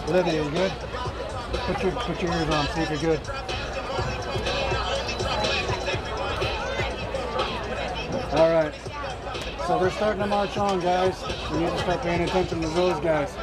Olivia, you good? Put your ears on, see if you're good. All right. So they're starting to march on, guys. We need to start paying attention to those guys.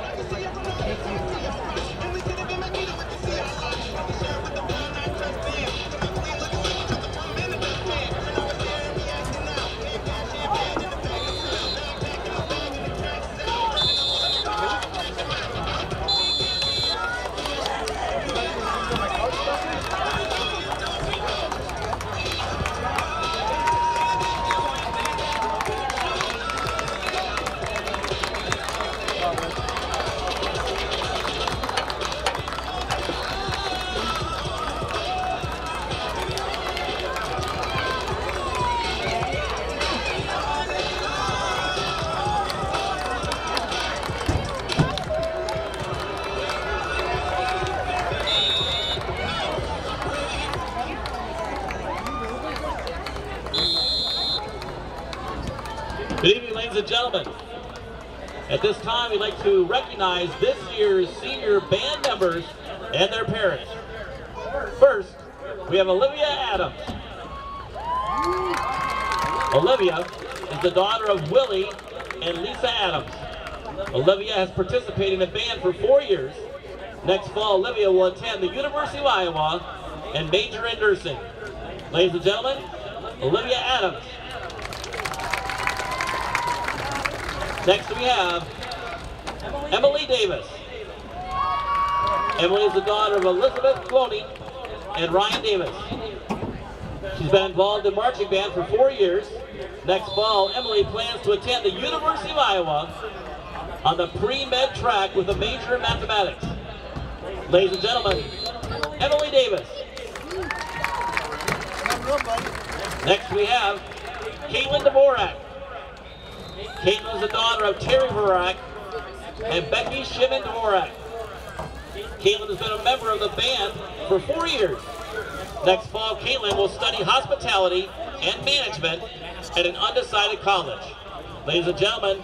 Good evening, ladies and gentlemen. At this time, we'd like to recognize this year's senior band members and their parents. First, we have Olivia Adams. Olivia is the daughter of Willie and Lisa Adams. Olivia has participated in band for 4 years. Next fall, Olivia will attend the University of Iowa and major in nursing. Ladies and gentlemen, Olivia Adams. Next we have Emily Davis. Emily is the daughter of Elizabeth Cloney and Ryan Davis. She's been involved in marching band for 4 years. Next fall, Emily plans to attend the University of Iowa on the pre-med track with a major in mathematics. Ladies and gentlemen, Emily Davis. Next we have Caitlin Dvorak. Caitlin is the daughter of Terry Dvorak and Becky Shimon Dvorak. Caitlin has been a member of the band for 4 years. Next fall, Caitlin will study hospitality and management at an undecided college. Ladies and gentlemen,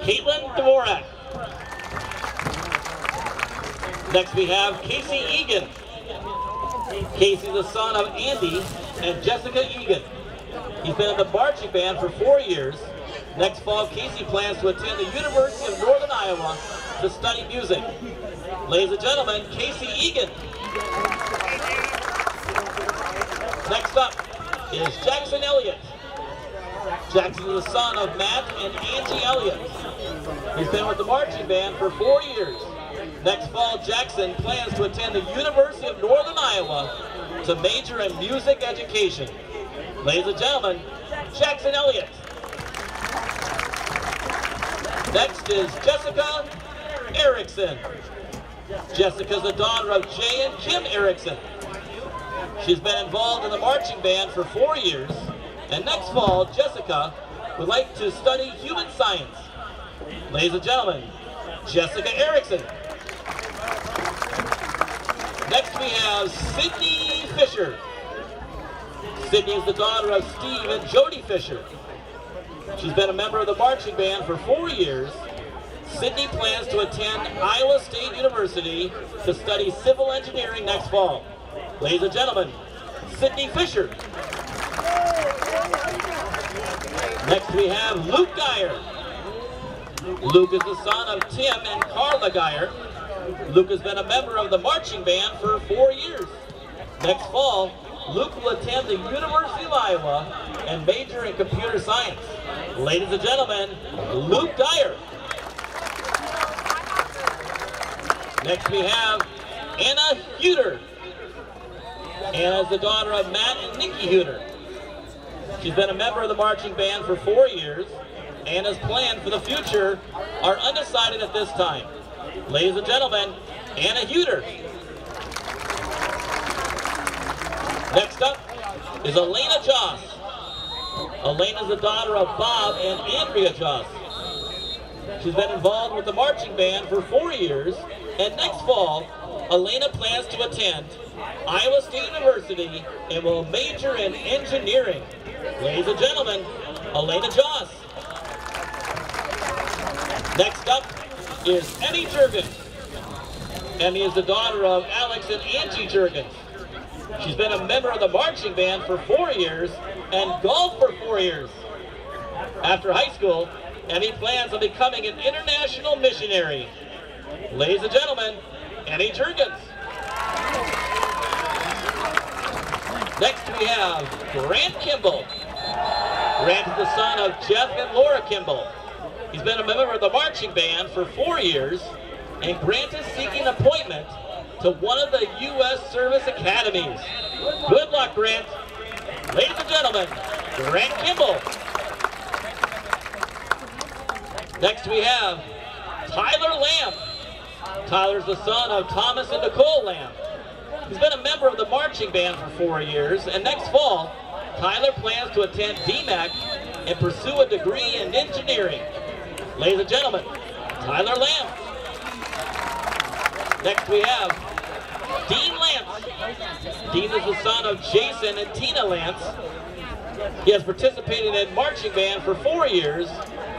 Caitlin Dvorak. Next we have Casey Egan. Casey is the son of Andy and Jessica Egan. He's been in the marching band for 4 years. Next fall, Casey plans to attend the University of Northern Iowa to study music. Ladies and gentlemen, Casey Egan. Next up is Jackson Elliott. Jackson is the son of Matt and Angie Elliott. He's been with the marching band for 4 years. Next fall, Jackson plans to attend the University of Northern Iowa to major in music education. Ladies and gentlemen, Jackson Elliott. Next is Jessica Erickson. Jessica is the daughter of Jay and Kim Erickson. She's been involved in the marching band for 4 years, and next fall, Jessica would like to study human science. Ladies and gentlemen, Jessica Erickson. Next we have Sydney Fisher. Sydney is the daughter of Steve and Jody Fisher. She's been a member of the marching band for 4 years. Sydney plans to attend Iowa State University to study civil engineering next fall. Ladies and gentlemen, Sydney Fisher. Next we have Luke Geyer. Luke is the son of Tim and Carla Geyer. Luke has been a member of the marching band for 4 years. Next fall, Luke will attend the University of Iowa and major in computer science. Ladies and gentlemen, Luke Dyer. Next we have Anna Huter. Anna is the daughter of Matt and Nikki Huter. She's been a member of the marching band for 4 years. Anna's plans for the future are undecided at this time. Ladies and gentlemen, Anna Huter. Next up is Elena Joss. Elena is the daughter of Bob and Andrea Joss. She's been involved with the marching band for 4 years, and next fall, Elena plans to attend Iowa State University and will major in engineering. Ladies and gentlemen, Elena Joss. Next up is Emmy Jurgen. Emmy is the daughter of Alex and Angie Juergens. She's been a member of the marching band for 4 years and golf for 4 years. After high school, Emmy plans on becoming an international missionary. Ladies and gentlemen, Emmy Juergens. Next we have Grant Kimball. Grant is the son of Jeff and Laura Kimball. He's been a member of the marching band for 4 years, and Grant is seeking an appointment to one of the U.S. Service Academies. Good luck, Grant. Ladies and gentlemen, Grant Kimball. Next we have Tyler Lamb. Tyler's the son of Thomas and Nicole Lamb. He's been a member of the marching band for 4 years, and next fall, Tyler plans to attend DMAC and pursue a degree in engineering. Ladies and gentlemen, Tyler Lamb. Next we have Dean Lance. Dean is the son of Jason and Tina Lance. He has participated in marching band for 4 years,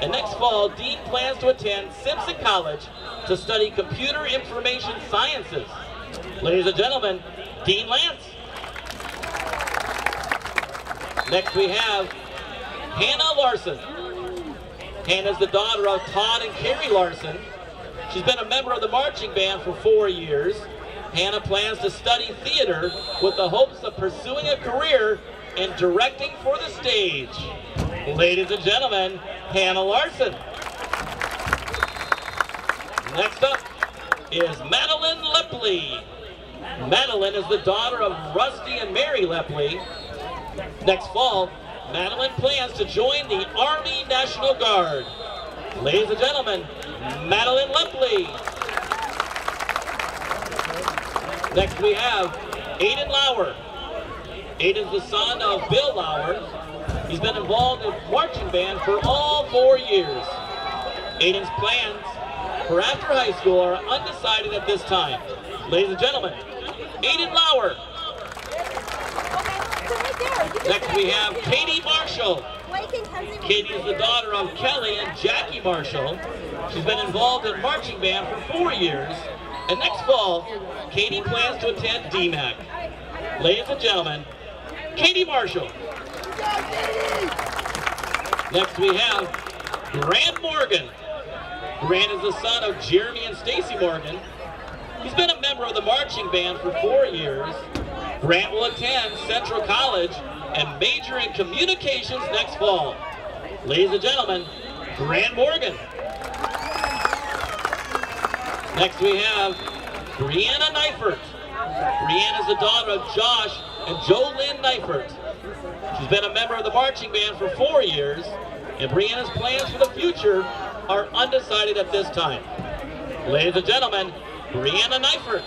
and next fall, Dean plans to attend Simpson College to study computer information sciences. Ladies and gentlemen, Dean Lance. Next we have Hannah Larson. Hannah is the daughter of Todd and Carrie Larson. She's been a member of the marching band for 4 years. Hannah plans to study theater with the hopes of pursuing a career in directing for the stage. Ladies and gentlemen, Hannah Larson. Next up is Madeline Lepley. Madeline is the daughter of Rusty and Mary Lepley. Next fall, Madeline plans to join the Army National Guard. Ladies and gentlemen, Madeline Lepley. Next we have Aiden Lauer. Aiden's the son of Bill Lauer. He's been involved in marching band for all 4 years. Aiden's plans for after high school are undecided at this time. Ladies and gentlemen, Aiden Lauer. Next we have Katie Marshall. Katie is the daughter of Kelly and Jackie Marshall. She's been involved in marching band for 4 years, and next fall, Katie plans to attend DMAC. Ladies and gentlemen, Katie Marshall. Next we have Grant Morgan. Grant is the son of Jeremy and Stacy Morgan. He's been a member of the marching band for 4 years. Grant will attend Central College and major in communications next fall. Ladies and gentlemen, Grant Morgan. Next we have Brianna Neifert. Brianna is the daughter of Josh and Jolynn Neifert. She's been a member of the marching band for 4 years, and Brianna's plans for the future are undecided at this time. Ladies and gentlemen, Brianna Neifert.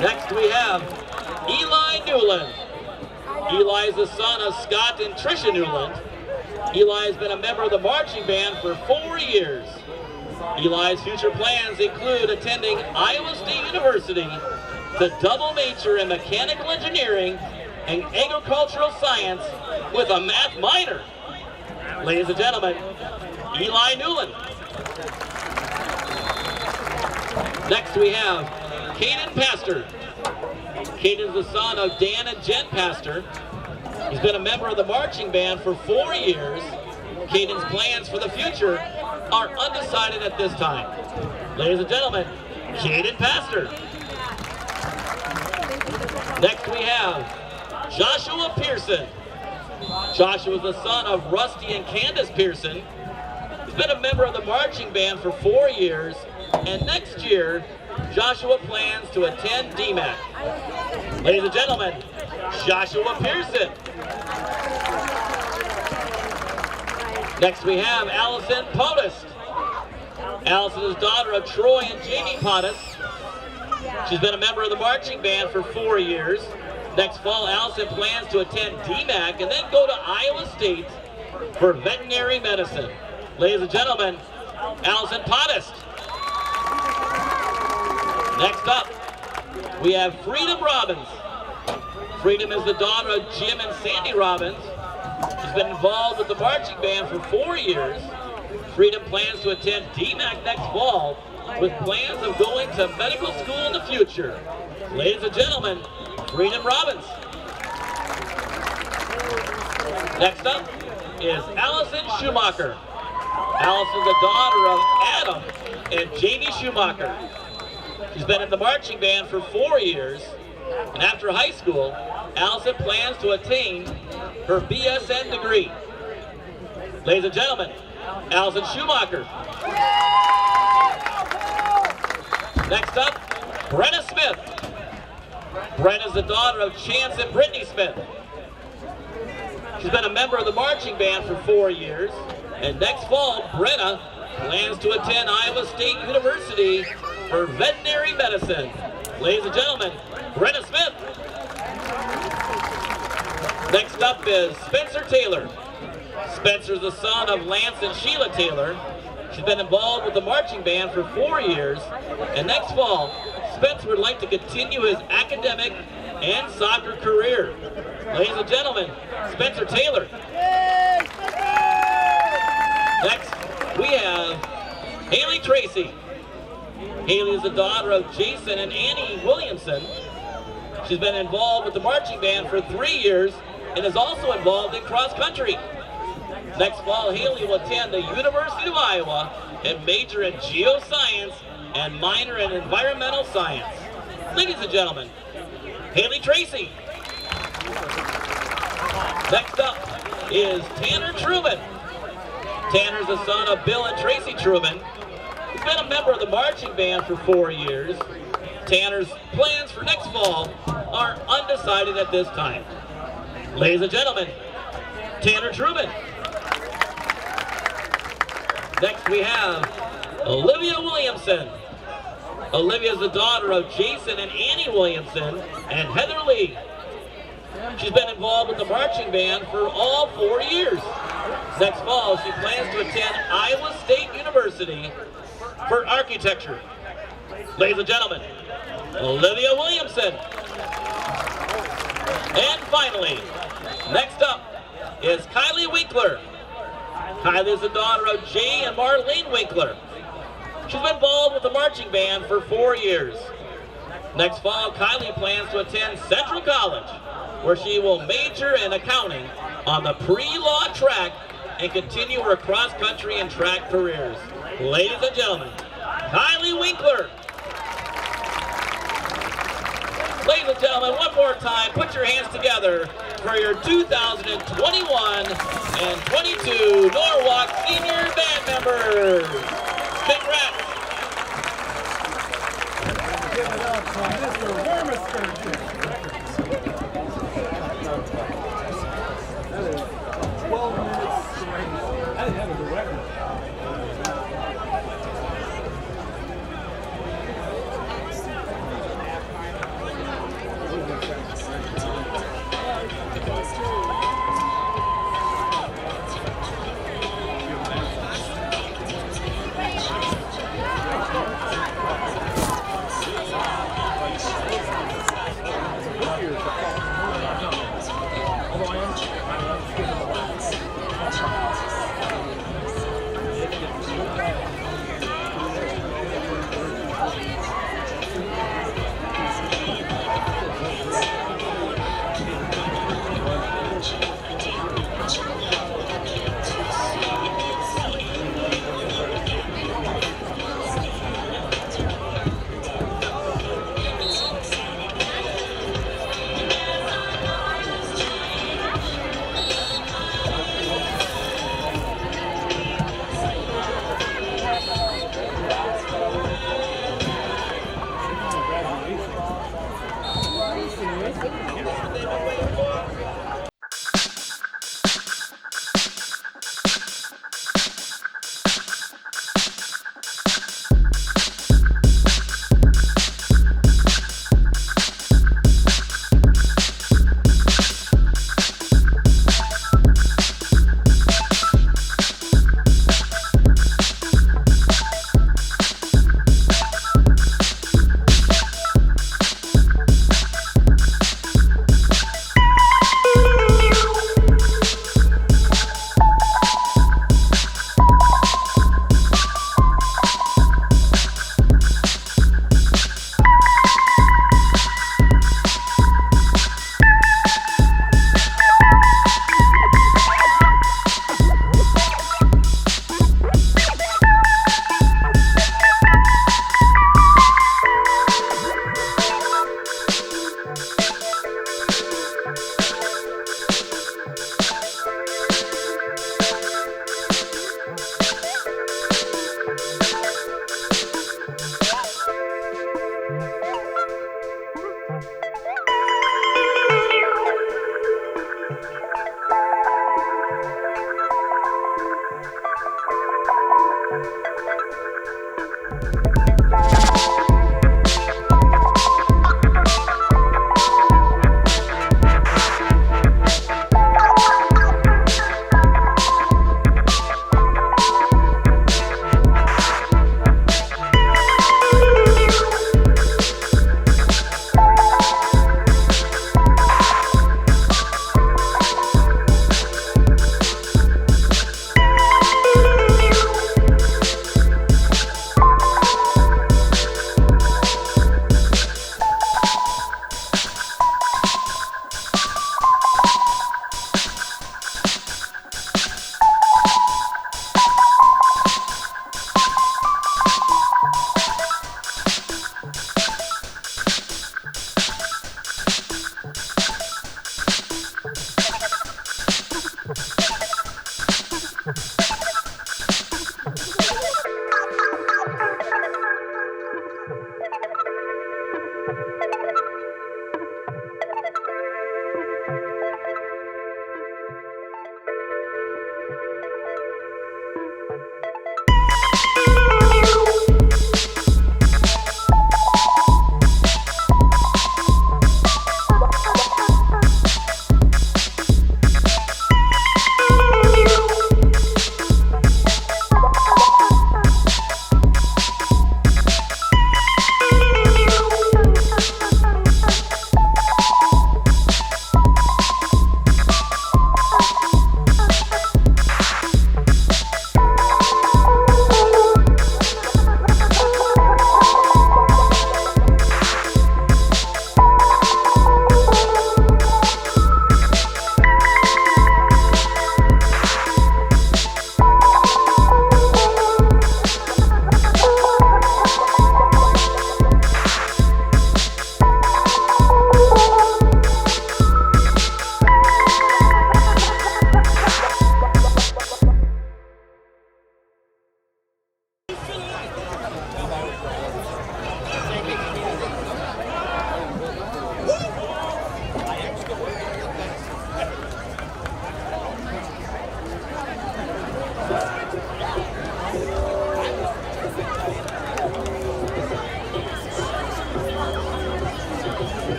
Next we have Eli Newland. Eli is the son of Scott and Tricia Newland. Eli has been a member of the marching band for 4 years. Eli's future plans include attending Iowa State University to double major in mechanical engineering and agricultural science with a math minor. Ladies and gentlemen, Eli Newland. Next we have Caden Pastor. Caden is the son of Dan and Jen Pastor. He's been a member of the marching band for 4 years. Caden's plans for the future are undecided at this time. Ladies and gentlemen, Caden Pastor. Next we have Joshua Pearson. Joshua is the son of Rusty and Candace Pearson. He's been a member of the marching band for 4 years, and next year, Joshua plans to attend DMAC. Ladies and gentlemen, Joshua Pearson. Next we have Allison Podest. Allison is daughter of Troy and Jamie Podest. She's been a member of the marching band for 4 years. Next fall, Allison plans to attend DMAC and then go to Iowa State for veterinary medicine. Ladies and gentlemen, Allison Podest. Next up, we have Freedom Robbins. Freedom is the daughter of Jim and Sandy Robbins. She's been involved with the marching band for 4 years. Freedom plans to attend DMAC next fall with plans of going to medical school in the future. Ladies and gentlemen, Freedom Robbins. Next up is Allison Schumacher. Allison's the daughter of Adam and Jamie Schumacher. She's been in the marching band for 4 years, and after high school, Allison plans to attain her BSN degree. Ladies and gentlemen, Allison Schumacher. Next up, Brenna Smith. Brenna's the daughter of Chance and Brittany Smith. She's been a member of the marching band for 4 years, and next fall, Brenna plans to attend Iowa State University for veterinary medicine. Ladies and gentlemen, Brenna Smith. Next up is Spencer Taylor. Spencer's the son of Lance and Sheila Taylor. She's been involved with the marching band for 4 years, and next fall, Spencer would like to continue his academic and soccer career. Ladies and gentlemen, Spencer Taylor. Next, we have Haley Tracy. Haley is the daughter of Jason and Annie Williamson. She's been involved with the marching band for 3 years and is also involved in cross country. Next fall, Haley will attend the University of Iowa and major in geoscience and minor in environmental science. Ladies and gentlemen, Haley Tracy. Next up is Tanner Truman. Tanner's the son of Bill and Tracy Truman. He's been a member of the marching band for 4 years. Tanner's plans for next fall are undecided at this time. Ladies and gentlemen, Tanner Truman. Next we have Olivia Williamson. Olivia is the daughter of Jason and Annie Williamson and Heather Lee. She's been involved with the marching band for all 4 years. Next fall, she plans to attend Iowa State University for architecture. Ladies and gentlemen, Olivia Williamson. And finally, next up is Kylie Winkler. Kylie is the daughter of Jay and Marlene Winkler. She's been involved with the marching band for 4 years. Next fall, Kylie plans to attend Central College, where she will major in accounting on the pre-law track and continue her cross-country and track careers. Ladies and gentlemen, Kylie Winkler. Ladies and gentlemen, one more time, put your hands together for your 2021 and 22 Norwalk Senior Band members. Congrats. Give it up for Mr. Wormester. That is 12 minutes straight. I didn't have a record.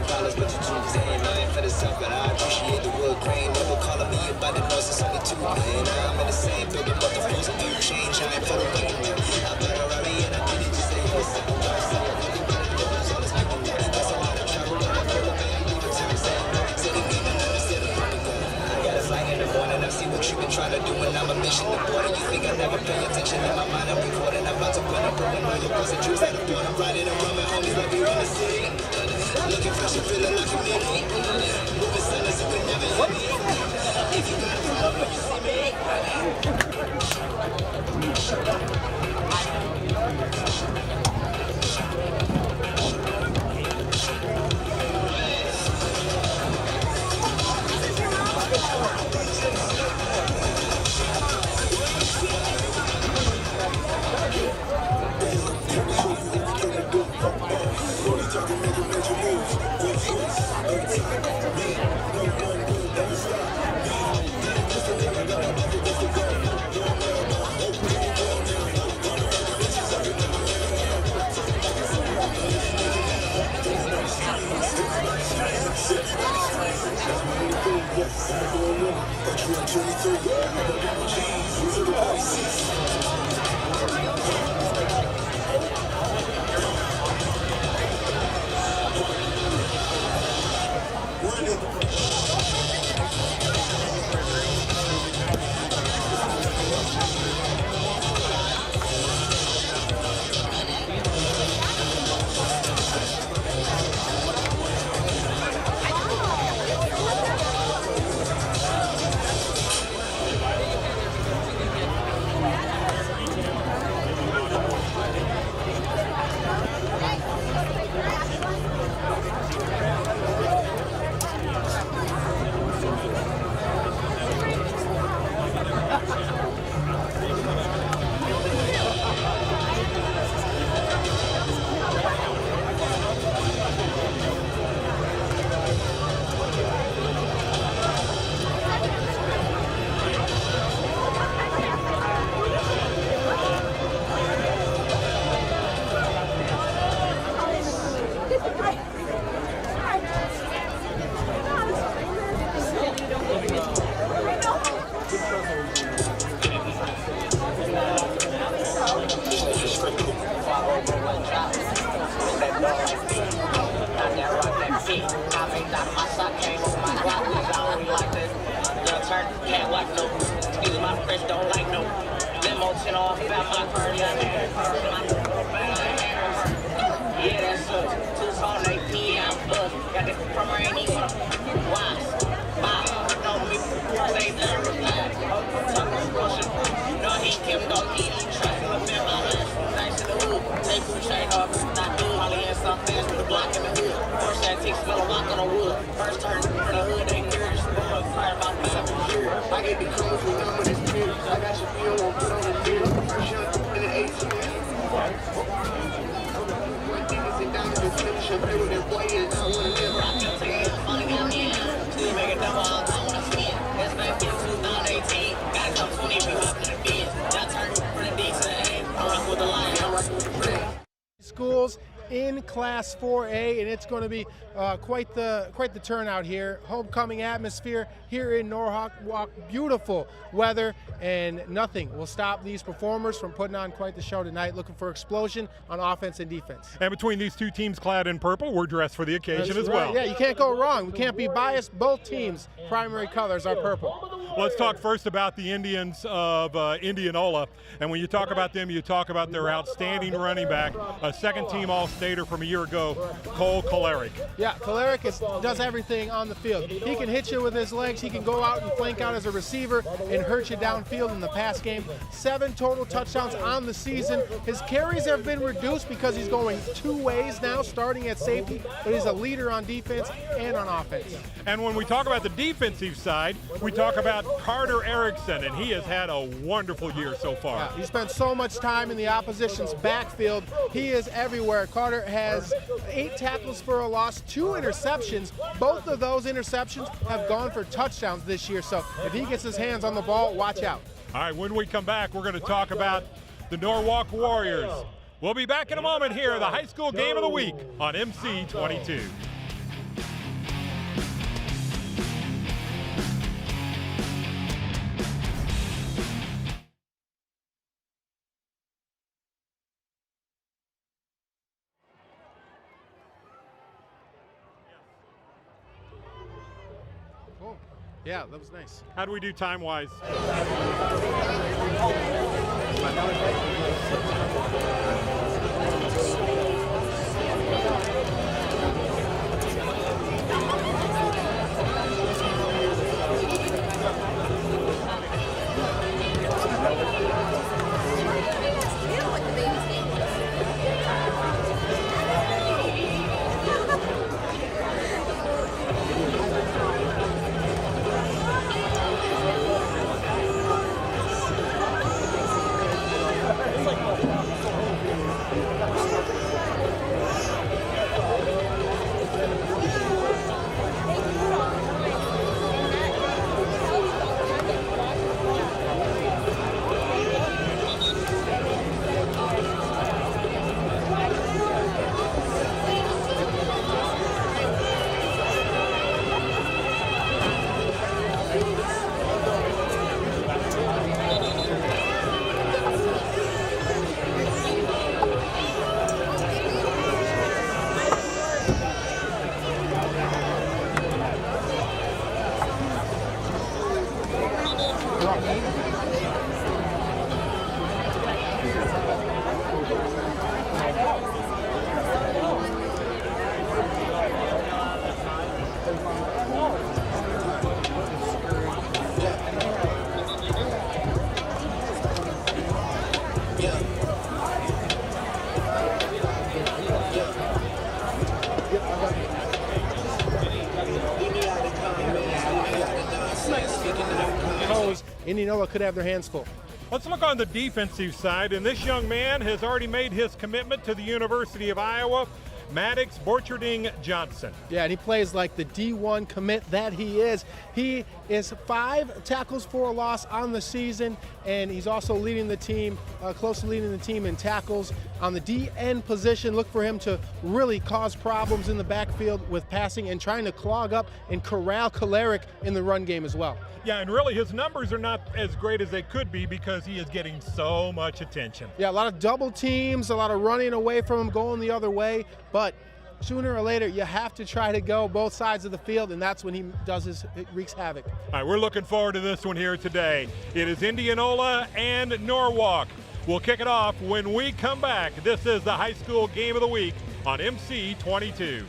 dollars, but you choose in. I ain't for the stuff, but I appreciate the wood grain. Never calling me about the noise, it's only 2 million. I'm in the same building, but the flows of you change. I ain't for the game. I better rally and I did it just say listen. That's a lot of trouble. I feel like I ain't even time said it ain't understood it. I got a flight in the morning, I see what you've been trying to do, and I'm a mission important. You think I never pay attention? In my mind, I'm recording. I'm about to run up on all your girls and dreams that I'm doing. I'm riding around with homies like we run the city. Looking fresh and feeling like a mini. Moving silence, you can never hear me. If you got a problem when you see me. Schools in Class 4A, and it's going to be quite the turnout here. Homecoming atmosphere here in Norwalk. Beautiful weather, and nothing will stop these performers from putting on quite the show tonight. Looking for explosion on offense and defense. And between these two teams clad in purple, we're dressed for the occasion That's as right. well. Yeah, you can't go wrong. We can't be biased. Both teams' primary colors are purple. Let's talk first about the Indians of Indianola. And when you talk about them, you talk about their outstanding running back, a second-team All-Stater from a year ago, Cole Kolarek. Yeah, Kolarek does everything on the field. He can hit you with his legs. He can go out and flank out as a receiver and hurt you downfield in the pass game. 7 total touchdowns on the season. His carries have been reduced because he's going 2 ways now, starting at safety, but he's a leader on defense and on offense. And when we talk about the defensive side, we talk about Carter Erickson, and he has had a wonderful year so far. Yeah, he spent so much time in the opposition's backfield. He is everywhere. Carter has 8 tackles for a loss, 2 interceptions. Both of those interceptions have gone for touchdowns this year, so if he gets his hands on the ball, watch out. All right, when we come back, we're going to talk about the Norwalk Warriors. We'll be back in a moment here, the high school game of the week on MC22. Yeah, that was nice. How do we do time-wise? Indianola could have their hands full. Let's look on the defensive side, and this young man has already made his commitment to the University of Iowa, Maddox Borcherding Johnson. Yeah, and he plays like the D1 commit that he is. He is 5 tackles for a loss on the season, and he's also leading the team, close to leading the team in tackles. On the DN position, look for him to really cause problems in the backfield with passing and trying to clog up and corral Kolaric in the run game as well. Yeah, and really his numbers are not as great as they could be because he is getting so much attention. Yeah, a lot of double teams, a lot of running away from him, going the other way, but sooner or later you have to try to go both sides of the field, and that's when he wreaks havoc. All right, we're looking forward to this one here today. It is Indianola and Norwalk. We'll kick it off when we come back. This is the high school game of the week on MC 22.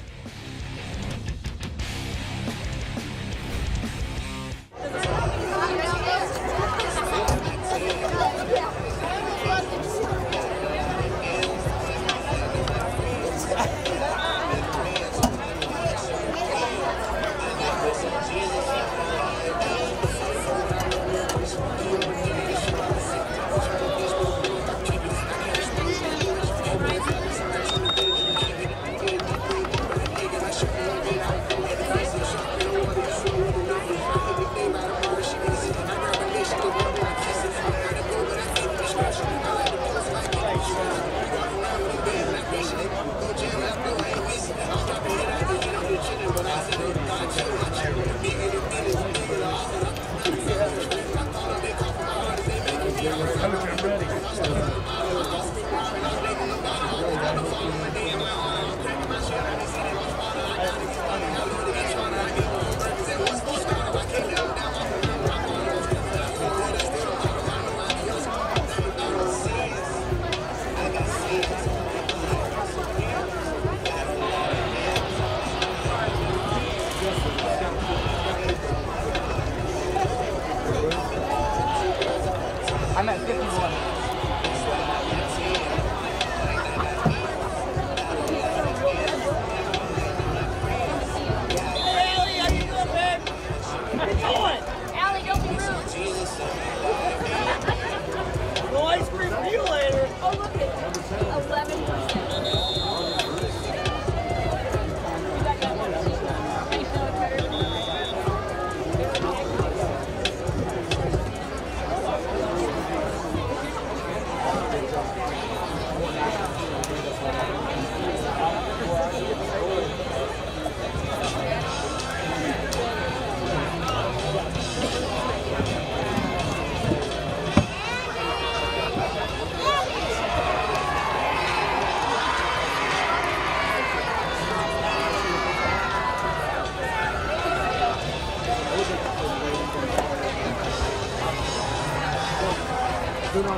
Ladies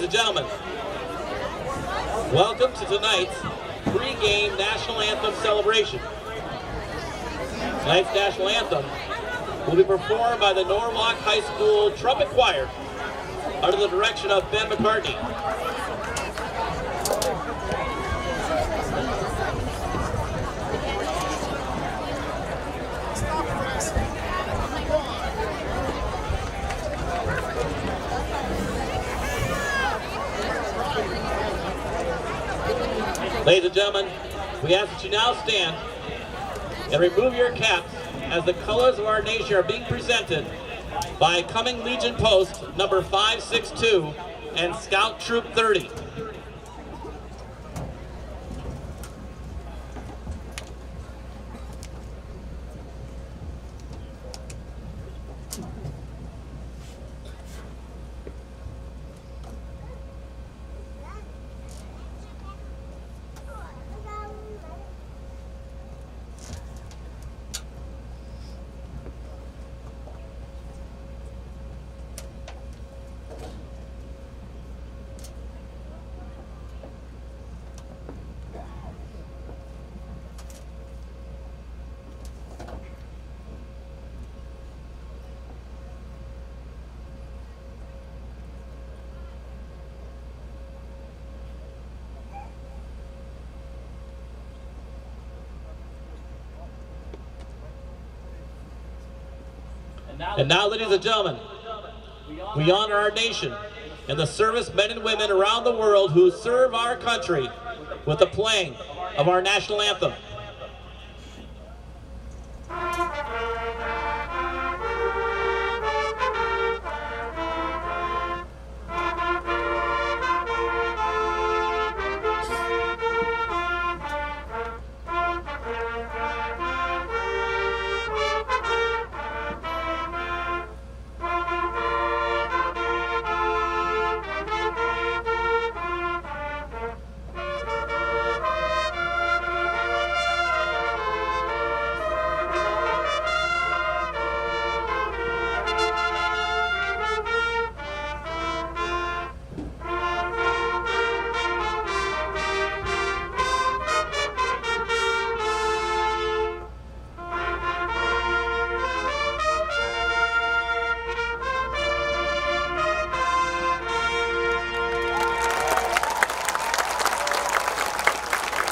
and gentlemen, welcome to tonight's pregame national anthem celebration. Tonight's national anthem will be performed by the Norwalk High School Trumpet Choir under the direction of Ben McCartney. Ladies and gentlemen, we ask that you now stand and remove your caps as the colors of our nation are being presented by Cumming Legion Post number 562 and Scout Troop 30. And now, ladies and gentlemen, we honor our nation and the servicemen and women around the world who serve our country with the playing of our national anthem.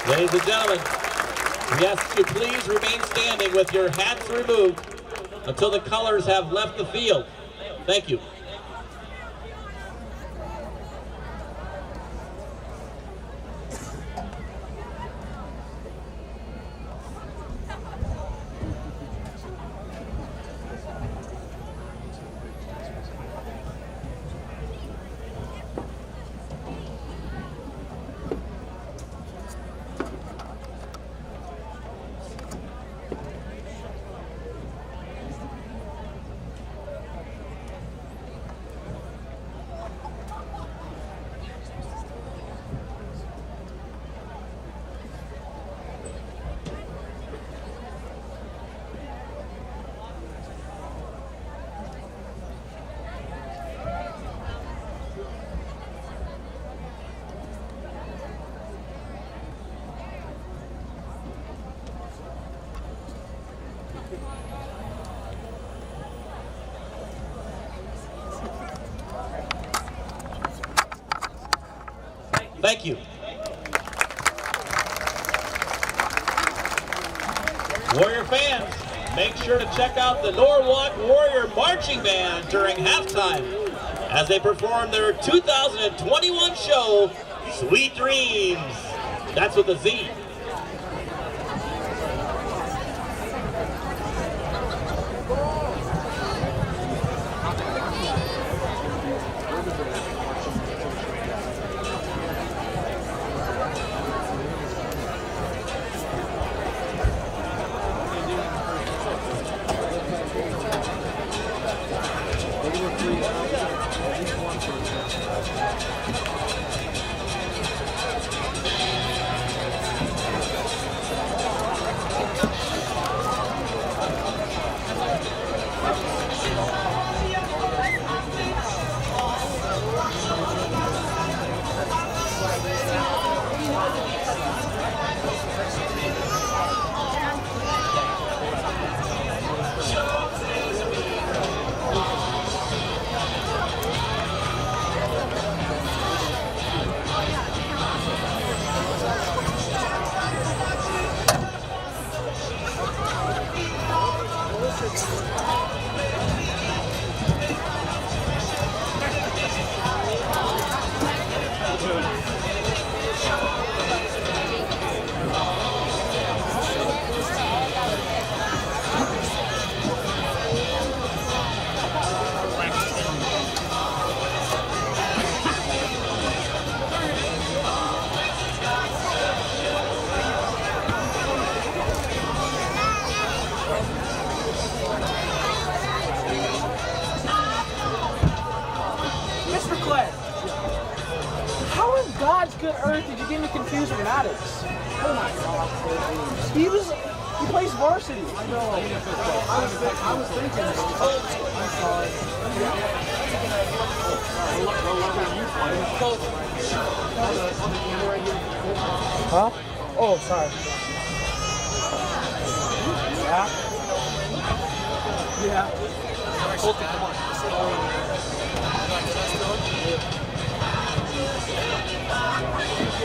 Ladies and gentlemen, we ask you please remain standing with your hats removed until the colors have left the field. Thank you. Thank you. Warrior fans, make sure to check out the Norwalk Warrior Marching Band during halftime as they perform their 2021 show, Sweet Dreams. That's with a Z. God's good earth did you get me confused with Maddox? Oh my God. He plays varsity. I know. I was thinking. I'm sorry. Huh? Oh, sorry. Yeah. Yeah. Come on.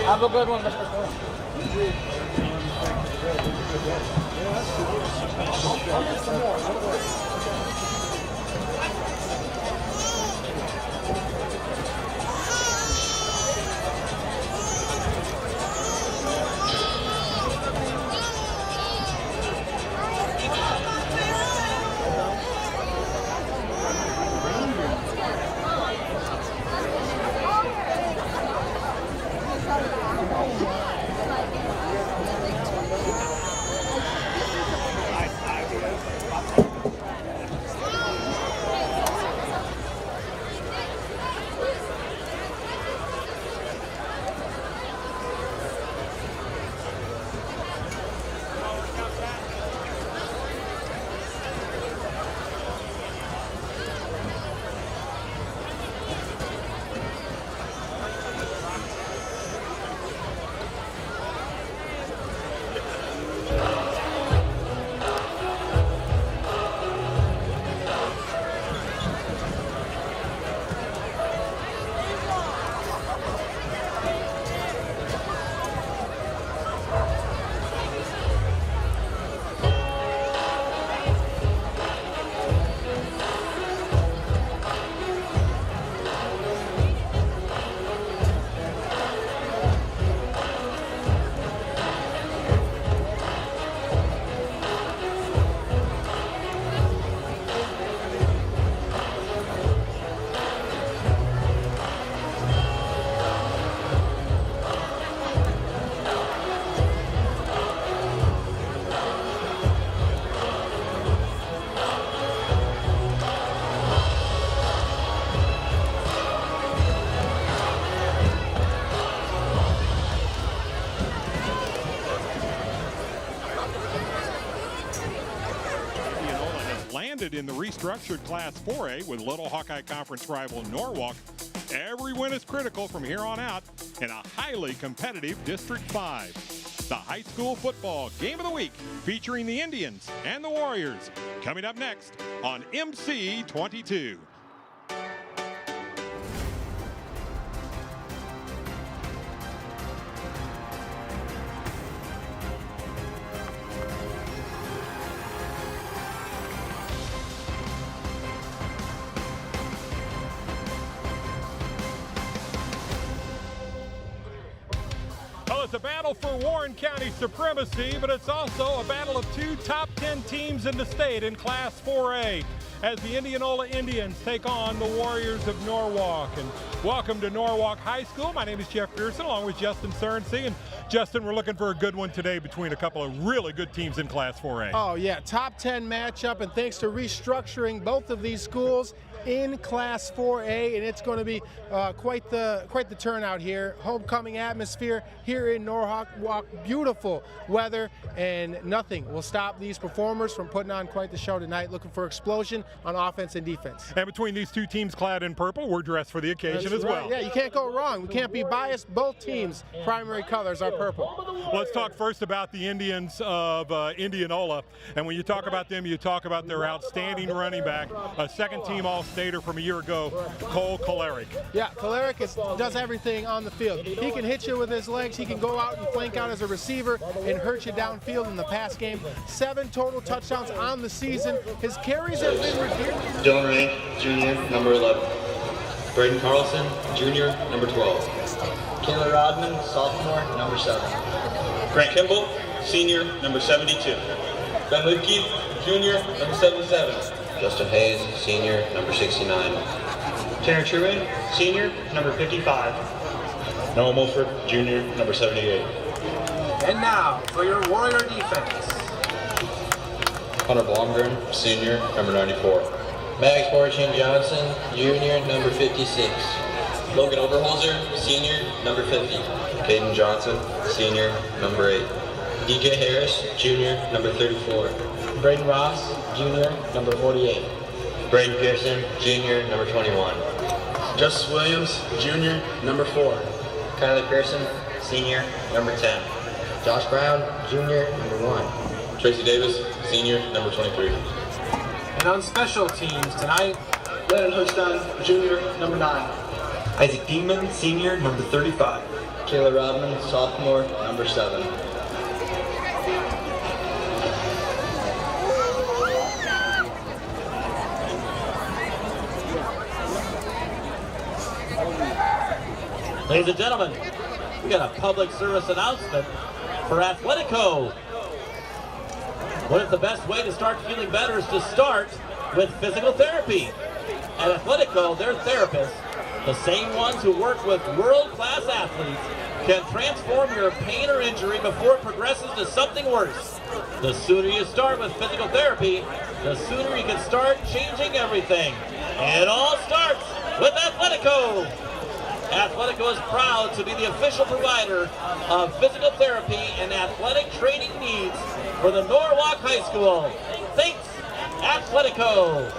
Have a good one, Mr. Cole. In the restructured Class 4A with Little Hawkeye Conference rival Norwalk. Every win is critical from here on out in a highly competitive District 5. The high school football game of the week featuring the Indians and the Warriors coming up next on MC 22. It's a battle for Warren County supremacy, but it's also a battle of two top 10 teams in the state in Class 4A as the Indianola Indians take on the Warriors of Norwalk. And welcome to Norwalk High School. My name is Jeff Pearson along with Justin Cernsey. And Justin, we're looking for a good one today between a couple of really good teams in Class 4A. Oh yeah, top 10 matchup, and thanks to restructuring both of these schools in Class 4A, and it's going to be quite the turnout here. Homecoming atmosphere here in Norwalk. Beautiful weather, and nothing will stop these performers from putting on quite the show tonight. Looking for explosion on offense and defense. And between these two teams clad in purple, we're dressed for the occasion. That's as well. Right. Yeah, you can't go wrong. We can't be biased. Both teams' primary colors are purple. Let's talk first about the Indians of Indianola. And when you talk about them, you talk about their outstanding running back, a second-team All-Stater from a year ago, Cole Kolaric. Yeah, Kolaric does everything on the field. He can hit you with his legs. He can go out and flank out as a receiver and hurt you downfield in the pass game. 7 total touchdowns on the season. His carries have been reduced. Dylan Rank, Jr., number 11. Braden Carlson, Jr., number 12. Taylor Rodman, sophomore, number 7. Grant Kimball, senior, number 72. Ben Lidke, junior, number 77. Justin Hayes, senior, number 69. Tanner Truman, senior, number 55. Noah Mulford, junior, number 78. And now, for your Warrior defense. Hunter Blomgren, senior, number 94. Max Fortune Johnson, junior, number 56. Logan Overholzer, senior, number 50. Caden Johnson, senior, number 8. DJ Harris, junior, number 34. Braden Ross, junior, number 48. Braden Pearson, junior, number 21. Justice Williams, junior, number 4. Kyler Pearson, senior, number 10. Josh Brown, junior, number 1. Tracy Davis, senior, number 23. And on special teams tonight, Lennon Hochstein, junior, number 9. Isaac Diekman, senior, number 35. Kayla Rodman, sophomore, number 7. Ladies and gentlemen, we got a public service announcement for Athletico. What is the best way to start feeling better is to start with physical therapy. At Athletico, their therapists, the same ones who work with world-class athletes, can transform your pain or injury before it progresses to something worse. The sooner you start with physical therapy, the sooner you can start changing everything. It all starts with Athletico. Athletico is proud to be the official provider of physical therapy and athletic training needs for the Norwalk High School. Thanks, Athletico.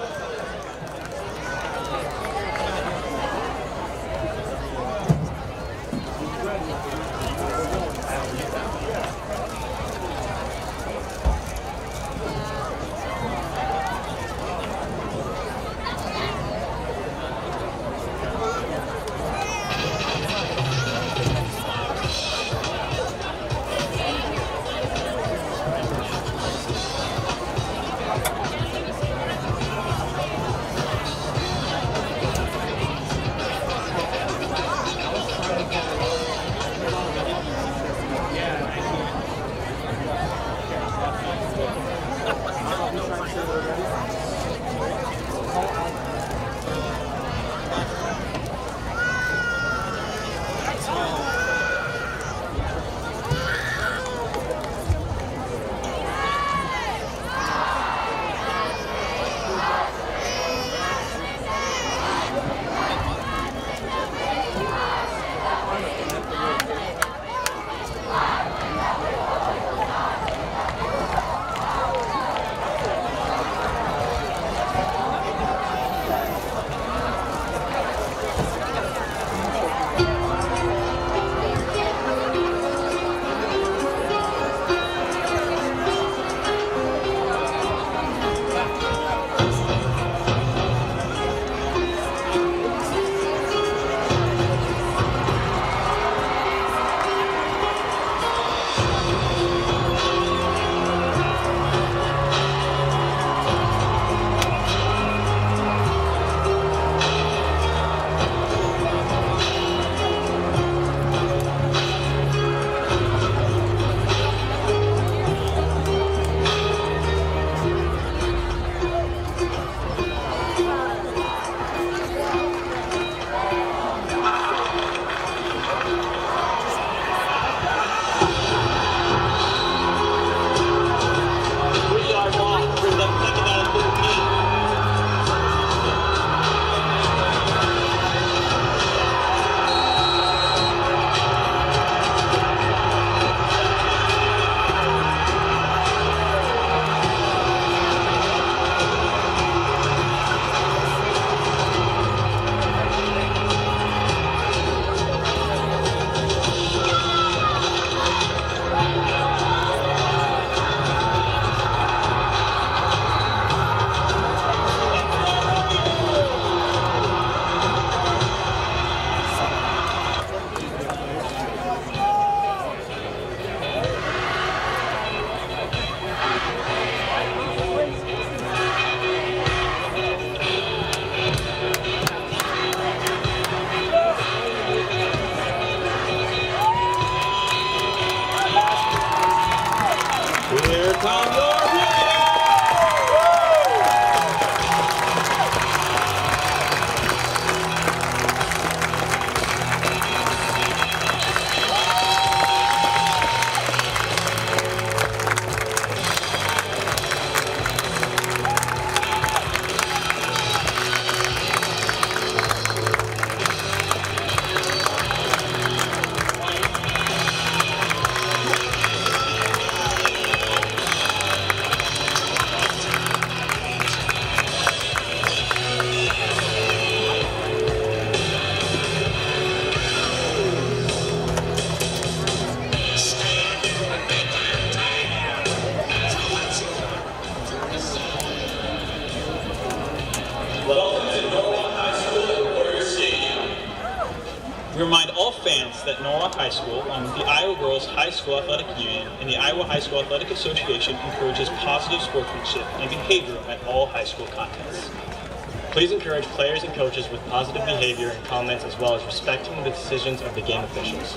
School, the Iowa Girls High School Athletic Union and the Iowa High School Athletic Association encourages positive sportsmanship and behavior at all high school contests. Please encourage players and coaches with positive behavior and comments, as well as respecting the decisions of the game officials.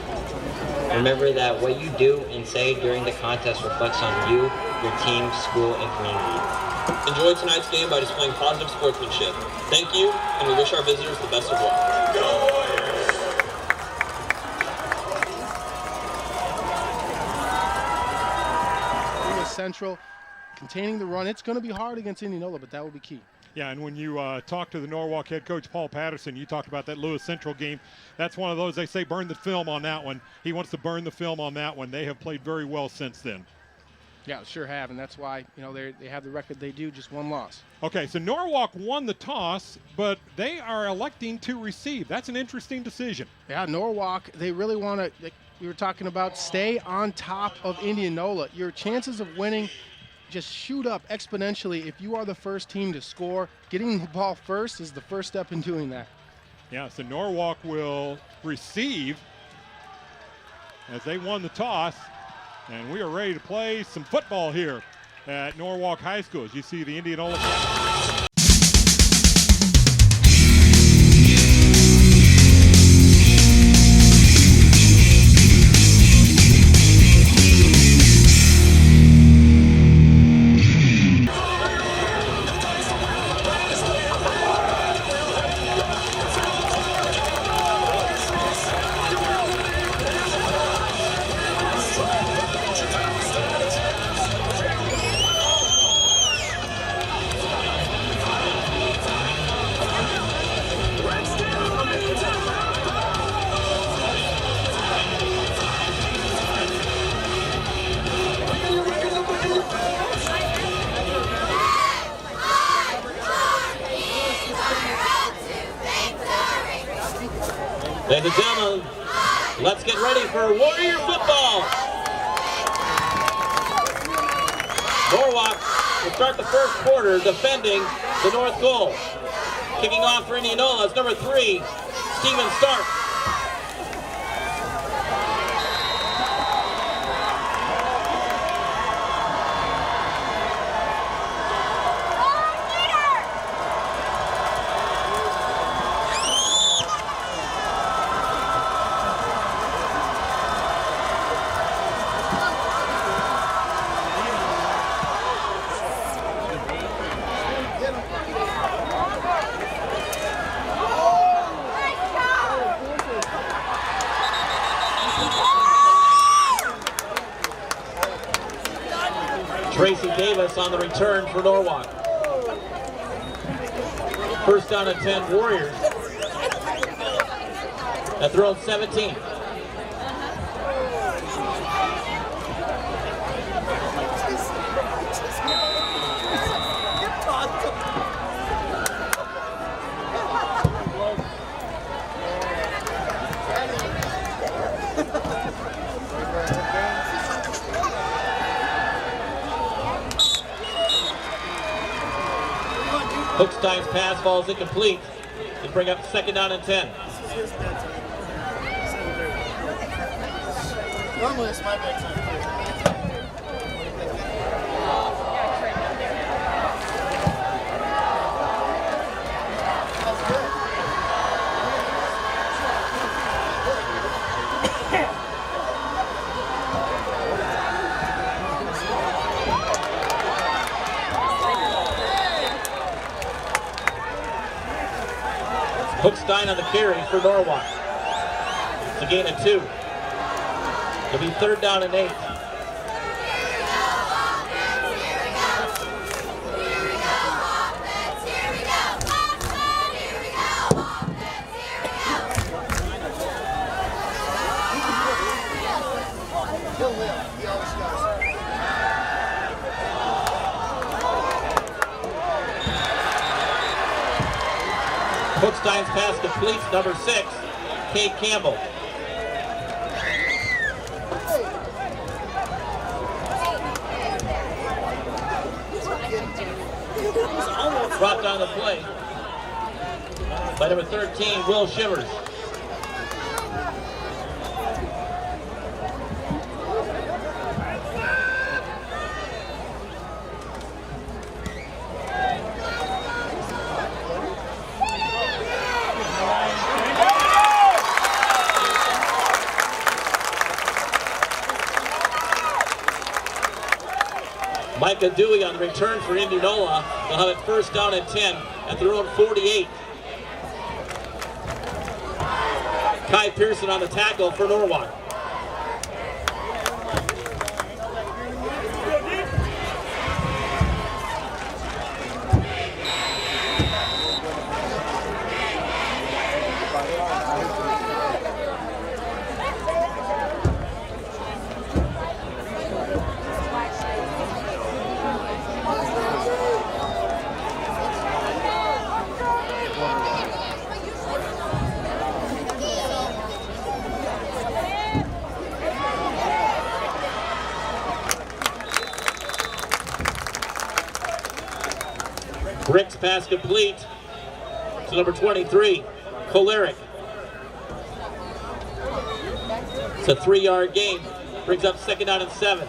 Remember that what you do and say during the contest reflects on you, your team, school, and community. Enjoy tonight's game by displaying positive sportsmanship. Thank you, and we wish our visitors the best of luck. Go Warriors! Central, containing the run. It's going to be hard against Indianola, but that will be key. Yeah, and when you talk to the Norwalk head coach, Paul Patterson, you talked about that Lewis Central game. That's one of those, they say, burn the film on that one. He wants to burn the film on that one. They have played very well since then. Yeah, sure have, and that's why, you know, they have the record they do, just one loss. Okay, so Norwalk won the toss, but they are electing to receive. That's an interesting decision. Yeah, Norwalk, they really want to, like we were talking about, stay on top of Indianola. Your chances of winning just shoot up exponentially if you are the first team to score. Getting the ball first is the first step in doing that. Yeah, so Norwalk will receive as they won the toss, and we are ready to play some football here at Norwalk High School. As you see the Indianola. Ladies and gentlemen, let's get ready for Warrior football. Norwalk will start the first quarter defending the north goal. Kicking off for Indianola is number 3, Steven Stark. Tracy Davis on the return for Norwalk. First down and 10 Warriors at their own 17. Hookstein's pass falls incomplete to bring up second down and 10. Normally it's my big time. Hookstein on the carry for Norwalk. It's a gain of 2. It'll be third down and 8. Hookstein's pass completes number 6, Kate Campbell. Dropped on the play by number 13, Will Shivers. Micah Dewey on the return for Indianola. They'll have it first down and 10 at their own 48. Kai Pearson on the tackle for Norwalk. Rick's pass complete to number 23, Koleric. It's a 3-yard gain. Brings up second down and 7.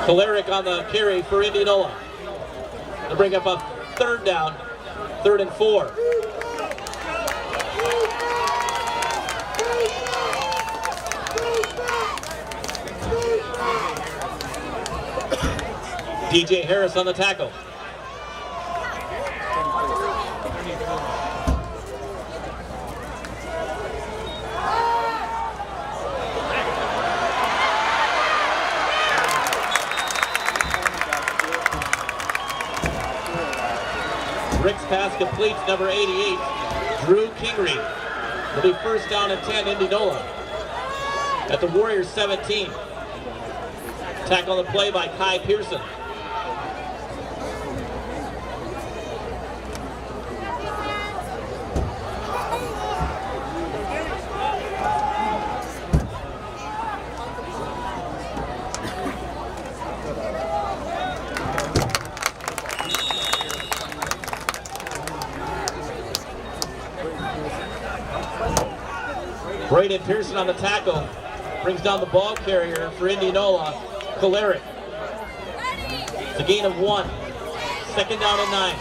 Koleric on the carry for Indianola. They'll bring up a third down, 3rd and 4. DJ Harris on the tackle. Rick's pass completes number 88, Drew Kingery. It'll be first down and 10, Indianola. At the Warriors 17. Tackle on the play by Kai Pearson. Braden Pearson on the tackle. Brings down the ball carrier for Indianola, Koleric. It's a gain of 1. Second down and 9.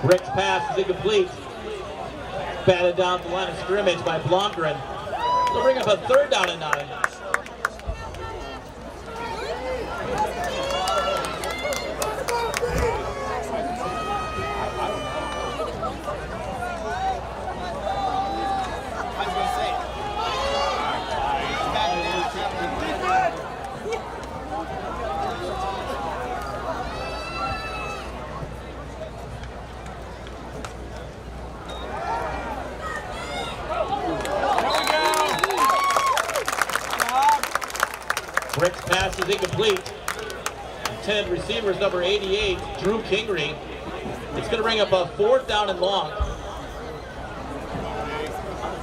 Rick's pass is incomplete. Batted down the line of scrimmage by Blomgren. They'll bring up a third down and 9. Rick's pass is incomplete. Intended receiver is number 88, Drew Kingery. It's going to bring up a 4th down and long.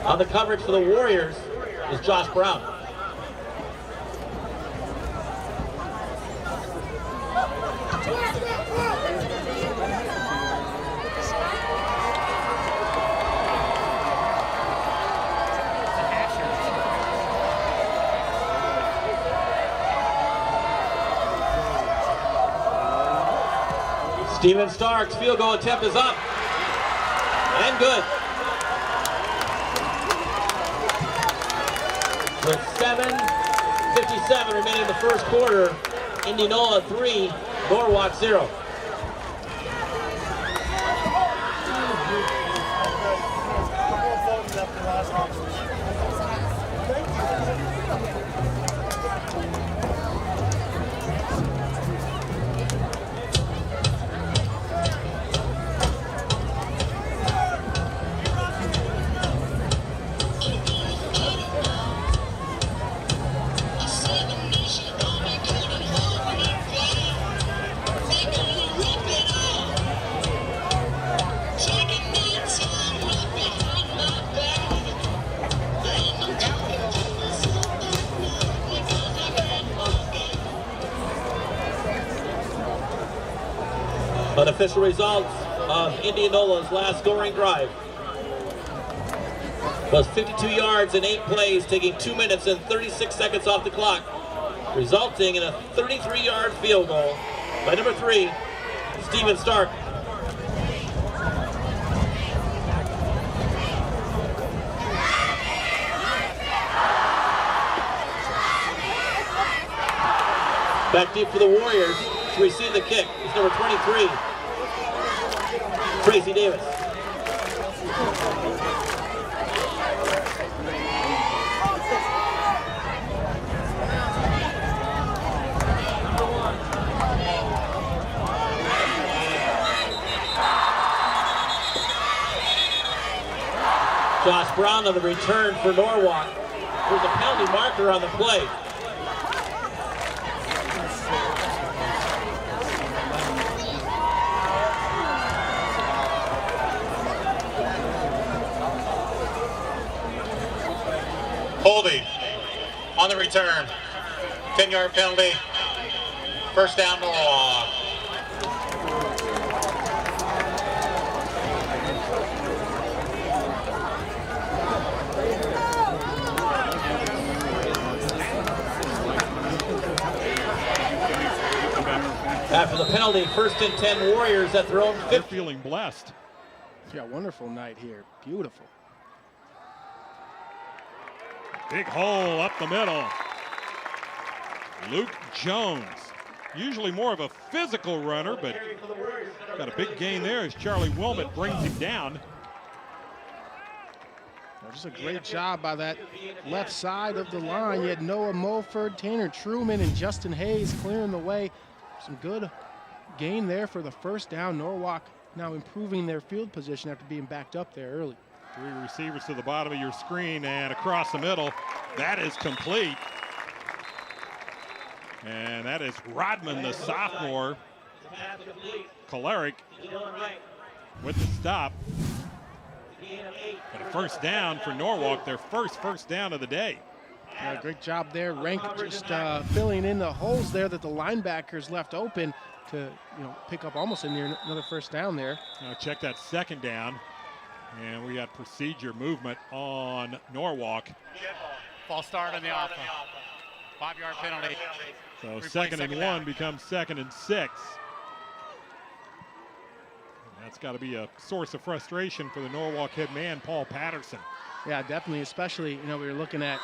On the coverage for the Warriors is Josh Brown. Steven Stark's field goal attempt is up and good. With 7:57 remaining in the first quarter, Indianola 3, Norwalk 0. Unofficial results of Indianola's last scoring drive was 52 yards in 8 plays, taking 2 minutes and 36 seconds off the clock, resulting in a 33-yard field goal by number 3, Steven Stark. Back deep for the Warriors to receive the kick is number 23, Tracy Davis. Josh Brown on the return for Norwalk. There's a penalty marker on the play. Holding on the return. 10-yard penalty. First down, Norwalk. After the penalty, 1st and 10 Warriors at their own 50. They're feeling blessed. Yeah, wonderful night here. Beautiful. Big hole up the middle. Luke Jones, usually more of a physical runner, but got a big gain there as Charlie Wilmot brings him down. Just a great job by that left side of the line. You had Noah Mulford, Tanner Truman, and Justin Hayes clearing the way. Some good gain there for the first down. Norwalk now improving their field position after being backed up there early. 3 receivers to the bottom of your screen and across the middle. That is complete. And that is Rodman, the sophomore. Kolaric with the stop. And a first down for Norwalk, their first down of the day. Yeah, great job there. Rank just filling in the holes there that the linebackers left open to pick up almost another first down there. Now check that second down. And we got procedure movement on Norwalk. False start on the offense. 5-yard penalty. So 2nd and 1 becomes 2nd and 6. That's got to be a source of frustration for the Norwalk head man, Paul Patterson. Yeah, definitely, especially, we were looking at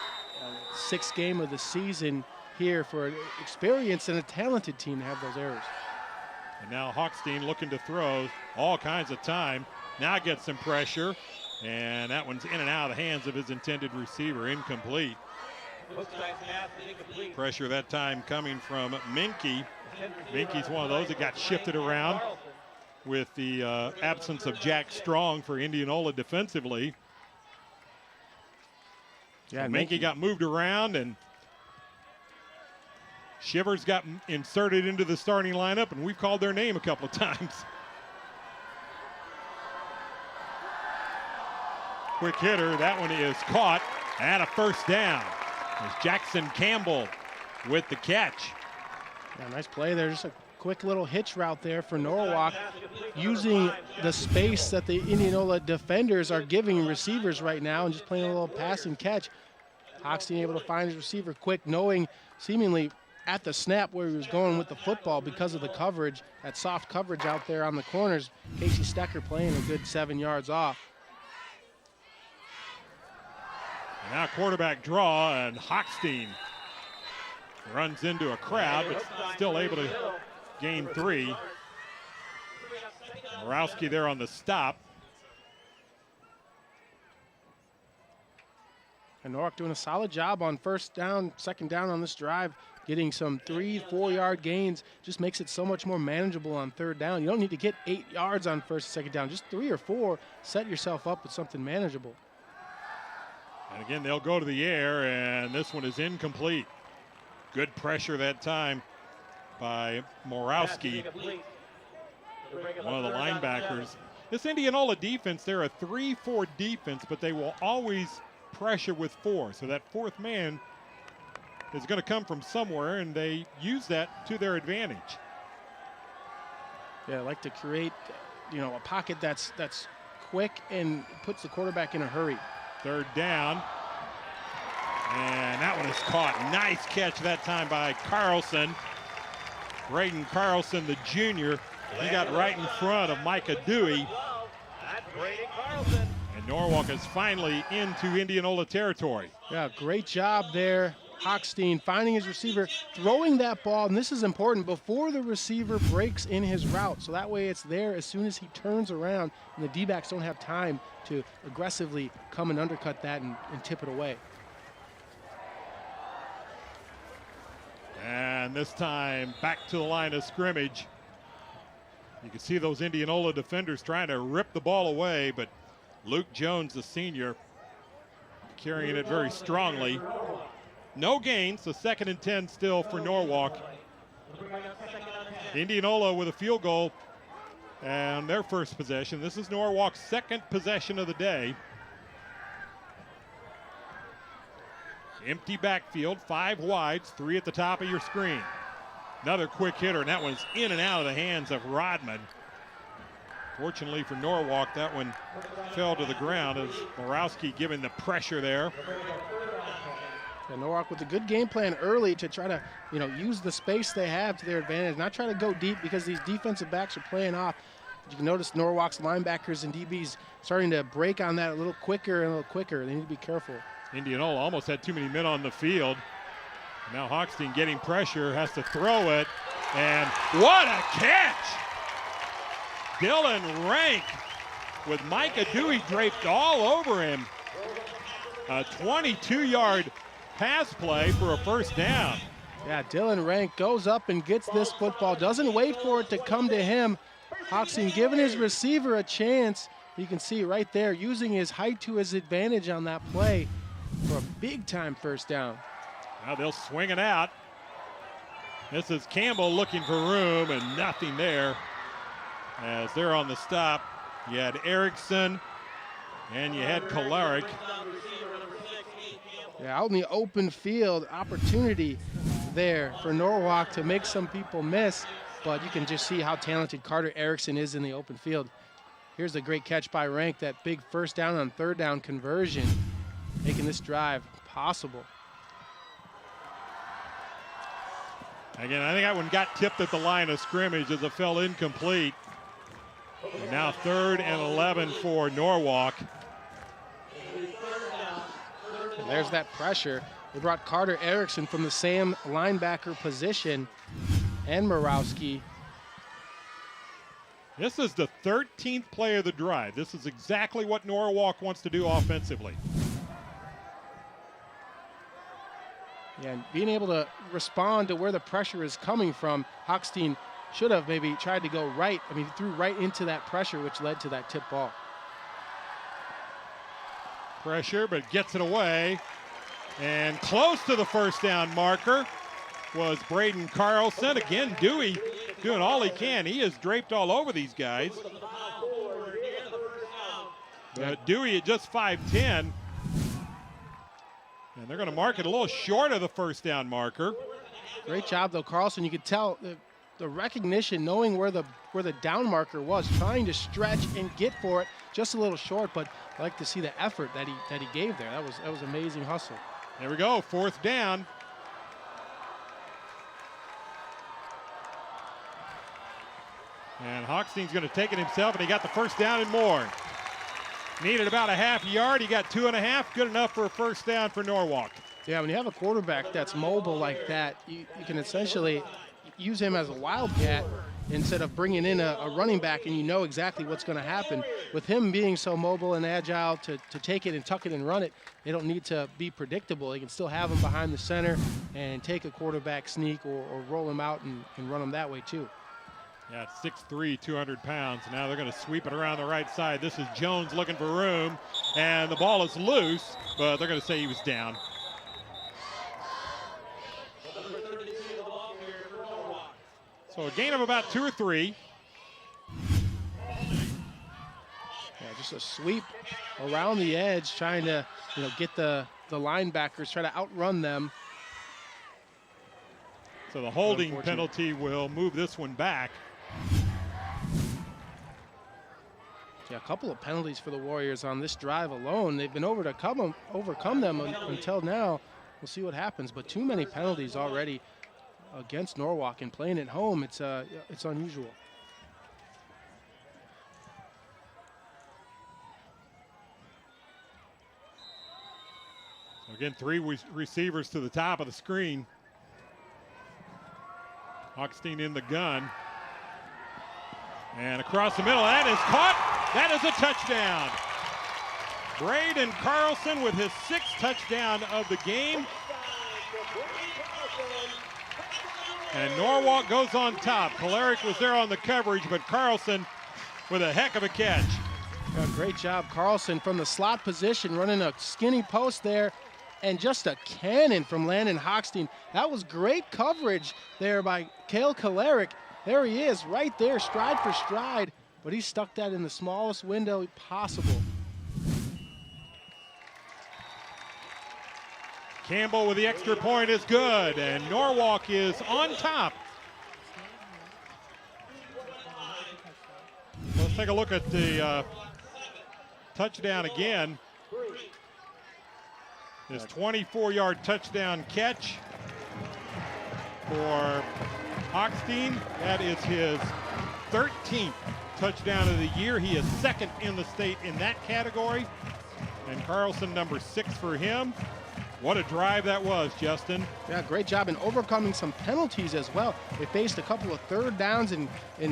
6th game of the season here for an experienced and a talented team to have those errors. And now Hochstein looking to throw all kinds of time. Now gets some pressure, and that one's in and out of the hands of his intended receiver, incomplete. Pressure that time coming from Minke. Minke's one of those that got shifted around with the absence of Jack Strong for Indianola defensively. Yeah, so Minke got moved around, and Shivers got inserted into the starting lineup, and we've called their name a couple of times. Quick hitter, that one is caught, and a first down. There's Jackson Campbell with the catch. Yeah, nice play there. Just a quick little hitch route there for Norwalk, using the space that the Indianola defenders are giving receivers right now and just playing a little pass and catch. Hochstein able to find his receiver quick, knowing seemingly at the snap where he was going with the football because of the coverage, that soft coverage out there on the corners. Casey Stecker playing a good 7 yards off. Now quarterback draw, and Hochstein runs into a crowd, but still able to gain 3. Morowski there on the stop. And Norwalk doing a solid job on first down, second down on this drive, getting some 3-4 yard gains. Just makes it so much more manageable on third down. You don't need to get 8 yards on first and second down. Just 3 or 4, set yourself up with something manageable. And again, they'll go to the air, and this one is incomplete. Good pressure that time by Morowski, one of the linebackers. This Indianola defense, they're a 3-4 defense, but they will always pressure with 4. So that fourth man is going to come from somewhere, and they use that to their advantage. Yeah, I like to create, a pocket that's quick and puts the quarterback in a hurry. Third down. And that one is caught. Nice catch that time by Carlson. Braden Carlson, the junior. He got right in front of Micah Dewey. And Norwalk is finally into Indianola territory. Yeah, great job there. Hochstein finding his receiver, throwing that ball, and this is important, before the receiver breaks in his route. So that way it's there as soon as he turns around, and the D-backs don't have time to aggressively come and undercut that and tip it away. And this time back to the line of scrimmage. You can see those Indianola defenders trying to rip the ball away, but Luke Jones, the senior, carrying it very strongly. No gain, so 2nd and 10 still for Norwalk. Indianola with a field goal and their first possession. This is Norwalk's 2nd possession of the day. Empty backfield, 5 wides, 3 at the top of your screen. Another quick hitter, and that one's in and out of the hands of Rodman. Fortunately for Norwalk, that one fell to the ground as Borowski giving the pressure there. Yeah, Norwalk with a good game plan early to try to, use the space they have to their advantage, not try to go deep because these defensive backs are playing off. You can notice Norwalk's linebackers and DBs starting to break on that a little quicker and a little quicker. They need to be careful. Indianola almost had too many men on the field. Now Hochstein getting pressure, has to throw it, and what a catch! Dylan Rank with Micah Dewey draped all over him. A 22-yard pass play for a first down. Yeah, Dylan Rank goes up and gets this football, doesn't wait for it to come to him. Hochstein giving his receiver a chance. You can see right there, using his height to his advantage on that play for a big-time first down. Now they'll swing it out. This is Campbell looking for room, and nothing there. As they're on the stop, you had Erickson and you had Kolaric. Yeah, out in the open field, opportunity there for Norwalk to make some people miss, but you can just see how talented Carter Erickson is in the open field. Here's a great catch by Rank, that big first down on 3rd down conversion, making this drive possible. Again, I think that one got tipped at the line of scrimmage as it fell incomplete. And now 3rd and 11 for Norwalk. And there's that pressure. They brought Carter Erickson from the same linebacker position, and Morowski. This is the 13th play of the drive. This is exactly what Norwalk wants to do offensively. Yeah, and being able to respond to where the pressure is coming from, Hochstein should have maybe tried to go right. I mean, he threw right into that pressure, which led to that tip ball. Pressure, but gets it away. And close to the first down marker was Braden Carlson. Again, Dewey doing all he can. He is draped all over these guys. Dewey at just 5'10". And they're going to mark it a little short of the first down marker. Great job, though, Carlson. You could tell the recognition, knowing where the down marker was, trying to stretch and get for it, just a little short. But I like to see the effort that he gave there. That was amazing hustle. There we go, 4th down. And Hochstein's going to take it himself, and he got the first down and more. Needed about a half yard. He got 2.5. Good enough for a first down for Norwalk. Yeah, when you have a quarterback that's mobile like that, you can essentially use him as a wildcat instead of bringing in a running back, and you know exactly what's going to happen. With him being so mobile and agile to take it and tuck it and run it, they don't need to be predictable. They can still have him behind the center and take a quarterback sneak or roll him out and run him that way too. Yeah, it's 6'3", 200 pounds. Now they're going to sweep it around the right side. This is Jones looking for room, and the ball is loose, but they're going to say he was down. So a gain of about 2 or 3. Yeah, just a sweep around the edge, trying to get the linebackers, try to outrun them. So the holding penalty will move this one back. Yeah, a couple of penalties for the Warriors on this drive alone. They've been overcome them until now. We'll see what happens, but too many penalties already against Norwalk, and playing at home, it's unusual. So again, 3 receivers to the top of the screen. Hochstein in the gun. And across the middle, that is caught. That is a touchdown. Braden Carlson with his 6th touchdown of the game. And Norwalk goes on top. Polaric was there on the coverage, but Carlson with a heck of a catch. Yeah, great job, Carlson, from the slot position, running a skinny post there, and just a cannon from Landon Hochstein. That was great coverage there by Cale Polaric. There he is, right there, stride for stride, but he stuck that in the smallest window possible. Campbell with the extra point is good, and Norwalk is on top. Let's take a look at the touchdown again. His 24-yard touchdown catch for Hochstein. That is his 13th touchdown of the year. He is 2nd in the state in that category. And Carlson, number 6 for him. What a drive that was, Justin. Yeah, great job in overcoming some penalties as well. They faced a couple of 3rd downs and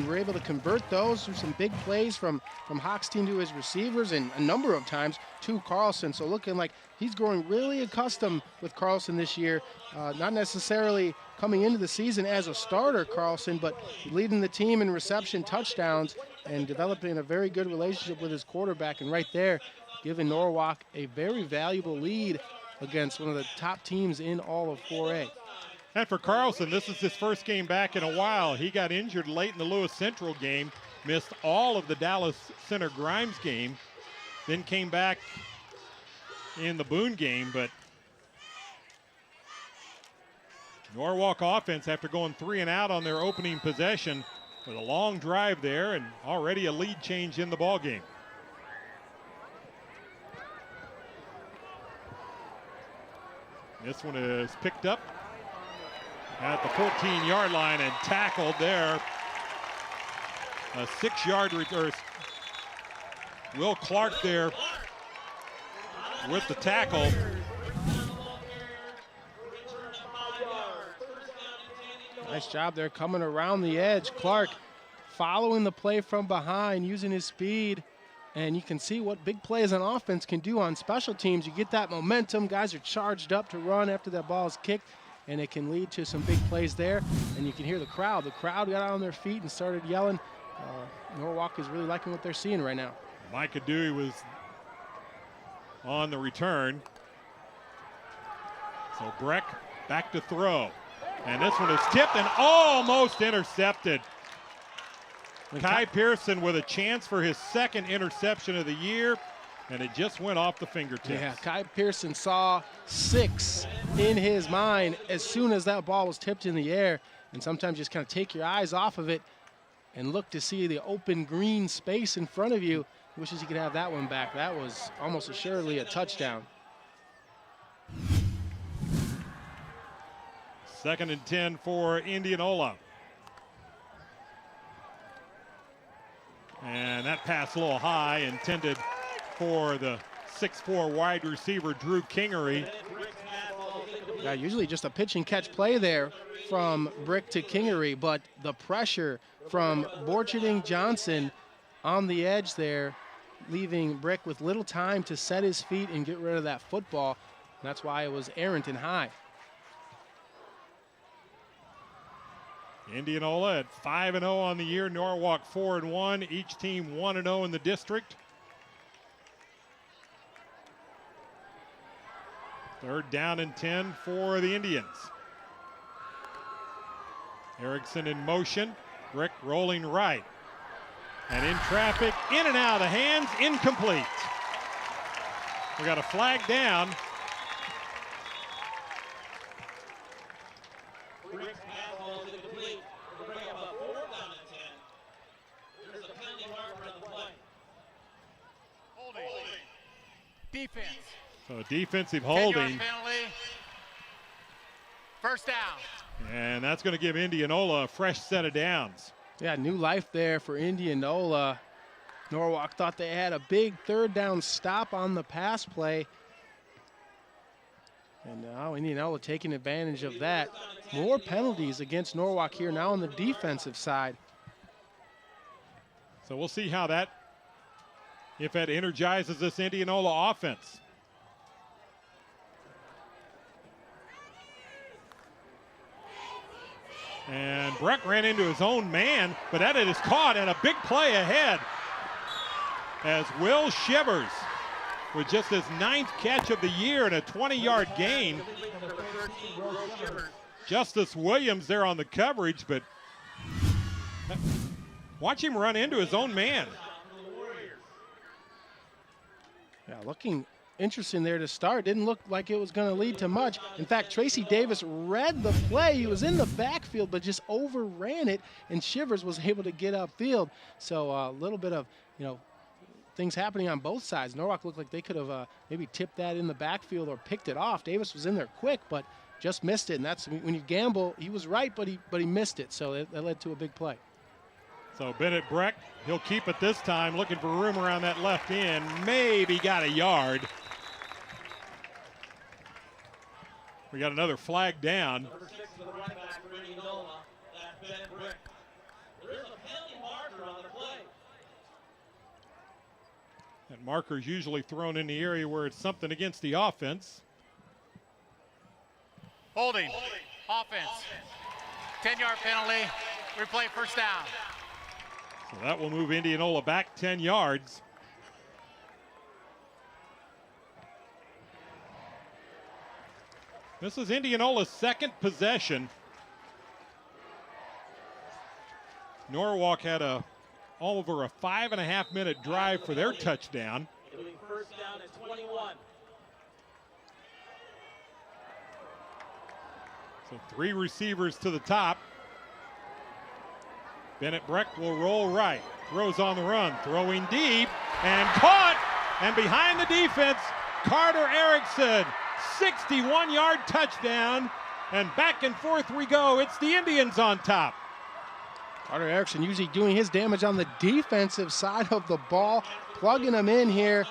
were able to convert those through some big plays from Hochstein to his receivers, and a number of times to Carlson. So looking like he's growing really accustomed with Carlson this year. Not necessarily coming into the season as a starter, Carlson, but leading the team in reception touchdowns and developing a very good relationship with his quarterback. And right there, giving Norwalk a very valuable lead against one of the top teams in all of 4A. And for Carlson, this is his first game back in a while. He got injured late in the Lewis Central game, missed all of the Dallas Center Grimes game, then came back in the Boone game. But Norwalk offense, after going 3 and out on their opening possession, with a long drive there and already a lead change in the ball game. This one is picked up at the 14-yard line and tackled there. A 6-yard return. Will Clark there with the tackle. Nice job there coming around the edge. Clark following the play from behind, using his speed. And you can see what big plays on offense can do on special teams. You get that momentum. Guys are charged up to run after that ball is kicked, and it can lead to some big plays there. And you can hear the crowd. The crowd got on their feet and started yelling. Norwalk is really liking what they're seeing right now. Micah Dewey was on the return. So Breck back to throw. And this one is tipped and almost intercepted. Kai Pearson with a chance for his 2nd interception of the year, and it just went off the fingertips. Yeah, Kai Pearson saw 6 in his mind as soon as that ball was tipped in the air, and sometimes just kind of take your eyes off of it and look to see the open green space in front of you. Wishes he could have that one back. That was almost assuredly a touchdown. 2nd and 10 for Indianola. And that pass a little high, intended for the 6'4" wide receiver, Drew Kingery. Yeah, usually just a pitch and catch play there from Brick to Kingery, but the pressure from Borcherding Johnson on the edge there, leaving Brick with little time to set his feet and get rid of that football. That's why it was errant and high. Indianola at 5-0 on the year, Norwalk 4-1, each team 1-0 in the district. 3rd down and 10 for the Indians. Erickson in motion, Rick rolling right. And in traffic, in and out of the hands, incomplete. We got a flag down. defense. So a defensive 10-yard holding. penalty. First down. And that's going to give Indianola a fresh set of downs. Yeah, new life there for Indianola. Norwalk thought they had a big third down stop on the pass play. And now Indianola taking advantage of that. More penalties against Norwalk here now on the defensive side. So we'll see how that, if that energizes this Indianola offense. And Breck ran into his own man, but that is caught, and a big play ahead as Will Shivers, with just his 9th catch of the year and a 20-yard gain. Justice Williams there on the coverage, but watch him run into his own man. Yeah, looking interesting there to start. Didn't look like it was going to lead to much. In fact, Tracy Davis read the play. He was in the backfield, but just overran it, and Shivers was able to get upfield. So a little bit of, things happening on both sides. Norwalk looked like they could have maybe tipped that in the backfield or picked it off. Davis was in there quick, but just missed it. And that's when you gamble. He was right, but he missed it. So that led to a big play. So Bennett Breck, he'll keep it this time, looking for room around that left end. Maybe got a yard. We got another flag down. Number 6 for the running back for Indianola. That's Bennett Breck. There is a penalty marker on the play. That marker is usually thrown in the area where it's something against the offense. Holding. Offense. 10-yard penalty. Replay first down. So that will move Indianola back 10 yards. This is Indianola's second possession. Norwalk had over a 5.5-minute drive for their touchdown. It'll be first down at 21. So 3 receivers to the top. Bennett Breck will roll right. Throws on the run, throwing deep, and caught. And behind the defense, Carter Erickson. 61-yard touchdown, and back and forth we go. It's the Indians on top. Carter Erickson usually doing his damage on the defensive side of the ball, plugging him in here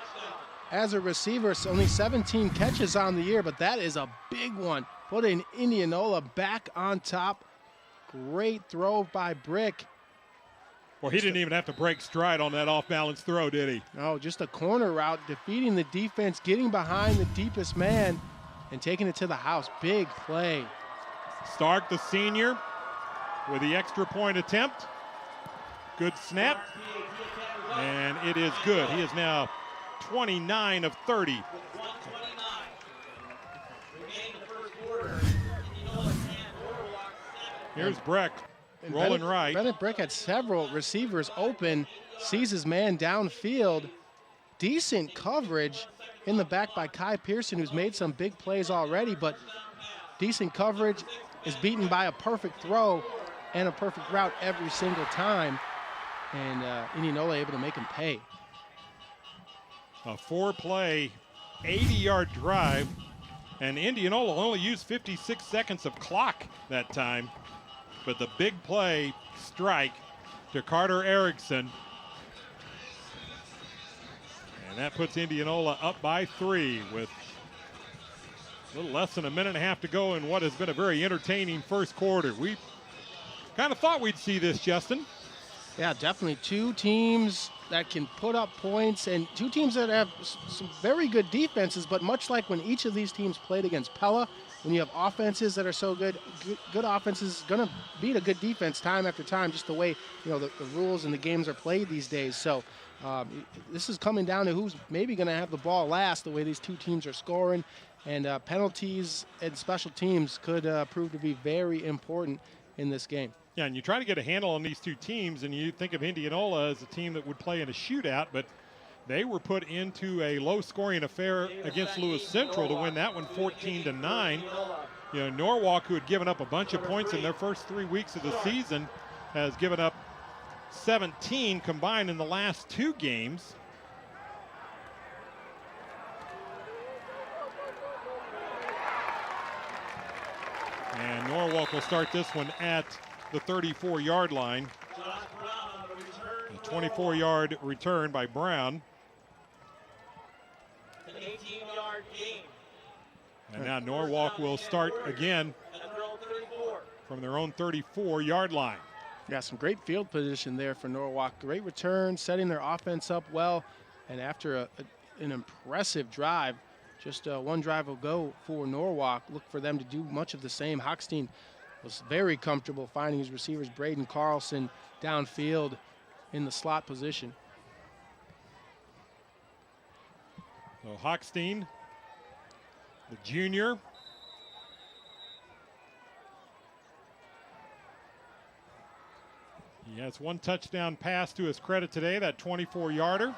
as a receiver. It's only 17 catches on the year, but that is a big one. Putting Indianola back on top. Great throw by Brick. Well, he didn't even have to break stride on that off-balance throw, did he? No, just a corner route, defeating the defense, getting behind the deepest man, and taking it to the house. Big play. Stark, the senior, with the extra point attempt. Good snap. And it is good. He is now 29 of 30. Here's Breck. Rolling right. Bennett Breck had several receivers open, sees his man downfield. Decent coverage in the back by Kai Pearson, who's made some big plays already, but decent coverage is beaten by a perfect throw and a perfect route every single time. And Indianola able to make him pay. A 4-play, 80-yard drive, and Indianola only used 56 seconds of clock that time. But the big play strike to Carter Erickson. And that puts Indianola up by 3 with a little less than a minute and a half to go in what has been a very entertaining first quarter. We kind of thought we'd see this, Justin. Yeah, definitely. 2 teams that can put up points, and 2 teams that have some very good defenses, but much like when each of these teams played against Pella, when you have offenses that are so good offenses going to beat a good defense time after time, just the way the rules and the games are played these days. So this is coming down to who's maybe going to have the ball last, the way these 2 teams are scoring, and penalties and special teams could prove to be very important in this game. Yeah, and you try to get a handle on these 2 teams, and you think of Indianola as a team that would play in a shootout, but they were put into a low-scoring affair against Lewis Central to win that one 14-9. Norwalk, who had given up a bunch of points in their first 3 weeks of the season, has given up 17 combined in the last 2 games. And Norwalk will start this one at the 34-yard line. A 24-yard return by Brown. An 18-yard gain. And now Norwalk will start again from their own 34-yard line. Yeah, some great field position there for Norwalk. Great return, setting their offense up well. And after an impressive drive, just one drive will go for Norwalk. Look for them to do much of the same. Hochstein was very comfortable finding his receivers, Braden Carlson, downfield in the slot position. So Hochstein, the junior. He has one touchdown pass to his credit today, that 24-yarder.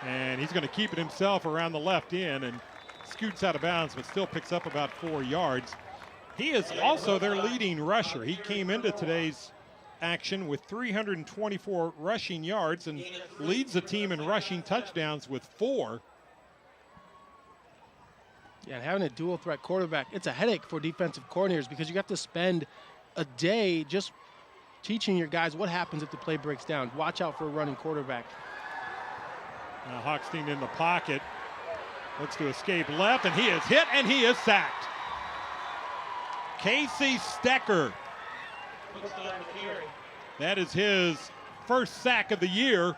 And he's going to keep it himself around the left end and scoots out of bounds, but still picks up about 4 yards. He is also their leading rusher. He came into today's action with 324 rushing yards and leads the team in rushing touchdowns with 4. Yeah, and having a dual threat quarterback, it's a headache for defensive coordinators because you have to spend a day just teaching your guys what happens if the play breaks down. Watch out for a running quarterback. Now Hochstein in the pocket, looks to escape left, and he is hit, and he is sacked. Casey Stecker. That is his first sack of the year.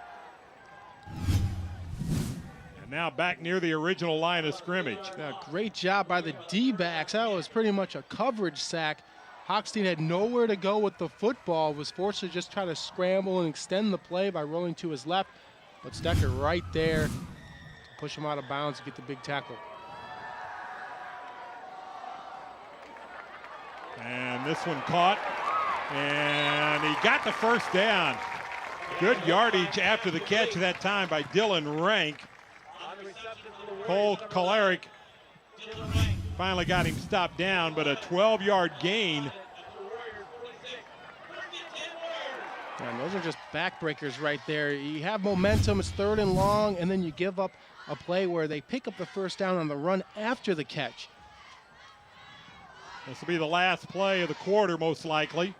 And now back near the original line of scrimmage. Yeah, great job by the D-backs. That was pretty much a coverage sack. Hochstein had nowhere to go with the football, was forced to just try to scramble and extend the play by rolling to his left. But Stecker right there to push him out of bounds and get the big tackle. And this one caught, and he got the first down. Good yardage after the catch that time by Dylan Rank. Cole Kolaric finally got him stopped down, but a 12-yard gain. And those are just backbreakers right there. You have momentum, it's 3rd and long, and then you give up a play where they pick up the first down on the run after the catch. This will be the last play of the quarter, most likely.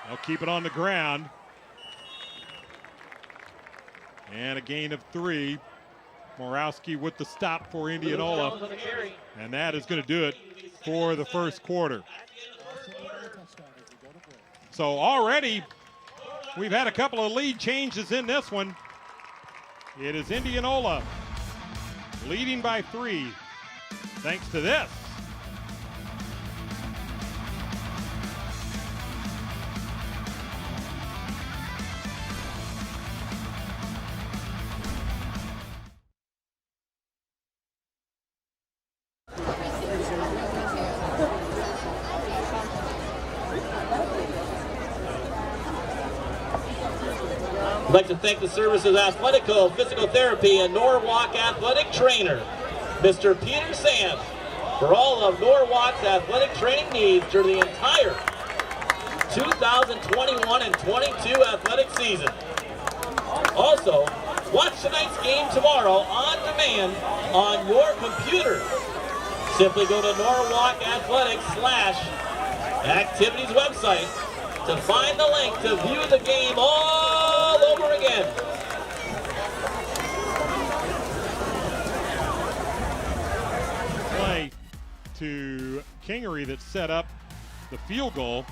They'll keep it on the ground. And a gain of 3. Morawski with the stop for Indianola. And that is going to do it for the first quarter. So already we've had a couple of lead changes in this one. It is Indianola leading by 3 thanks to this. I'd like to thank the services Athletico Physical Therapy and Norwalk Athletic Trainer, Mr. Peter Sands, for all of Norwalk's athletic training needs during the entire 2021 and 22 athletic season. Also, watch tonight's game tomorrow on demand on your computer. Simply go to Norwalk Athletics /activities website to find the link to view the game all over again. Play to Kingery that set up the field goal.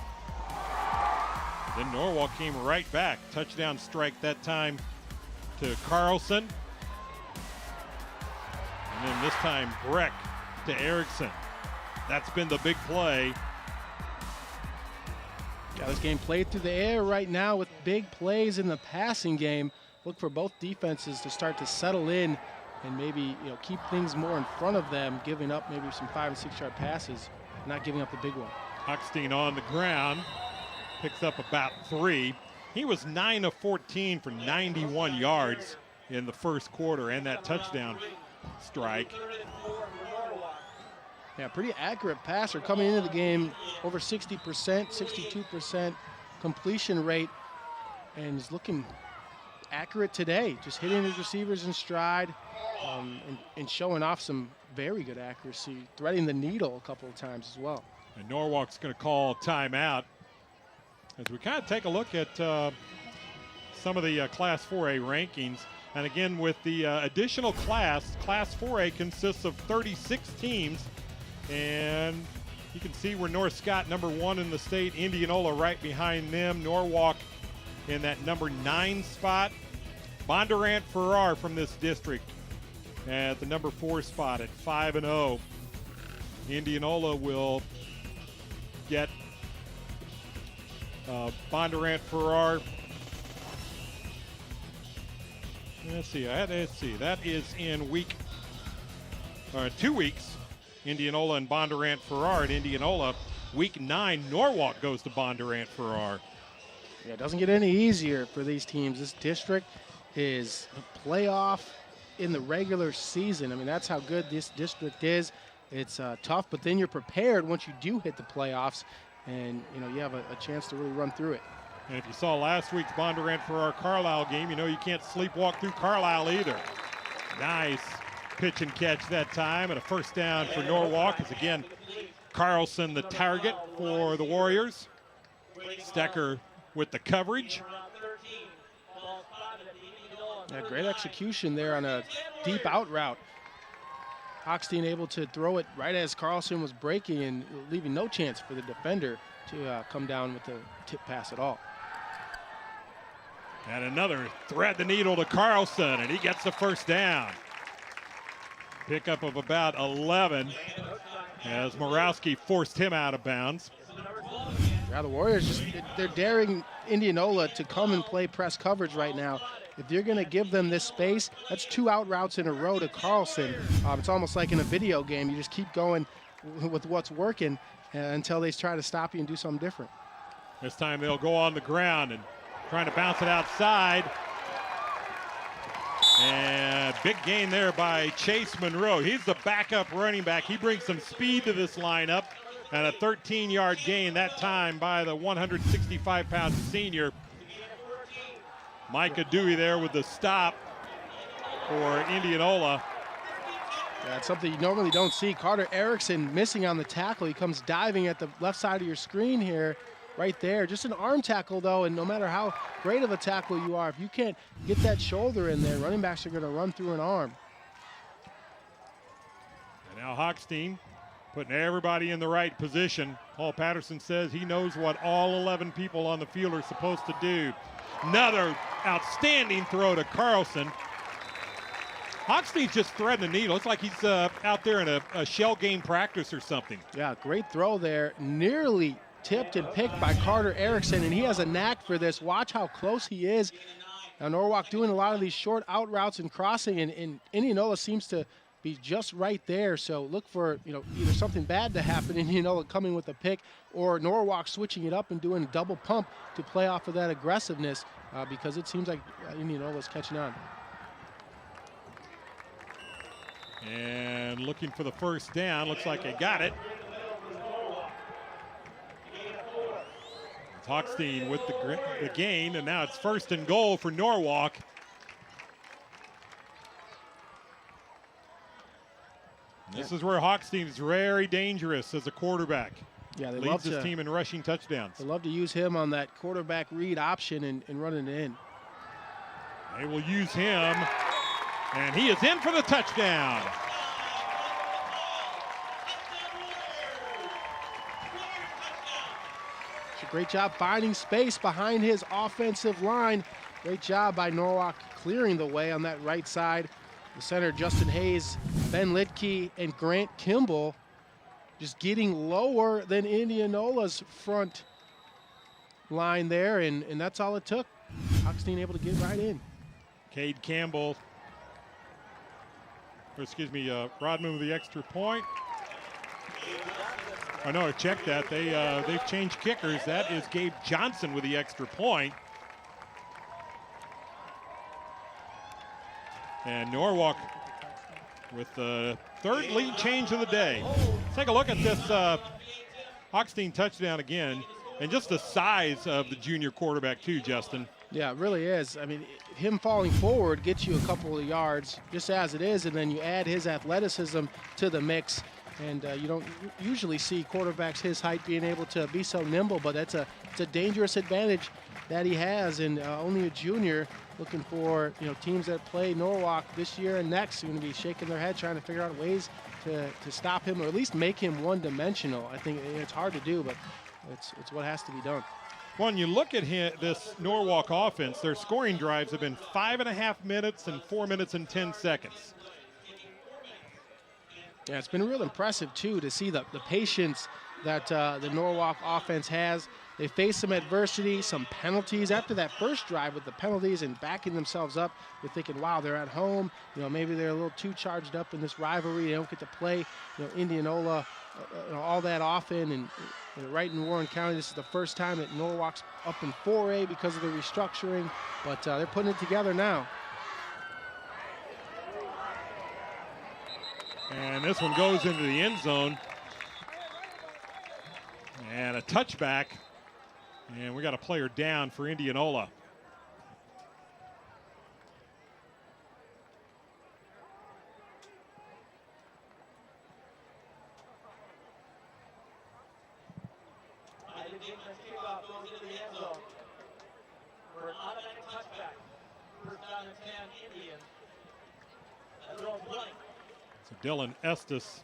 Then Norwalk came right back. Touchdown strike that time to Carlson. And then this time Breck to Erickson. That's been the big play. Yeah, this game played through the air right now with big plays in the passing game. Look for both defenses to start to settle in and maybe keep things more in front of them, giving up maybe some 5- and 6-yard passes, not giving up the big one. Hochstein on the ground, picks up about 3. He was 9 of 14 for 91 yards in the first quarter and that touchdown strike. Yeah, pretty accurate passer coming into the game, over 60%, 62% completion rate, and is looking accurate today, just hitting his receivers in stride and showing off some very good accuracy, threading the needle a couple of times as well. And Norwalk's going to call timeout as we kind of take a look at some of the Class 4A rankings. And again, with the additional Class 4A consists of 36 teams. And you can see where North Scott, number 1 in the state, Indianola right behind them, Norwalk in that number 9 spot. Bondurant Farrar from this district at the number 4 spot at 5-0. Indianola will get Bondurant Farrar. Let's see. That is in 2 weeks. Indianola and Bondurant Farrar at Indianola. Week 9, Norwalk goes to Bondurant Farrar. Yeah, it doesn't get any easier for these teams. This district is a playoff in the regular season. I mean, that's how good this district is. It's tough, but then you're prepared once you do hit the playoffs, and you have a chance to really run through it. And if you saw last week's Bondurant Farrar Carlisle game, you can't sleepwalk through Carlisle either. Nice pitch and catch that time, and a first down for Norwalk. As again, Carlson the target for the Warriors. Stecker with the coverage. Yeah, great execution there on a deep out route. Hochstein able to throw it right as Carlson was breaking and leaving no chance for the defender to come down with the tip pass at all. And another thread the needle to Carlson, and he gets the first down. Pickup of about 11 as Morawski forced him out of bounds. Yeah, the Warriors they're daring Indianola to come and play press coverage right now. If you're going to give them this space, that's 2 out routes in a row to Carlson. It's almost like in a video game. You just keep going with what's working until they try to stop you and do something different. This time they'll go on the ground and trying to bounce it outside. And big gain there by Chase Monroe. He's the backup running back. He brings some speed to this lineup. And a 13-yard gain that time by the 165-pound senior. Micah Dewey there with the stop for Indianola. Yeah, it's something you normally don't see. Carter Erickson missing on the tackle. He comes diving at the left side of your screen here, right there. Just an arm tackle, though, and no matter how great of a tackle you are, if you can't get that shoulder in there, running backs are going to run through an arm. And now Hochstein putting everybody in the right position. Paul Patterson says he knows what all 11 people on the field are supposed to do. Another outstanding throw to Carlson. Hochstein's just threading the needle. It's like he's out there in a shell game practice or something. Yeah, great throw there. Nearly tipped and picked by Carter Erickson, and he has a knack for this. Watch how close he is. Now Norwalk doing a lot of these short out routes and crossing, and Indianola seems to be just right there. So look for either something bad to happen, Indianola coming with a pick, or Norwalk switching it up and doing a double pump to play off of that aggressiveness because it seems like Indianola's catching on. And looking for the first down. Looks like they got it. It's Hochstein with the gain, and now it's 1st and goal for Norwalk. This is where Hochstein is very dangerous as a quarterback. Yeah, they leads his team in rushing touchdowns. They love to use him on that quarterback read option and running it in. They will use him, and he is in for the touchdown. Great job finding space behind his offensive line. Great job by Norwalk clearing the way on that right side. The center, Justin Hayes, Ben Litke, and Grant Kimball just getting lower than Indianola's front line there, and that's all it took. Hochstein able to get right in. Cade Campbell, Rodman with the extra point. Oh no, check that. They've changed kickers. That is Gabe Johnson with the extra point. And Norwalk with the 3rd lead change of the day. Let's take a look at this Hochstein touchdown again, and just the size of the junior quarterback too, Justin. Yeah, it really is. I mean, him falling forward gets you a couple of yards just as it is, and then you add his athleticism to the mix. And you don't usually see quarterbacks his height being able to be so nimble, but it's a dangerous advantage that he has, and only a junior. Looking for teams that play Norwalk this year and next are going to be shaking their head trying to figure out ways to stop him, or at least make him one-dimensional. I think it's hard to do, but it's what has to be done. When you look at this Norwalk offense, their scoring drives have been 5.5 minutes and 4 minutes and 10 seconds. Yeah, it's been real impressive, too, to see the patience that the Norwalk offense has. They face some adversity, some penalties. After that first drive with the penalties and backing themselves up, you're thinking, wow, they're at home. Maybe they're a little too charged up in this rivalry. They don't get to play Indianola all that often. And right in Warren County, this is the first time that Norwalk's up in 4A because of the restructuring. But they're putting it together now. And this one goes into the end zone. And a touchback. And we got a player down for Indianola. Kickoff goes into the end zone for an automatic touchback. First down and 10, Indians. So Dylan Estes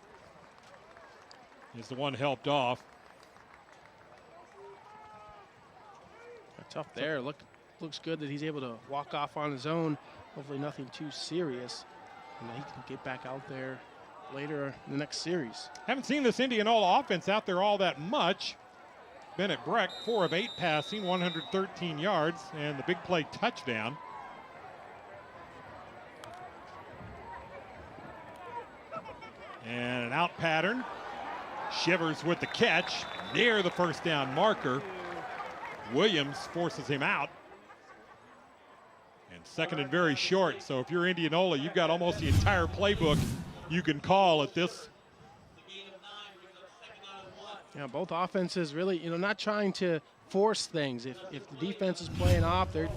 is the one helped off. Tough there. Looks good that he's able to walk off on his own. Hopefully nothing too serious. And he can get back out there later in the next series. Haven't seen this Indianola offense out there all that much. Bennett Breck, 4 of 8 passing, 113 yards, and the big play touchdown. And an out pattern. Shivers with the catch near the first down marker. Williams forces him out. And second and very short. So if you're Indianola, you've got almost the entire playbook you can call at this. Yeah, both offenses really, not trying to force things. If the defense is playing off, they're,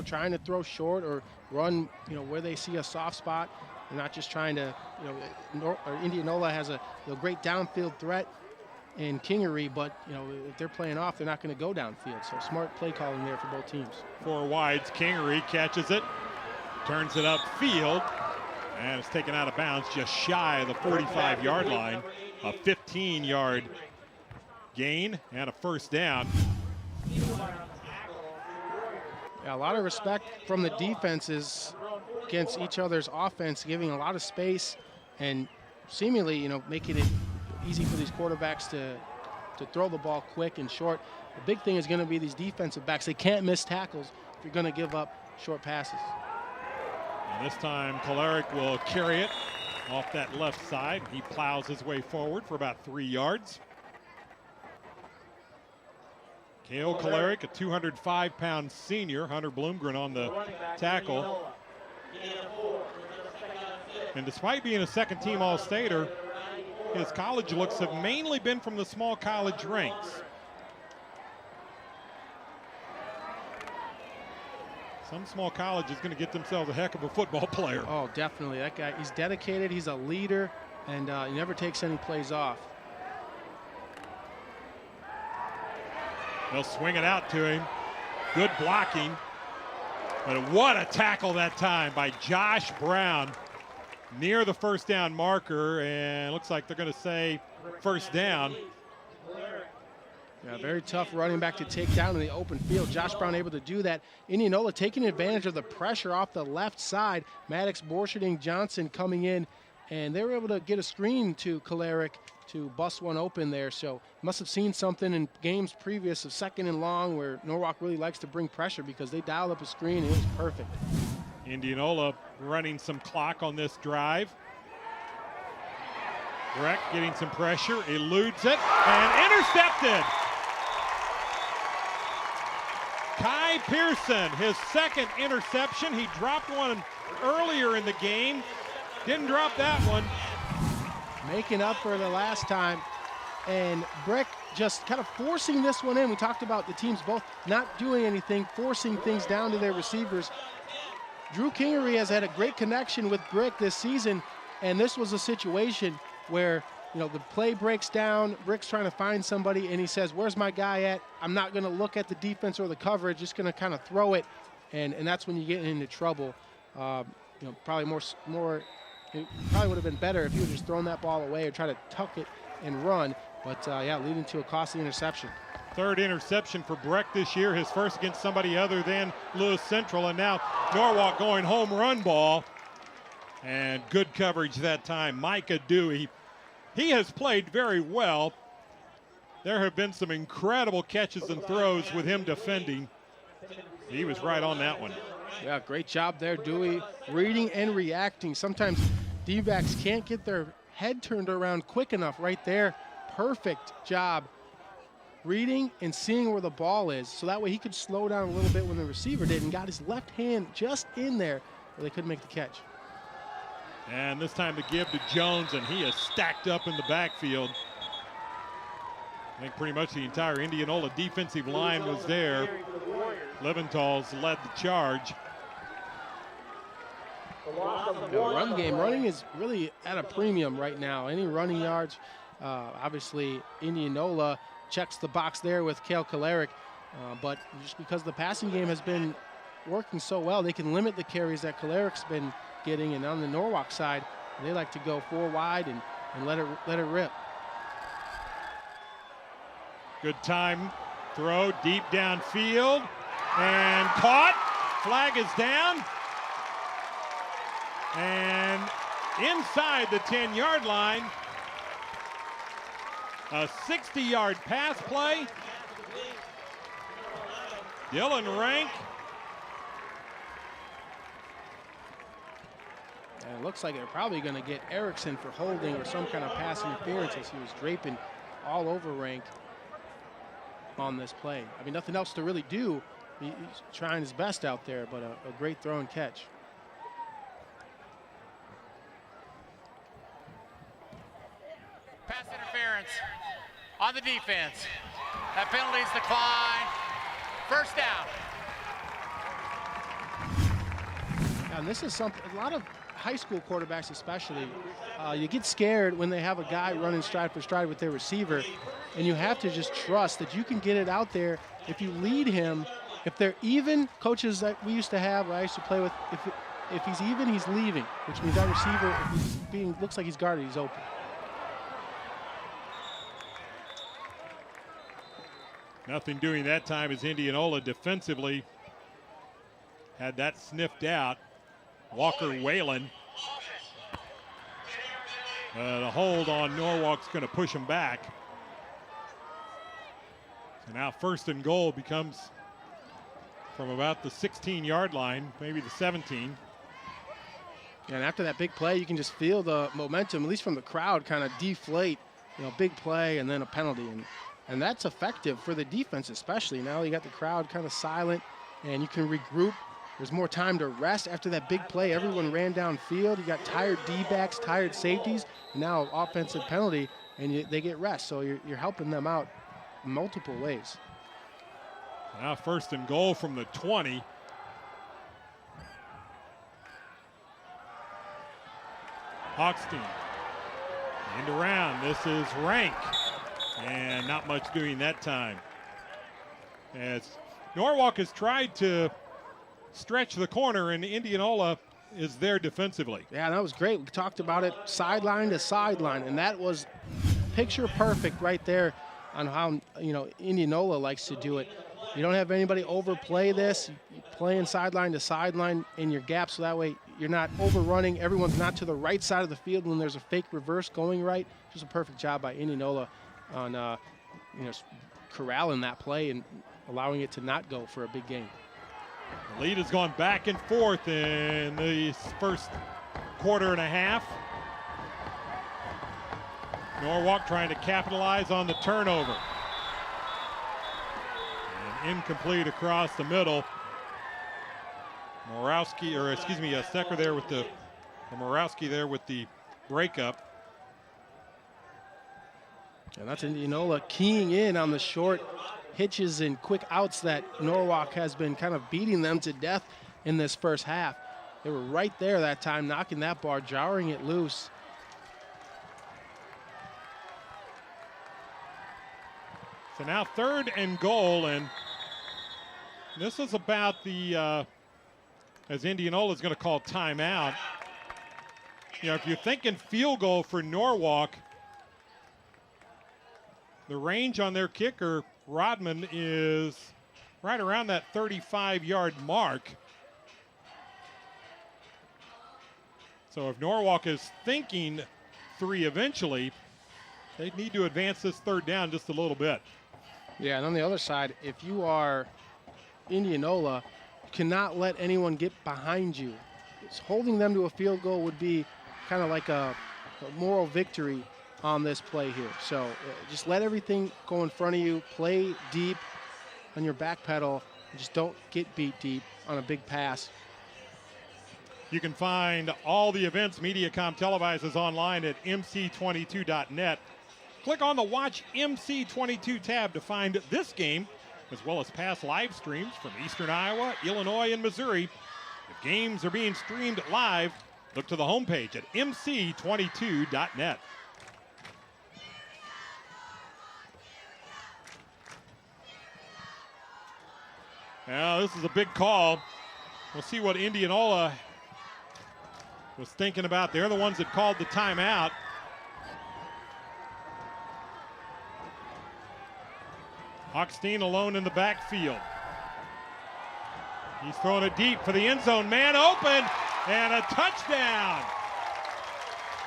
trying to throw short or run, where they see a soft spot. They're not just trying to, Indianola has a great downfield threat in Kingery, but if they're playing off, they're not going to go downfield. So smart play calling there for both teams. 4 wides, Kingery catches it, turns it upfield, and it's taken out of bounds just shy of the 45-yard line. A 15-yard gain and a first down. Yeah, a lot of respect from the defenses against each other's offense, giving a lot of space and seemingly, making it easy for these quarterbacks to throw the ball quick and short. The big thing is going to be these defensive backs. They can't miss tackles if you're going to give up short passes. And this time, Kolaric will carry it off that left side. He plows his way forward for about 3 yards. Kale Kolaric, a 205-pound senior. Hunter Bloomgren on the tackle. And despite being a second-team All-Stater, his college looks have mainly been from the small college ranks. Some small college is going to get themselves a heck of a football player. Oh, definitely. That guy, he's dedicated, he's a leader, and he never takes any plays off. They'll swing it out to him. Good blocking. But what a tackle that time by Josh Brown near the first down marker, and looks like they're going to say first down. Yeah, very tough running back to take down in the open field. Josh Brown able to do that. Indianola taking advantage of the pressure off the left side. Maddox, Borshading, Johnson coming in, and they were able to get a screen to Kolaric to bust one open there. So must have seen something in games previous of second and long where Norwalk really likes to bring pressure because they dialed up a screen and it was perfect. Indianola running some clock on this drive. Breck getting some pressure, eludes it, and intercepted. Kai Pearson, his second interception. He dropped one earlier in the game. Didn't drop that one. Making up for the last time. And Breck just kind of forcing this one in. We talked about the teams both not doing anything, forcing things down to their receivers. Drew Kingery has had a great connection with Brick this season, and this was a situation where, you know, the play breaks down, Brick's trying to find somebody, and he says, where's my guy at? I'm not going to look at the defense or the coverage, just going to kind of throw it, and that's when you get into trouble. You know, probably more. It probably would have been better if he would have just thrown that ball away or try to tuck it and run, but yeah, leading to a costly interception. Third interception for Breck this year, his first against somebody other than Lewis Central, and now Norwalk going home run ball. And good coverage that time. Micah Dewey, he has played very well. There have been some incredible catches and throws with him defending. He was right on that one. Yeah, great job there, Dewey, reading and reacting. Sometimes D-backs can't get their head turned around quick enough right there. Perfect job reading and seeing where the ball is, so that way he could slow down a little bit when the receiver did and got his left hand just in there where they couldn't make the catch. And this time the give to Jones, and he is stacked up in the backfield. I think pretty much the entire Indianola defensive line was there. Leventhal's led the charge. The run game, running is really at a premium right now. Any running yards, obviously Indianola checks the box there with Cale Kalarick, but just because the passing game has been working so well, they can limit the carries that Kalarick's been getting, and on the Norwalk side, they like to go 4 wide and let it rip. Good time throw deep downfield and caught. Flag is down. And inside the 10-yard line, a 60-yard pass play. Dylan Rank. And it looks like they're probably going to get Erickson for holding or some kind of pass interference, as he was draping all over Rank on this play. I mean, nothing else to really do. He's trying his best out there, but a great throw and catch. Pass interference on the defense. That penalty's declined. First down. And this is something, a lot of high school quarterbacks especially, you get scared when they have a guy running stride for stride with their receiver, and you have to just trust that you can get it out there. If you lead him, if they're even, coaches that we used to have, I used to play with, if he's even, he's leaving, which means that receiver, if he's looks like he's guarded, he's open. Nothing doing that time as Indianola defensively had that sniffed out. Walker Whalen. The hold on Norwalk's going to push him back. So now first and goal becomes from about the 16-yard line, maybe the 17. And after that big play, you can just feel the momentum, at least from the crowd, kind of deflate. You know, big play and then a penalty. And that's effective for the defense especially. Now you got the crowd kind of silent and you can regroup. There's more time to rest after that big play. Everyone ran downfield. You got tired D-backs, tired safeties. Now offensive penalty, and they get rest. So you're helping them out in multiple ways. Now first and goal from the 20. Hochstein. End around. This is Rank. And not much doing that time. As Norwalk has tried to stretch the corner, and Indianola is there defensively. Yeah, that was great. We talked about it sideline to sideline, and that was picture perfect right there on how, you know, Indianola likes to do it. You don't have anybody overplay this. You play in sideline to sideline in your gap, so that way you're not overrunning. Everyone's not to the right side of the field when there's a fake reverse going right. Just a perfect job by Indianola on you know, corralling that play and allowing it to not go for a big gain. The lead has gone back and forth in the first quarter and a half. Norwalk trying to capitalize on the turnover. And incomplete across the middle. Morawski, or excuse me, Stecker there with the Morawski there with the breakup. And that's Indianola keying in on the short hitches and quick outs that Norwalk has been kind of beating them to death in this first half. They were right there that time, knocking that bar, jarring it loose. So now 3rd and goal, and this is about the, as Indianola is going to call timeout. You know, if you're thinking field goal for Norwalk, the range on their kicker, Rodman, is right around that 35-yard mark. So if Norwalk is thinking 3 eventually, they need to advance this 3rd down just a little bit. Yeah, and on the other side, if you are Indianola, you cannot let anyone get behind you. Holding them to a field goal would be kind of like a moral victory on this play here. So just let everything go in front of you, play deep on your back pedal, and just don't get beat deep on a big pass. You can find all the events Mediacom televises online at mc22.net. Click on the Watch MC22 tab to find this game, as well as past live streams from Eastern Iowa, Illinois, and Missouri. If games are being streamed live, look to the homepage at mc22.net. Now, this is a big call. We'll see what Indianola was thinking about. They're the ones that called the timeout. Hochstein alone in the backfield. He's throwing it deep for the end zone. Man open, and a touchdown.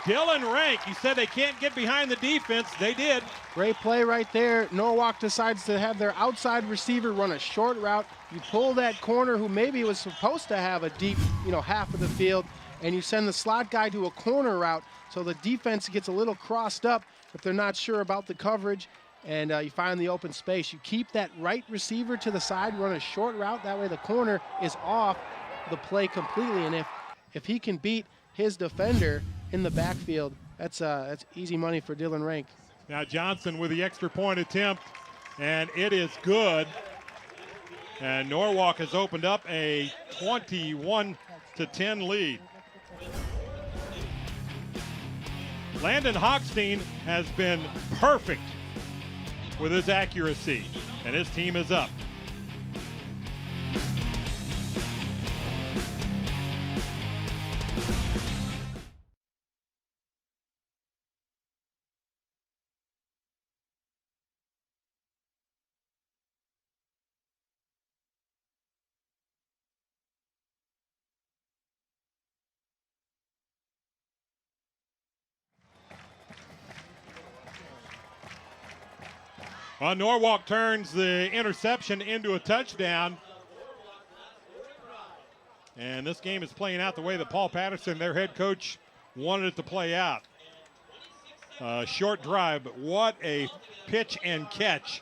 Dylan Rank. He said they can't get behind the defense. They did. Great play right there. Norwalk decides to have their outside receiver run a short route. You pull that corner who maybe was supposed to have a deep, half of the field, and you send the slot guy to a corner route, so the defense gets a little crossed up if they're not sure about the coverage, and you find the open space. You keep that right receiver to the side, run a short route. That way the corner is off the play completely, and if he can beat his defender in the backfield, that's easy money for Dylan Rank. Now Johnson with the extra point attempt, and it is good. And Norwalk has opened up a 21-10 lead. Landon Hochstein has been perfect with his accuracy, and his team is up. Well, Norwalk turns the interception into a touchdown. And this game is playing out the way that Paul Patterson, their head coach, wanted it to play out. Short drive, but what a pitch and catch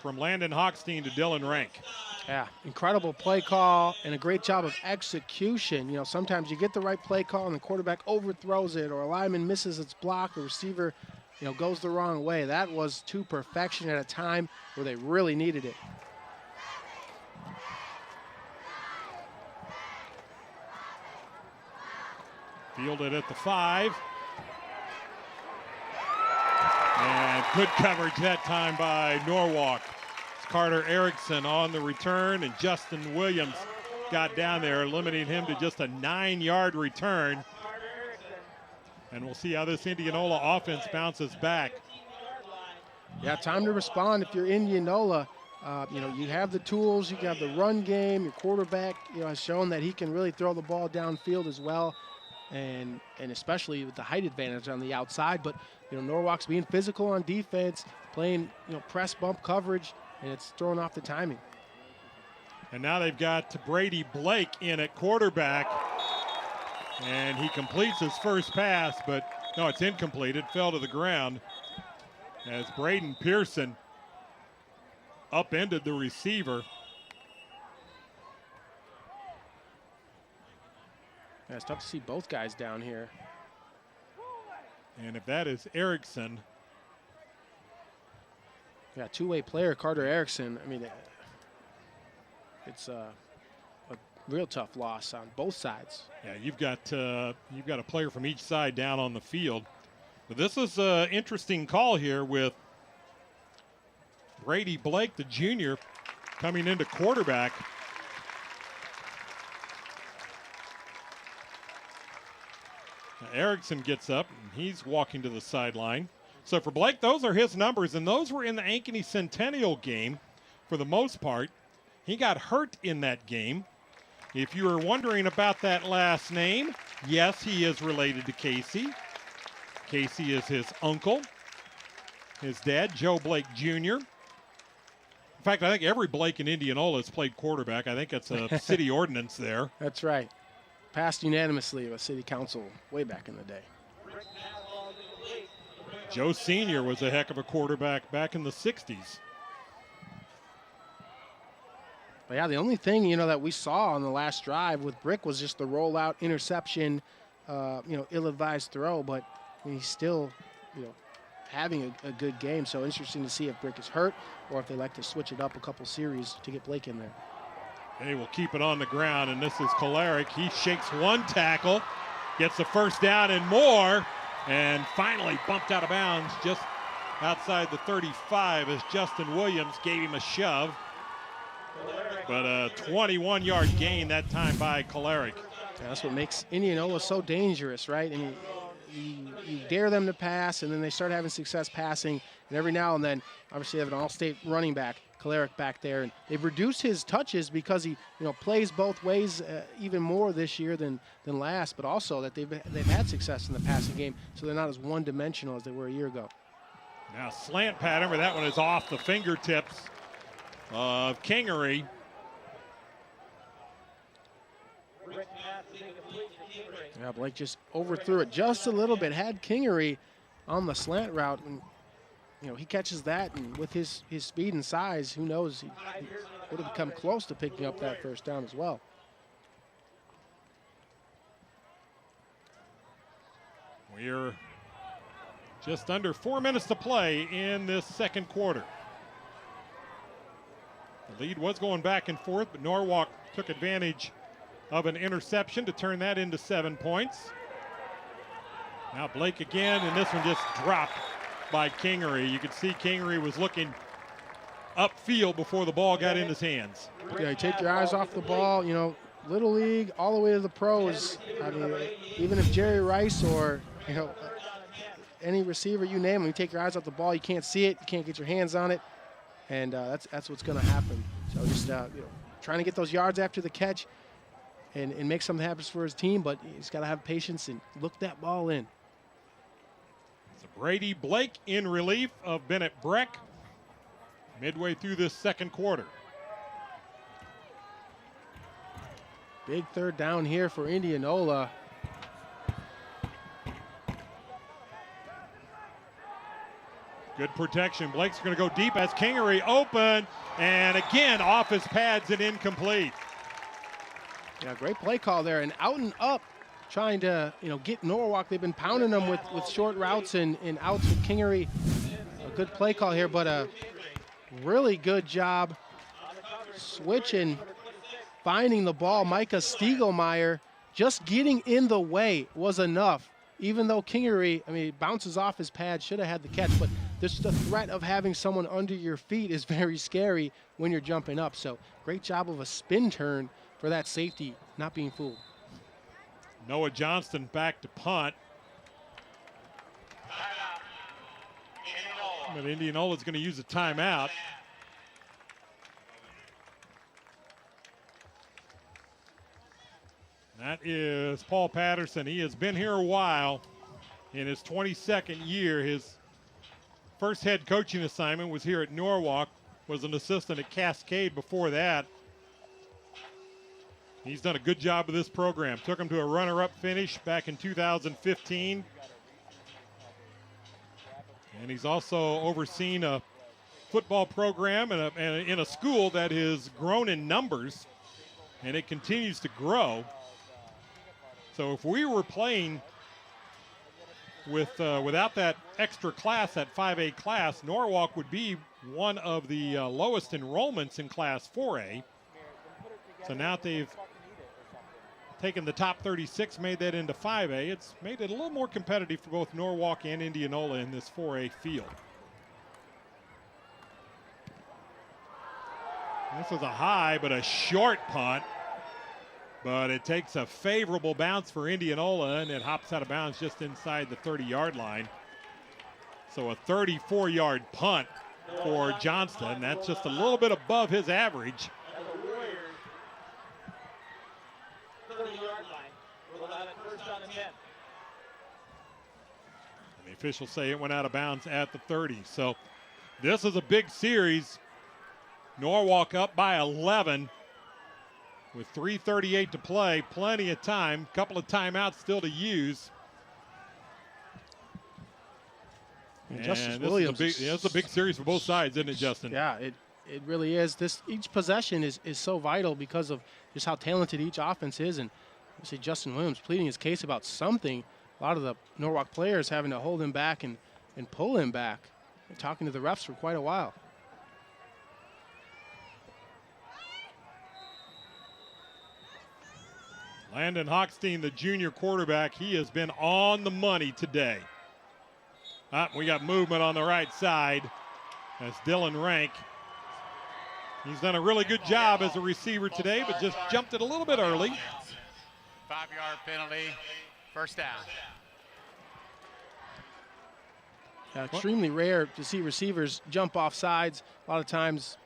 from Landon Hochstein to Dylan Rank. Yeah, incredible play call and a great job of execution. Sometimes you get the right play call and the quarterback overthrows it, or a lineman misses its block, or receiver goes the wrong way. That was to perfection at a time where they really needed it. Fielded at the 5. And good coverage that time by Norwalk. It's Carter Erickson on the return, and Justin Williams got down there, limiting him to just a 9-yard return. And we'll see how this Indianola offense bounces back. Yeah, time to respond if you're Indianola. You have the tools, you have the run game, your quarterback, has shown that he can really throw the ball downfield as well, and especially with the height advantage on the outside. But, Norwalk's being physical on defense, playing, press bump coverage, and it's throwing off the timing. And now they've got Brady Blake in at quarterback. And he completes his first pass, but no, it's incomplete. It fell to the ground as Braden Pearson upended the receiver. Yeah, it's tough to see both guys down here. And if that is Erickson. Yeah, two-way player, Carter Erickson. I mean, it's real tough loss on both sides. Yeah, you've got a player from each side down on the field. But this is an interesting call here with Brady Blake, the junior, coming into quarterback. Now Erickson gets up, and he's walking to the sideline. So for Blake, those are his numbers, and those were in the Ankeny Centennial game for the most part. He got hurt in that game. If you were wondering about that last name, yes, he is related to Casey. Casey is his uncle. His dad, Joe Blake Jr. In fact, I think every Blake in Indianola has played quarterback. I think it's a city ordinance there. That's right. Passed unanimously with city council way back in the day. Joe Sr. was a heck of a quarterback back in the 60s. But yeah, the only thing, you know, that we saw on the last drive with Brick was just the rollout interception, ill-advised throw, but he's still, having a good game. So interesting to see if Brick is hurt or if they like to switch it up a couple series to get Blake in there. They will keep it on the ground, and this is Kolarek. He shakes one tackle, gets the first down and more, and finally bumped out of bounds just outside the 35 as Justin Williams gave him a shove. But a 21-yard gain that time by Kolarek. Yeah, that's what makes Indianola so dangerous, right? I mean, you dare them to pass, and then they start having success passing. And every now and then, obviously, they have an all-state running back, Kolarek, back there. And they've reduced his touches because he, plays both ways even more this year than last. But also that they've had success in the passing game, so they're not as one-dimensional as they were a year ago. Now slant pattern, but that one is off the fingertips of Kingery. Yeah, Blake just overthrew it just a little bit. Had Kingery on the slant route, and he catches that, and with his speed and size, who knows, he would have come close to picking up that first down as well. We're just under 4 minutes to play in this second quarter. The lead was going back and forth, but Norwalk took advantage of an interception to turn that into 7 points. Now Blake again, and this one just dropped by Kingery. You could see Kingery was looking upfield before the ball got in his hands. Yeah, you take your eyes off the ball, Little League all the way to the pros. I mean, even if Jerry Rice or, any receiver, you name him, you take your eyes off the ball, you can't see it, you can't get your hands on it, and that's what's going to happen. So just, trying to get those yards after the catch, and make something happen for his team, but he's got to have patience and look that ball in. So Brady Blake in relief of Bennett Breck midway through this second quarter. Big third down here for Indianola. Good protection. Blake's going to go deep as Kingery open, and again off his pads and incomplete. Yeah, great play call there, and out and up, trying to get Norwalk. They've been pounding them with short routes and outs with Kingery. A good play call here, but a really good job switching, finding the ball. Micah Stiegelmeyer just getting in the way was enough. Even though Kingery, bounces off his pad, should have had the catch, but just the threat of having someone under your feet is very scary when you're jumping up. So great job of a spin turn for that safety, not being fooled. Noah Johnston back to punt. But Indianola's going to use a timeout. That is Paul Patterson. He has been here a while. In his 22nd year, his first head coaching assignment was here at Norwalk, was an assistant at Cascade before that. He's done a good job with this program. Took him to a runner-up finish back in 2015. And he's also overseen a football program in a school that has grown in numbers, and it continues to grow. So if we were playing without that extra class, that 5A class, Norwalk would be one of the lowest enrollments in Class 4A. So now they've taken the top 36, made that into 5A. It's made it a little more competitive for both Norwalk and Indianola in this 4A field. This was a high but a short punt, but it takes a favorable bounce for Indianola, and it hops out of bounds just inside the 30-yard line. So a 34-yard punt for Johnston. That's just a little bit above his average. And the officials say it went out of bounds at the 30. So this is a big series. Norwalk up by 11 with 3:38 to play. Plenty of time. Couple of timeouts still to use. And Justice Williams. It's a big series for both sides, isn't it, Justin? Yeah, it really is. Each possession is so vital because of just how talented each offense is. And you see Justin Williams pleading his case about something. A lot of the Norwalk players having to hold him back and pull him back. They're talking to the refs for quite a while. Landon Hochstein, the junior quarterback, he has been on the money today. We got movement on the right side. That's Dylan Rank. He's done a really good job as a receiver today, but just jumped it a little bit early. 5-yard penalty, first down. Extremely rare to see receivers jump off sides. A lot of times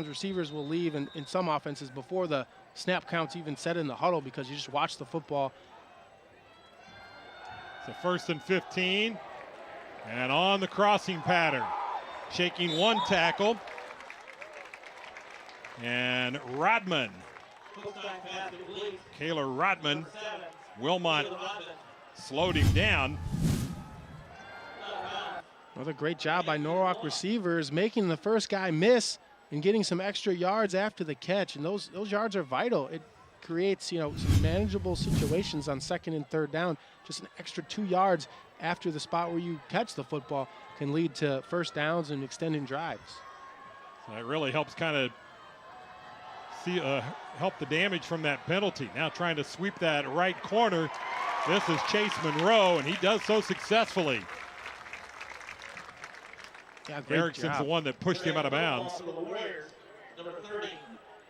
receivers will leave in some offenses before the snap counts even set in the huddle because you just watch the football. So 1st and 15. And on the crossing pattern, shaking one tackle. And Rodman, Kaylor Rodman, Wilmot slowed him down. Another great job by Norwalk receivers, making the first guy miss and getting some extra yards after the catch. And those yards are vital. It creates, some manageable situations on 2nd and 3rd down. Just an extra 2 yards after the spot where you catch the football can lead to first downs and extending drives. So it really helps kind of help the damage from that penalty. Now trying to sweep that right corner. This is Chase Monroe, and he does so successfully. Yeah, great Erickson's job. the one that pushed him out of bounds.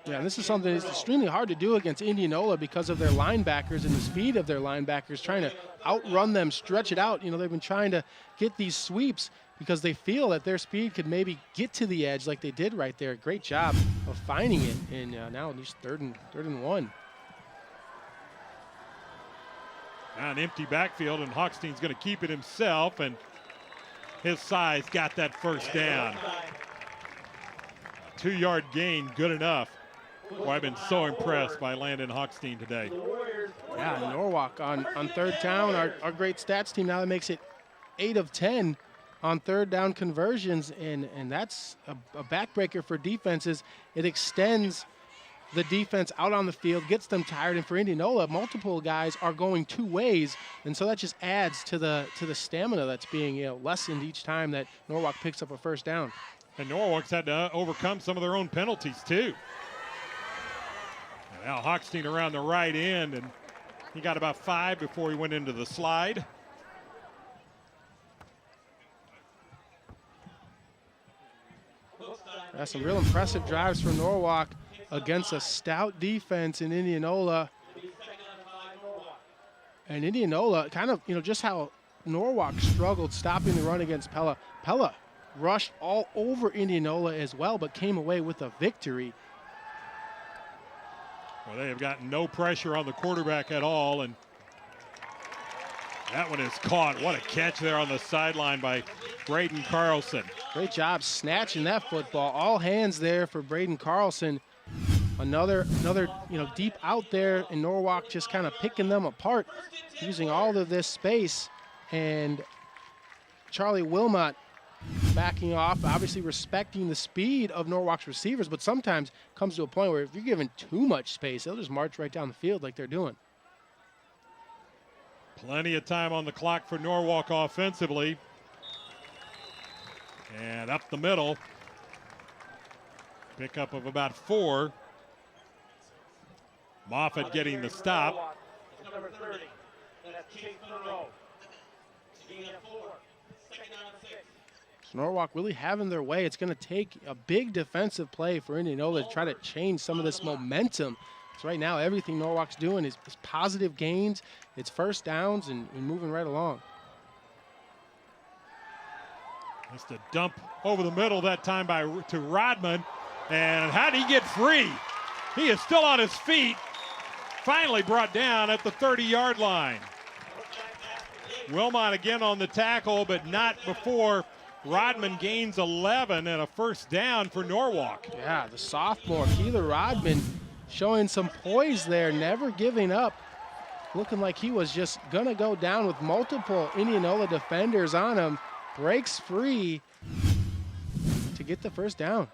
Yeah, and this is something that's extremely hard to do against Indianola because of their linebackers and the speed of their linebackers, trying to outrun them, stretch it out. They've been trying to get these sweeps because they feel that their speed could maybe get to the edge like they did right there. Great job of finding it, and now just third and 1. Now an empty backfield, and Hochstein's going to keep it himself, and his size got that first down. A 2-yard gain, good enough. Boy, I've been so impressed by Landon Hochstein today. Yeah, Norwalk on 3rd down, our great stats team now that makes it 8 of 10 on 3rd down conversions, and that's a backbreaker for defenses. It extends the defense out on the field, gets them tired, and for Indianola, multiple guys are going 2 ways, and so that just adds to the stamina that's being lessened each time that Norwalk picks up a first down. And Norwalk's had to overcome some of their own penalties too. And now Hochstein around the right end, and he got about 5 before he went into the slide. Some real impressive drives for Norwalk against a stout defense in Indianola. And Indianola, kind of, just how Norwalk struggled stopping the run against Pella. Pella rushed all over Indianola as well, but came away with a victory. Well, they have gotten no pressure on the quarterback at all, and that one is caught. What a catch there on the sideline by Braden Carlson. Great job snatching that football. All hands there for Braden Carlson. Another deep out there, and Norwalk just kind of picking them apart, using all of this space. And Charlie Wilmot backing off, obviously respecting the speed of Norwalk's receivers, but sometimes comes to a point where if you're given too much space, they'll just march right down the field like they're doing. Plenty of time on the clock for Norwalk offensively. And up the middle. Pickup of about 4. Moffitt getting the stop. Number 30. That's Chase Monroe. Gain of 4. Second down and 6. So Norwalk really having their way. It's going to take a big defensive play for Indianola to try to change some of this momentum. So right now, everything Norwalk's doing is positive gains. It's first downs and moving right along. Just a dump over the middle that time to Rodman. And how did he get free? He is still on his feet. Finally brought down at the 30-yard line. Wilmot again on the tackle, but not before Rodman gains 11 and a first down for Norwalk. Yeah, the sophomore, Keeler Rodman, showing some poise there, never giving up. Looking like he was just going to go down with multiple Indianola defenders on him. Breaks free to get the first down.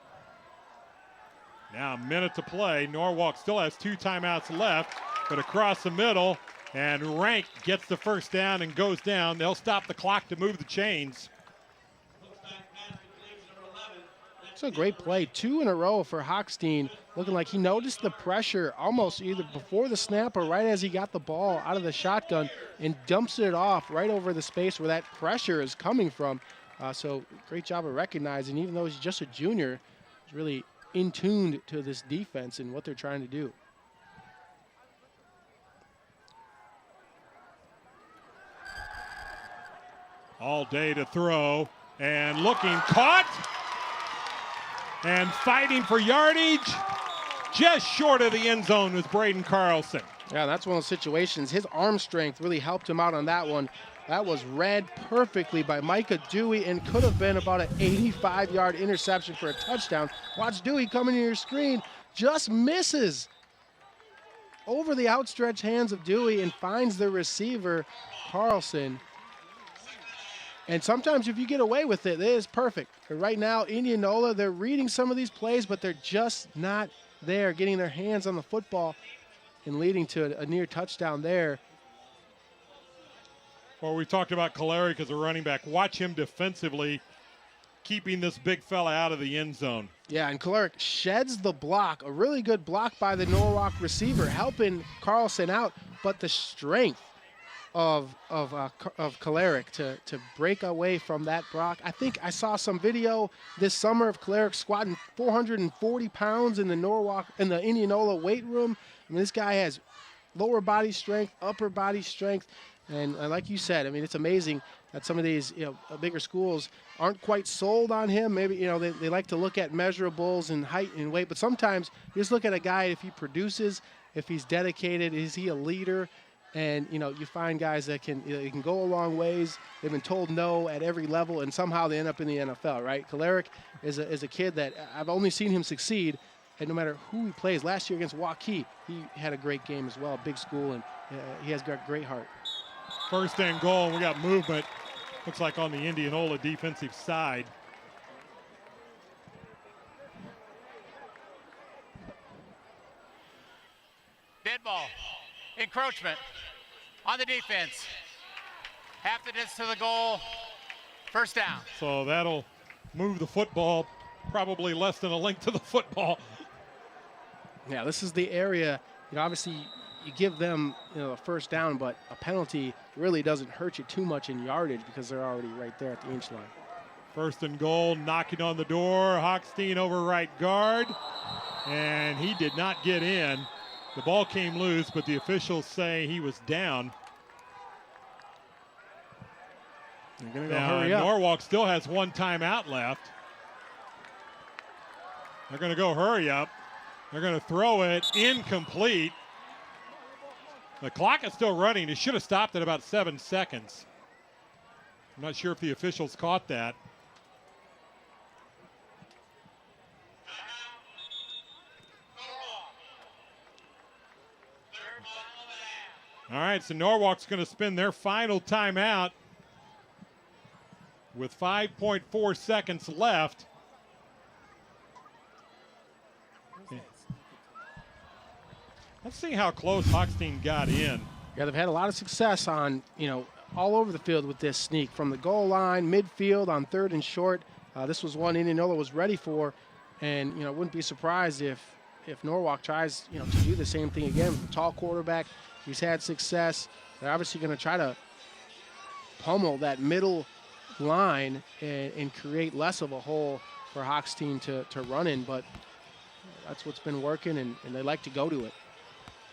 Now a minute to play. Norwalk still has 2 timeouts left, but across the middle, and Rank gets the first down and goes down. They'll stop the clock to move the chains. It's a great play. 2 in a row for Hochstein. Looking like he noticed the pressure almost either before the snap or right as he got the ball out of the shotgun and dumps it off right over the space where that pressure is coming from. So great job of recognizing, even though he's just a junior, he's really in tuned to this defense and what they're trying to do. All day to throw and looking, caught and fighting for yardage. Just short of the end zone with Braden Carlson. Yeah, that's one of those situations. His arm strength really helped him out on that one. That was read perfectly by Micah Dewey and could have been about an 85-yard interception for a touchdown. Watch Dewey coming to your screen, just misses over the outstretched hands of Dewey and finds the receiver, Carlson. And sometimes if you get away with it, it is perfect. But right now, Indianola, they're reading some of these plays, but they're just not there, getting their hands on the football and leading to a near touchdown there. Well, we talked about Kolaric as a running back. Watch him defensively, keeping this big fella out of the end zone. Yeah, and Kolaric sheds the block. A really good block by the Norwalk receiver, helping Carlson out. But the strength of Kolaric to break away from that block. I think I saw some video this summer of Kolaric squatting 440 pounds in the Indianola weight room. I mean, this guy has lower body strength, upper body strength. And like you said, I mean, it's amazing that some of these bigger schools aren't quite sold on him. Maybe, they like to look at measurables and height and weight. But sometimes you just look at a guy, if he produces, if he's dedicated, is he a leader? And, you find guys that can go a long ways. They've been told no at every level, and somehow they end up in the NFL, right? Kolaric is a kid that I've only seen him succeed, and no matter who he plays. Last year against Waukee, he had a great game as well, big school, and he has got great heart. First and goal, we got movement. Looks like on the Indianola defensive side. Dead ball. Encroachment on the defense. Half the distance to the goal. First down. So that'll move the football probably less than a length to the football. Yeah, this is the area, obviously you give them a first down, but a penalty really doesn't hurt you too much in yardage because they're already right there at the inch line. First and goal, knocking on the door. Hochstein over right guard, and he did not get in. The ball came loose, but the officials say he was down. They're going to go hurry up. Norwalk still has 1 timeout left. They're going to go hurry up. They're going to throw it incomplete. The clock is still running. It should have stopped at about 7 seconds. I'm not sure if the officials caught that. All right, so Norwalk's going to spend their final timeout with 5.4 seconds left. Let's see how close Hochstein got in. Yeah, they've had a lot of success on, all over the field with this sneak. From the goal line, midfield, on 3rd and short. This was one Indianola was ready for. And, wouldn't be surprised if if Norwalk tries, to do the same thing again with a tall quarterback, he's had success. They're obviously going to try to pummel that middle line and create less of a hole for Hawks team to run in, but that's what's been working, and they like to go to it.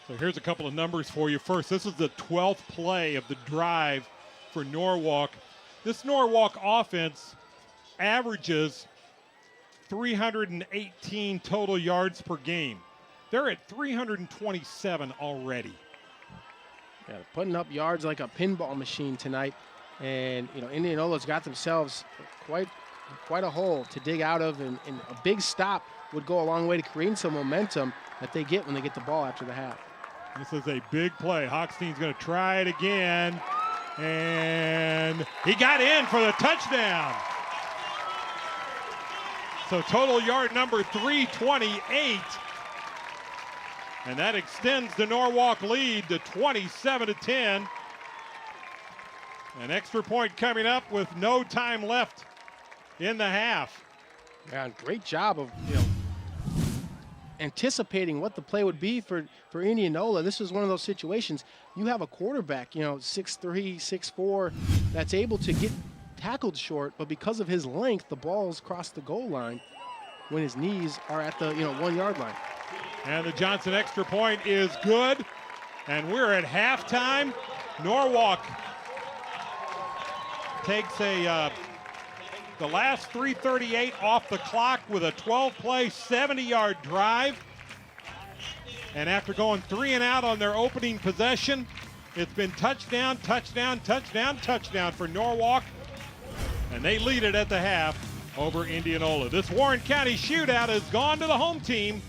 So here's a couple of numbers for you. First, this is the 12th play of the drive for Norwalk. This Norwalk offense averages 318 total yards per game. They're at 327 already. Yeah, putting up yards like a pinball machine tonight. And, Indianola's got themselves quite a hole to dig out of, and a big stop would go a long way to creating some momentum that they get when they get the ball after the half. This is a big play. Hawks team's going to try it again, and he got in for the touchdown. So total yard number 328, and that extends the Norwalk lead to 27-10. An extra point coming up with no time left in the half. Yeah, great job of anticipating what the play would be for Indianola. This is one of those situations. You have a quarterback, 6'3", 6'4", that's able to get tackled short, but because of his length, the ball's crossed the goal line when his knees are at the 1 yard line. And the Johnson extra point is good, and we're at halftime. Norwalk takes the last 3:38 off the clock with a 12-play, 70-yard drive. And after going 3 and out on their opening possession, it's been touchdown, touchdown, touchdown, touchdown for Norwalk. And they lead it at the half over Indianola. This Warren County shootout has gone to the home team.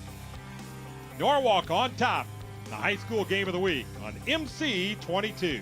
Norwalk on top, the high school game of the week on MC 22.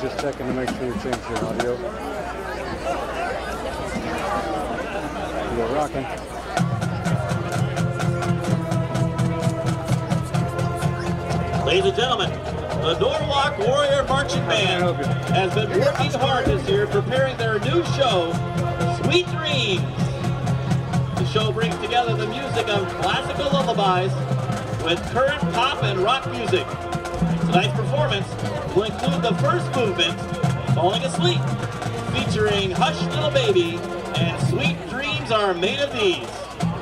Just checking to make sure you change your audio. You're rocking. Ladies and gentlemen, the Norwalk Warrior Marching Band has been working hard this year preparing their new show, Sweet Dreams. The show brings together the music of classical lullabies with current pop and rock music. Tonight's performance will include the first movement, Falling Asleep, featuring Hush Little Baby and Sweet Dreams Are Made of These,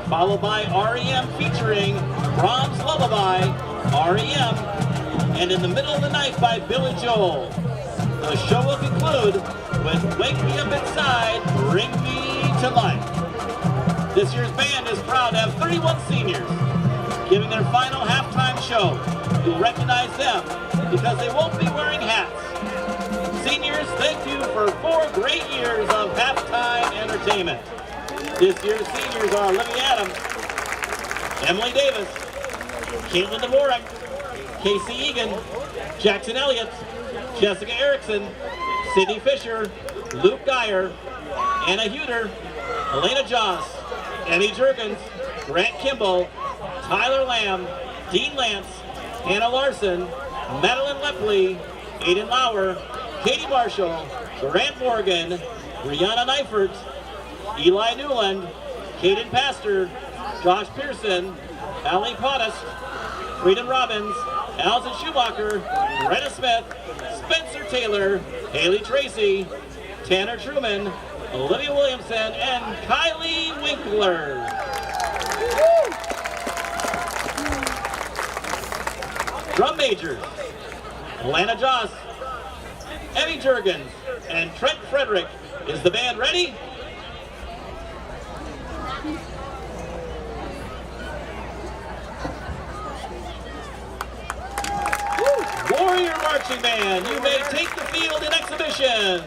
followed by REM featuring Brahms' Lullaby, REM, and In the Middle of the Night by Billy Joel. The show will conclude with Wake Me Up Inside, Bring Me to Life. This year's band is proud to have 31 seniors giving their final halftime show. You'll recognize them because they won't be wearing hats. Seniors, thank you for 4 great years of halftime entertainment. This year's seniors are Olivia Adams, Emily Davis, Caitlin Dvorak, Casey Egan, Jackson Elliott, Jessica Erickson, Sydney Fisher, Luke Geyer, Anna Huter, Elena Joss, Emmy Jergens, Grant Kimball, Tyler Lamb, Dean Lance, Hannah Larson, Madeline Lepley, Aiden Lauer, Katie Marshall, Grant Morgan, Brianna Neifert, Eli Newland, Caden Pastor, Josh Pearson, Allie Pottis, Freedom Robbins, Allison Schumacher, Brenna Smith, Spencer Taylor, Haley Tracy, Tanner Truman, Olivia Williamson, and Kylie Winkler. Drum majors, Alana Joss, Emmy Jurgens, and Trent Frederick. Is the band ready? Warrior Marching Band, you may take the field in exhibition.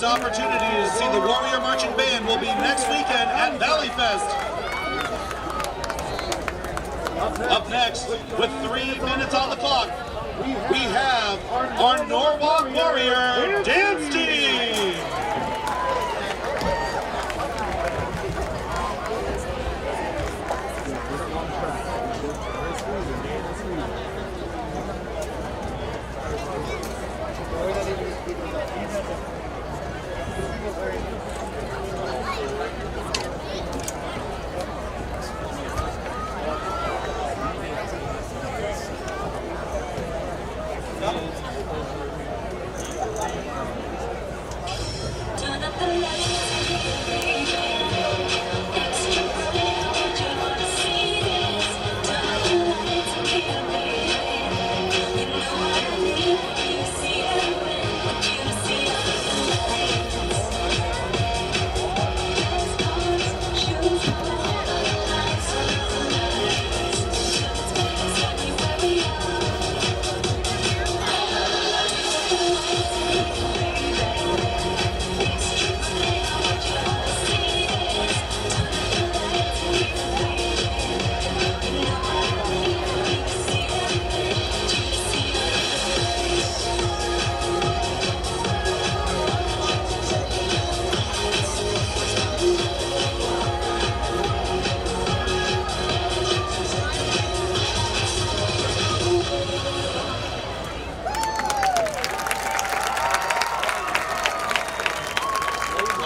opportunity to see the Warrior Marching Band will be next weekend at Valley Fest. Up next, with 3 minutes on the clock, we have our Norwalk Warrior Dance Team.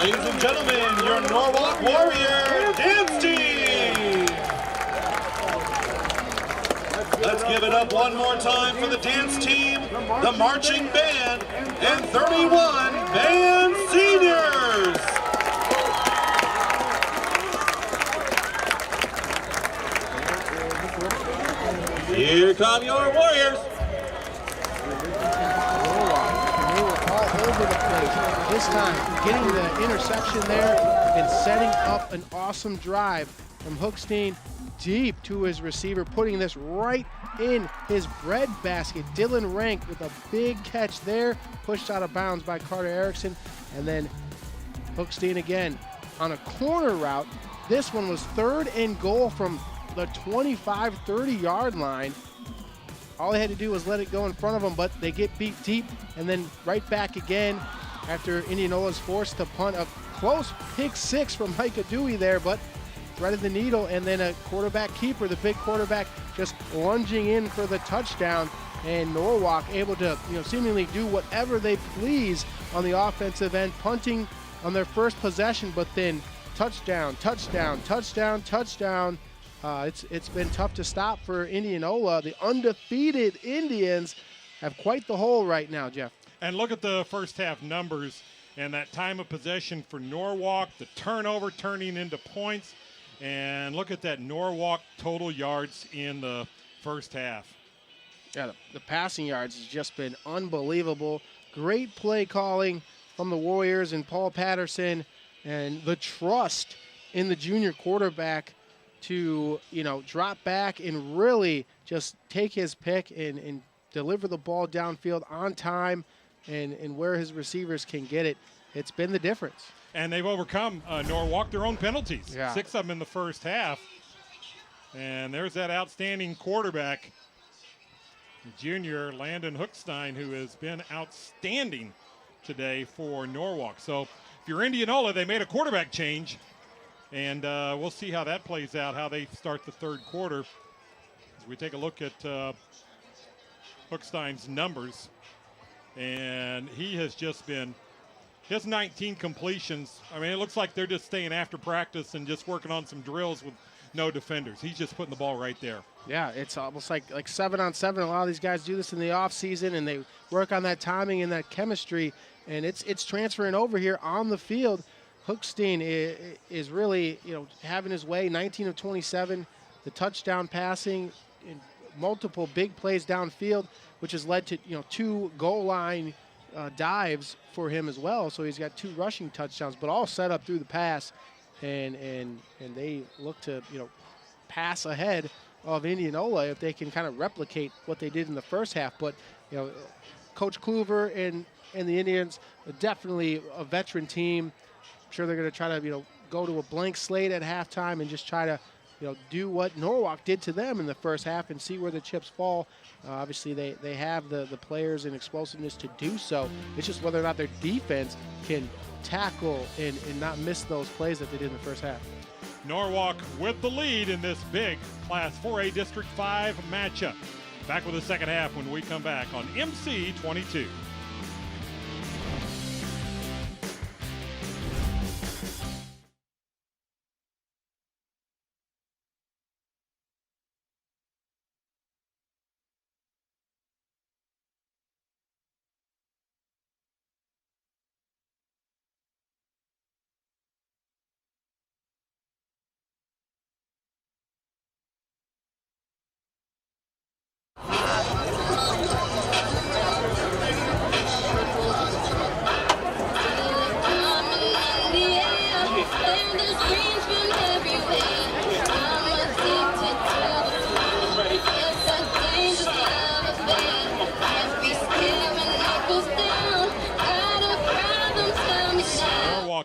Ladies and gentlemen, your Norwalk Warrior Dance Team! Let's give it up one more time for the dance team, the marching band, and 31 band seniors! Here come your Warriors! All over the place. This time, getting the interception there and setting up an awesome drive from Hookstein deep to his receiver, putting this right in his bread basket. Dylan Rank with a big catch there, pushed out of bounds by Carter Erickson, and then Hookstein again on a corner route. This one was 3rd and goal from the 25-30 yard line. All they had to do was let it go in front of them, but they get beat deep and then right back again after Indianola's forced to punt. A close pick 6 from Micah Dewey there, but threaded the needle, and then a quarterback keeper, the big quarterback, just lunging in for the touchdown, and Norwalk able to seemingly do whatever they please on the offensive end, punting on their first possession, but then touchdown, touchdown, touchdown, touchdown. It's been tough to stop for Indianola. The undefeated Indians have quite the hole right now, Jeff. And look at the first half numbers and that time of possession for Norwalk, the turnover turning into points, and look at that Norwalk total yards in the first half. Yeah, the passing yards has just been unbelievable. Great play calling from the Warriors and Paul Patterson, and the trust in the junior quarterback to drop back and really just take his pick and deliver the ball downfield on time and where his receivers can get it. It's been the difference. And they've overcome Norwalk their own penalties. Yeah. 6 of them in the first half. And there's that outstanding quarterback, junior Landon Hookstein, who has been outstanding today for Norwalk. So if you're Indianola, they made a quarterback change. And we'll see how that plays out, how they start the third quarter. As we take a look at Hookstein's numbers. And he has just been, he has 19 completions. I mean, it looks like they're just staying after practice and just working on some drills with no defenders. He's just putting the ball right there. Yeah, it's almost like 7-on-7. A lot of these guys do this in the off season, and they work on that timing and that chemistry, and it's transferring over here on the field. Hookstein is really, having his way. 19 of 27, the touchdown passing, and multiple big plays downfield, which has led to 2 goal line dives for him as well. So he's got 2 rushing touchdowns, but all set up through the pass, and they look to pass ahead of Indianola if they can kind of replicate what they did in the first half. But Coach Kluver and and the Indians are definitely a veteran team. I'm sure they're going to try to, go to a blank slate at halftime and just try to, do what Norwalk did to them in the first half and see where the chips fall. Obviously, they have the players and explosiveness to do so. It's just whether or not their defense can tackle and not miss those plays that they did in the first half. Norwalk with the lead in this big Class 4A District 5 matchup. Back with the second half when we come back on MC 22.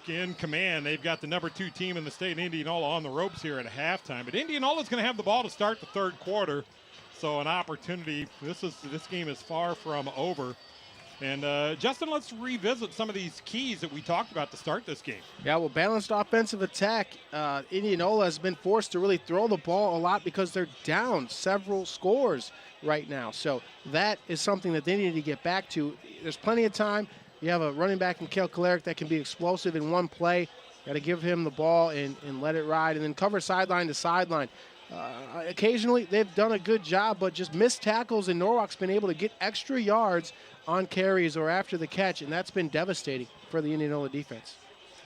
In command. They've got the number 2 team in the state, Indianola, on the ropes here at halftime. But Indianola's going to have the ball to start the third quarter, so an opportunity. This game is far from over. And Justin, let's revisit some of these keys that we talked about to start this game. Yeah, well, balanced offensive attack. Indianola has been forced to really throw the ball a lot because they're down several scores right now. So that is something that they need to get back to. There's plenty of time. You have a running back in Kale Kalaric that can be explosive in one play. Got to give him the ball and let it ride, and then cover sideline to sideline. Occasionally, they've done a good job, but just missed tackles, and Norwalk's been able to get extra yards on carries or after the catch, and that's been devastating for the Indianola defense.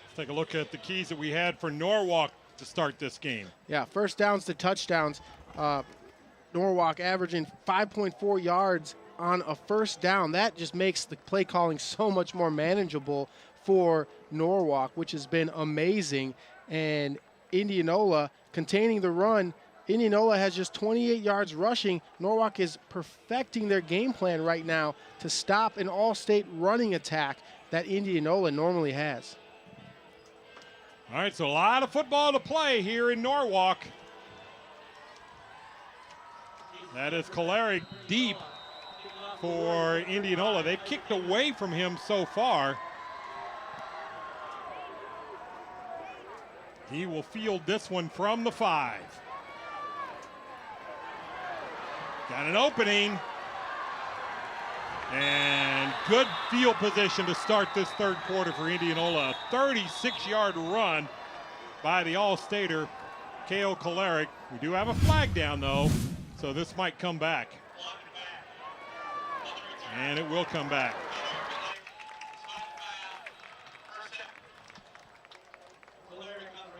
Let's take a look at the keys that we had for Norwalk to start this game. Yeah, first downs to touchdowns. Norwalk averaging 5.4 yards on a first down. That just makes the play calling so much more manageable for Norwalk, which has been amazing. And Indianola containing the run. Indianola has just 28 yards rushing. Norwalk is perfecting their game plan right now to stop an all-state running attack that Indianola normally has. All right, so a lot of football to play here in Norwalk. That is Kalaric deep for Indianola. They've kicked away from him so far. He will field this one from the 5. Got an opening. And good field position to start this third quarter for Indianola. A 36-yard run by the All-Stater, Kale Kalaric. We do have a flag down, though, so this might come back. And it will come back.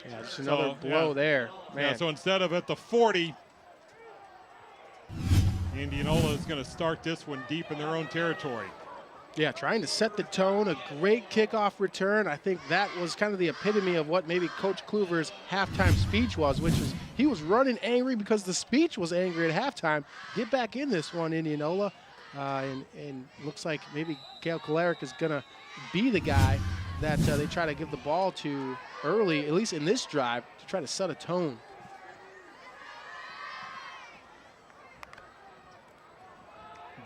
Yeah, just another blow there. Man. Yeah, so instead of at the 40, Indianola is going to start this one deep in their own territory. Yeah, trying to set the tone, a great kickoff return. I think that was kind of the epitome of what maybe Coach Kluver's halftime speech was, which is he was running angry because the speech was angry at halftime. Get back in this one, Indianola. And looks like maybe Kale Kalaric is going to be the guy that they try to give the ball to early, at least in this drive, to try to set a tone.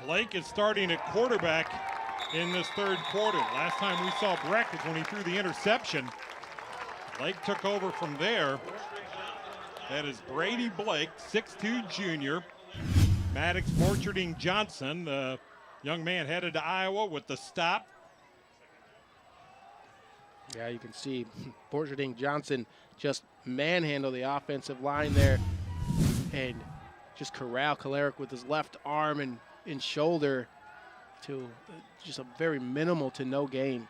Blake is starting at quarterback in this third quarter. Last time we saw Breck was when he threw the interception. Blake took over from there. That is Brady Blake, 6'2 junior. Maddox Borcherding Johnson, the young man headed to Iowa with the stop. Yeah, you can see Borcherding Johnson just manhandle the offensive line there and just corral Kalaric with his left arm and shoulder to just a very minimal to no gain.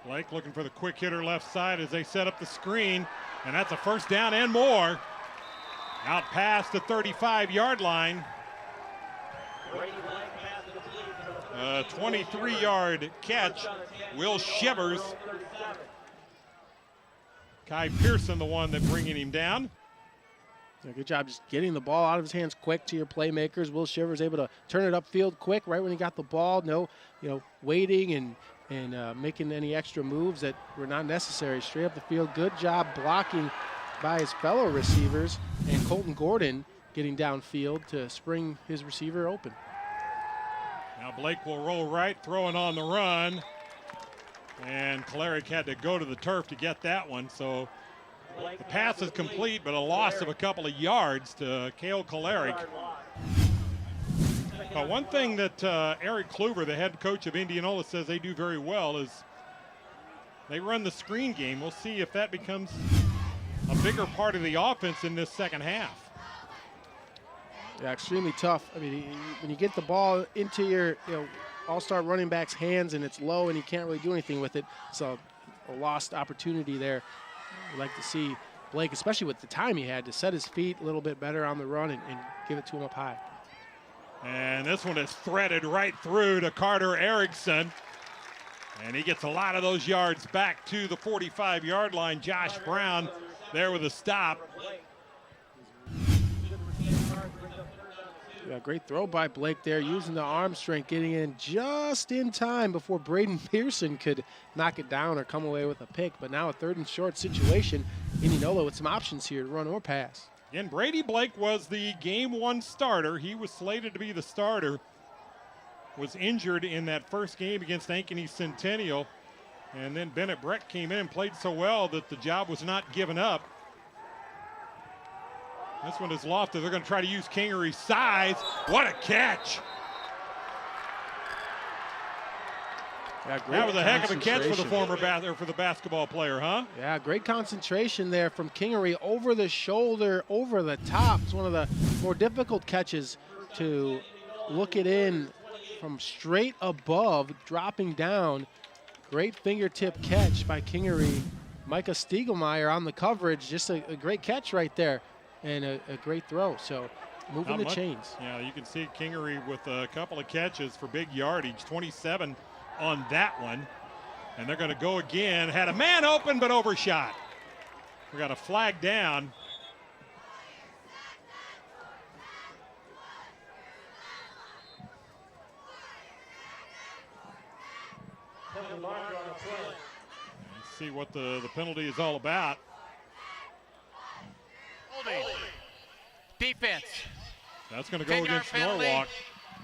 Blake looking for the quick hitter left side as they set up the screen, and that's a first down and more. Out past the 35-yard line. A 23-yard catch. Will Shivers. Kai Pearson, the one that bringing him down. Yeah, good job just getting the ball out of his hands quick to your playmakers. Will Shivers able to turn it upfield quick right when he got the ball. No, waiting and making any extra moves that were not necessary. Straight up the field. Good job blocking by his fellow receivers, and Colton Gordon getting downfield to spring his receiver open. Now Blake will roll right, throwing on the run. And Kolaric had to go to the turf to get that one. So the pass is complete, but a loss of a couple of yards to Cale Kolaric. One thing that Eric Kluver, the head coach of Indianola, says they do very well is they run the screen game. We'll see if that becomes a bigger part of the offense in this second half. Yeah, extremely tough. I mean, when you get the ball into your all-star running back's hands and it's low and he can't really do anything with it, so a lost opportunity there. We'd like to see Blake, especially with the time he had, to set his feet a little bit better on the run and give it to him up high. And this one is threaded right through to Carter Erickson. And he gets a lot of those yards back to the 45-yard line. Josh Brown there with a stop. Yeah, great throw by Blake there, using the arm strength, getting in just in time before Braden Pearson could knock it down or come away with a pick. But now a 3rd and short situation. Indianola with some options here to run or pass. And Brady Blake was the game 1 starter. He was slated to be the starter. Was injured in that first game against Ankeny Centennial. And then Bennett Breck came in and played so well that the job was not given up. This one is lofted. They're going to try to use Kingery's size. What a catch! Yeah, that was a heck of a catch for the for the basketball player, huh? Yeah, great concentration there from Kingery, over the shoulder, over the top. It's one of the more difficult catches to look it in from straight above, dropping down. Great fingertip catch by Kingery. Micah Stiegelmeier on the coverage. Just a great catch right there. And a great throw, so moving the chains. Yeah, you can see Kingery with a couple of catches for big yardage, 27 on that one. And they're going to go again. Had a man open, but overshot. We got a flag down. Let's see what the penalty is all about. Defense. That's going to go against Norwalk.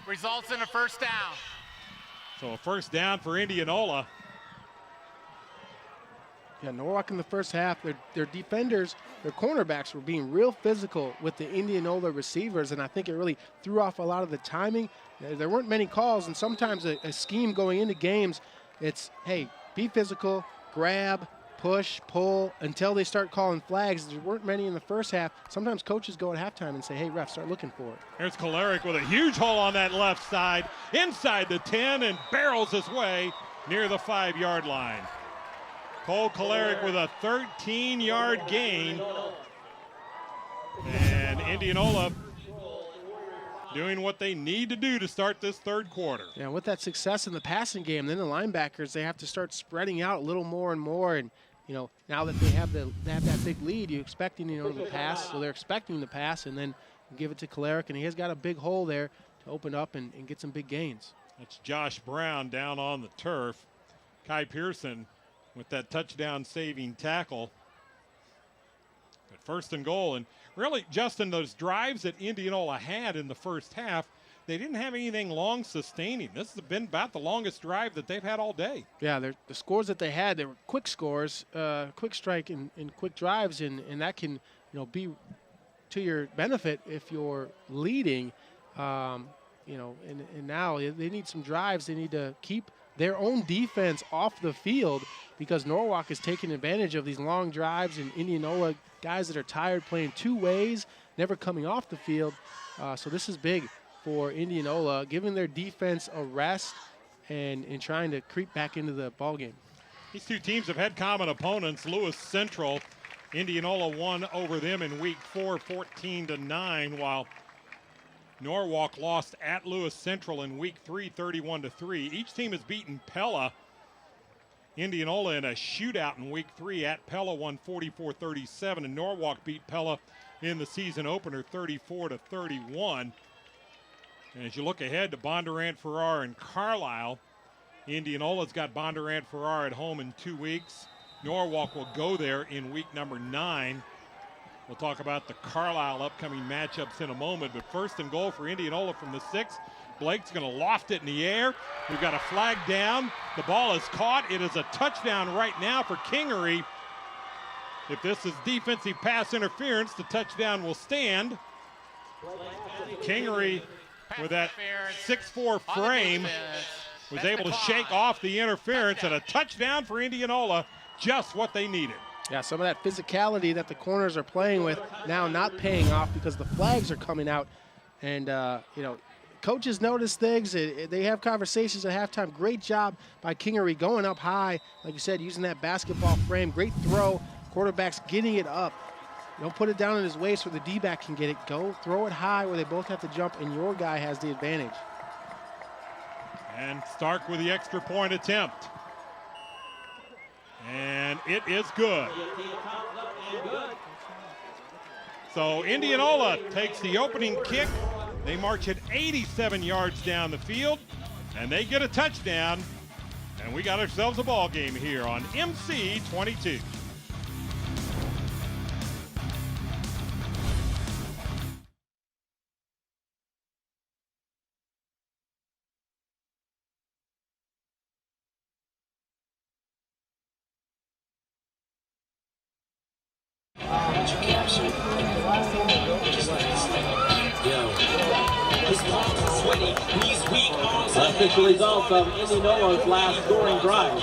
Results in a first down. So a first down for Indianola. Yeah, Norwalk in the first half, their defenders, their cornerbacks were being real physical with the Indianola receivers, and I think it really threw off a lot of the timing. There weren't many calls, and sometimes a scheme going into games, it's, hey, be physical, grab, push, pull, until they start calling flags. There weren't many in the first half. Sometimes coaches go at halftime and say, hey, ref, start looking for it. There's Kolaric with a huge hole on that left side, inside the 10, and barrels his way near the 5-yard line. Cole Kolaric with a 13-yard gain. And Indianola doing what they need to do to start this 3rd quarter. Yeah, with that success in the passing game, then the linebackers, they have to start spreading out a little more and more. And now that they have that big lead, you expect Indianola to pass, so they're expecting the pass, and then give it to Kolaric, and he has got a big hole there to open up and get some big gains. That's Josh Brown down on the turf. Kai Pearson with that touchdown-saving tackle. But 1st and goal, and really, Justin, those drives that Indianola had in the first half, they didn't have anything long sustaining. This has been about the longest drive that they've had all day. Yeah, the scores that they had, they were quick scores, quick strike and quick drives, and that can be to your benefit if you're leading. And now they need some drives. They need to keep their own defense off the field, because Norwalk is taking advantage of these long drives, and Indianola guys that are tired playing 2 ways, never coming off the field. So this is big for Indianola, giving their defense a rest and trying to creep back into the ballgame. These 2 teams have had common opponents. Lewis Central, Indianola won over them in week 4, 14-9, while Norwalk lost at Lewis Central in week 3, 31-3. Each team has beaten Pella. Indianola in a shootout in week 3 at Pella won 44-37, and Norwalk beat Pella in the season opener, 34-31. And as you look ahead to Bondurant, Farrar, and Carlisle, Indianola's got Bondurant, Farrar at home in 2 weeks. Norwalk will go there in week number 9. We'll talk about the Carlisle upcoming matchups in a moment, but first and goal for Indianola from the 6. Blake's going to loft it in the air. We've got a flag down. The ball is caught. It is a touchdown right now for Kingery. If this is defensive pass interference, the touchdown will stand. Kingery, with that 6'4" frame, was able to shake off the interference, and a touchdown for Indianola, just what they needed. Yeah, some of that physicality that the corners are playing with now not paying off because the flags are coming out. And, you know, coaches notice things. They have conversations at halftime. Great job by Kingery going up high. Like you said, using that basketball frame. Great throw. Quarterback's getting it up. You don't put it down in his waist where the D-back can get it. Go throw it high where they both have to jump, and your guy has the advantage. And Stark with the extra point attempt. And it is good. So Indianola takes the opening kick. They march it 87 yards down the field, and they get a touchdown. And we got ourselves a ball game here on MC 22. Official results of Indianola's last scoring drive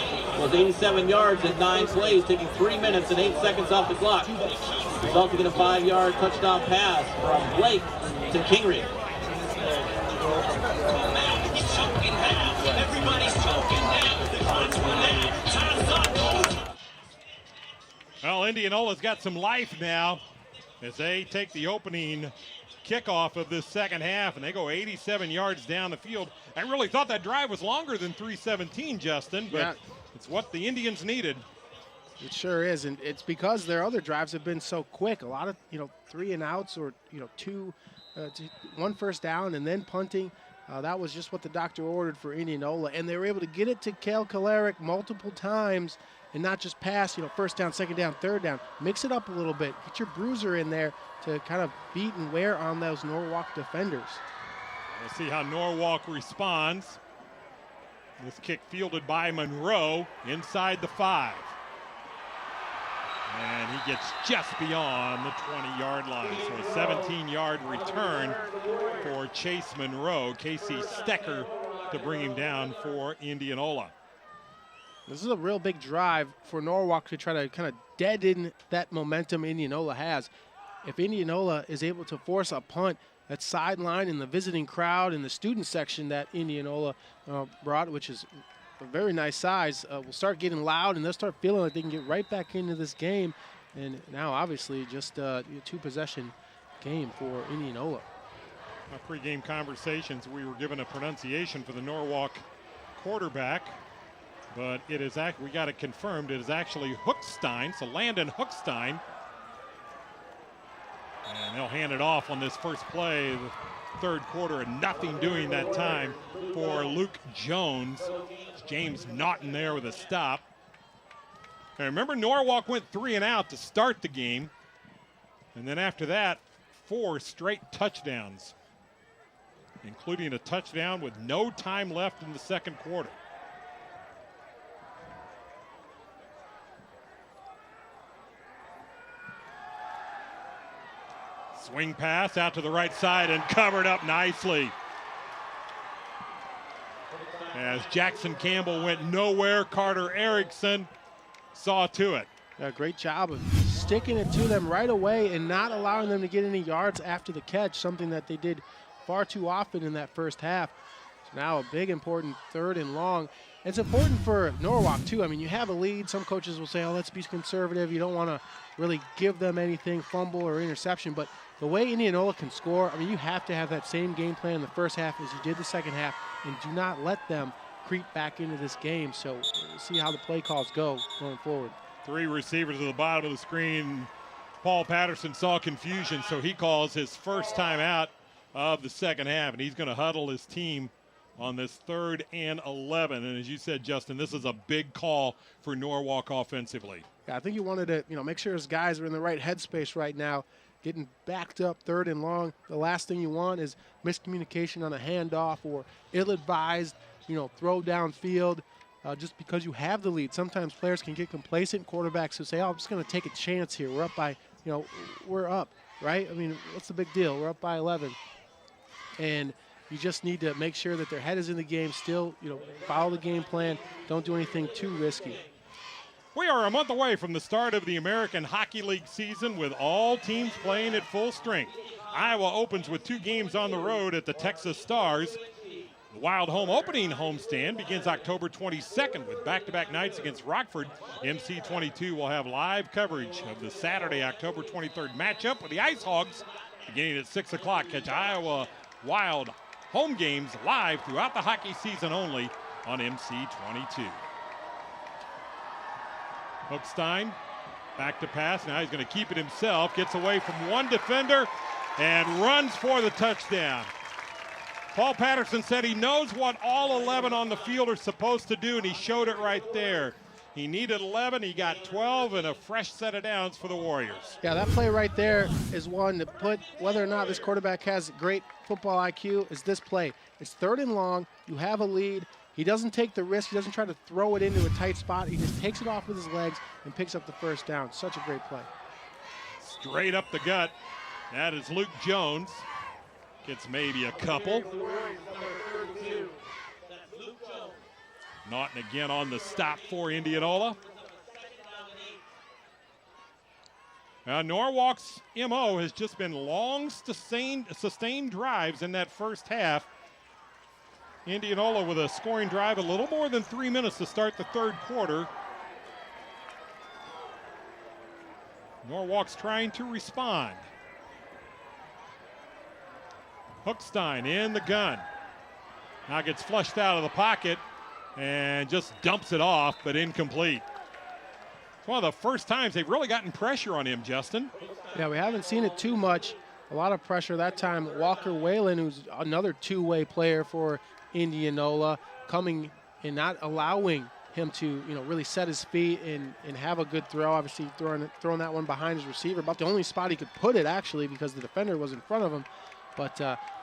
was 87 yards in 9 plays, taking 3 minutes and 8 seconds off the clock, resulting in a 5-yard touchdown pass from Blake to Kingery. Well, Indianola's got some life now as they take the opening kickoff of this second half, and they go 87 yards down the field. I really thought that drive was longer than 3:17, Justin, but yeah, it's what the Indians needed. It sure is, and it's because their other drives have been so quick. A lot of 3 and outs, or one first down and then punting. That was just what the doctor ordered for Indianola, and they were able to get it to Cale Kalarick multiple times and not just pass, first down, second down, third down. Mix it up a little bit. Get your bruiser in there to kind of beat and wear on those Norwalk defenders. We'll see how Norwalk responds. This kick fielded by Monroe inside the 5. And he gets just beyond the 20-yard line. So a 17-yard return for Chase Monroe. Casey Stecker to bring him down for Indianola. This is a real big drive for Norwalk to try to kind of deaden that momentum Indianola has. If Indianola is able to force a punt, that sideline and the visiting crowd and the student section that Indianola brought, which is a very nice size, will start getting loud, and they'll start feeling like they can get right back into this game. And now, obviously, just a 2-possession game for Indianola. Our pregame conversations, we were given a pronunciation for the Norwalk quarterback, but it is we got it confirmed. It is actually Hookstein, so Landon Hookstein. And they'll hand it off on this first play, the third quarter, and nothing doing that time for Luke Jones. James Naughton there with a stop. And remember, Norwalk went 3 and out to start the game. And then after that, 4 straight touchdowns, including a touchdown with no time left in the second quarter. Swing pass out to the right side and covered up nicely. As Jackson Campbell went nowhere, Carter Erickson saw to it. Yeah, great job of sticking it to them right away and not allowing them to get any yards after the catch, something that they did far too often in that first half. So now a big, important 3rd and long. It's important for Norwalk, too. I mean, you have a lead. Some coaches will say, oh, let's be conservative. You don't want to really give them anything, fumble or interception. But the way Indianola can score, I mean, you have to have that same game plan in the first half as you did the second half, and do not let them creep back into this game. So we'll see how the play calls go going forward. 3 receivers at the bottom of the screen. Paul Patterson saw confusion, so he calls his first time out of the second half, and he's going to huddle his team on this 3rd and 11. And as you said, Justin, this is a big call for Norwalk offensively. Yeah, I think he wanted to, make sure his guys are in the right headspace right now. Getting backed up 3rd and long, the last thing you want is miscommunication on a handoff or ill-advised, throw downfield just because you have the lead. Sometimes players can get complacent. Quarterbacks who say, I'm just going to take a chance here. We're up by, we're up, right? I mean, what's the big deal? We're up by 11. And you just need to make sure that their head is in the game still, follow the game plan. Don't do anything too risky. We are a month away from the start of the American Hockey League season with all teams playing at full strength. Iowa opens with 2 games on the road at the Texas Stars. The Wild home opening homestand begins October 22nd with back-to-back nights against Rockford. MC22 will have live coverage of the Saturday, October 23rd matchup with the Ice Hogs beginning at 6 o'clock. Catch Iowa Wild home games live throughout the hockey season only on MC22. Hookstein back to pass. Now he's going to keep it himself. Gets away from one defender and runs for the touchdown. Paul Patterson said he knows what all 11 on the field are supposed to do, and he showed it right there. He needed 11. He got 12 and a fresh set of downs for the Warriors. Yeah, that play right there is one to put whether or not this quarterback has great football IQ is this play. It's 3rd and long. You have a lead. He doesn't take the risk. He doesn't try to throw it into a tight spot. He just takes it off with his legs and picks up the first down. Such a great play. Straight up the gut. That is Luke Jones. Gets maybe a couple. Naughton again on the stop for Indianola. Now Norwalk's MO has just been long sustained drives in that first half. Indianola with a scoring drive, a little more than 3 minutes to start the 3rd quarter. Norwalk's trying to respond. Hookstein in the gun. Now gets flushed out of the pocket and just dumps it off, but incomplete. It's one of the first times they've really gotten pressure on him, Justin. Yeah, we haven't seen it too much. A lot of pressure that time. Walker Whalen, who's another 2-way player for Indianola, coming and not allowing him to, really set his feet and have a good throw. Obviously throwing that one behind his receiver. About the only spot he could put it, actually, because the defender was in front of him. But,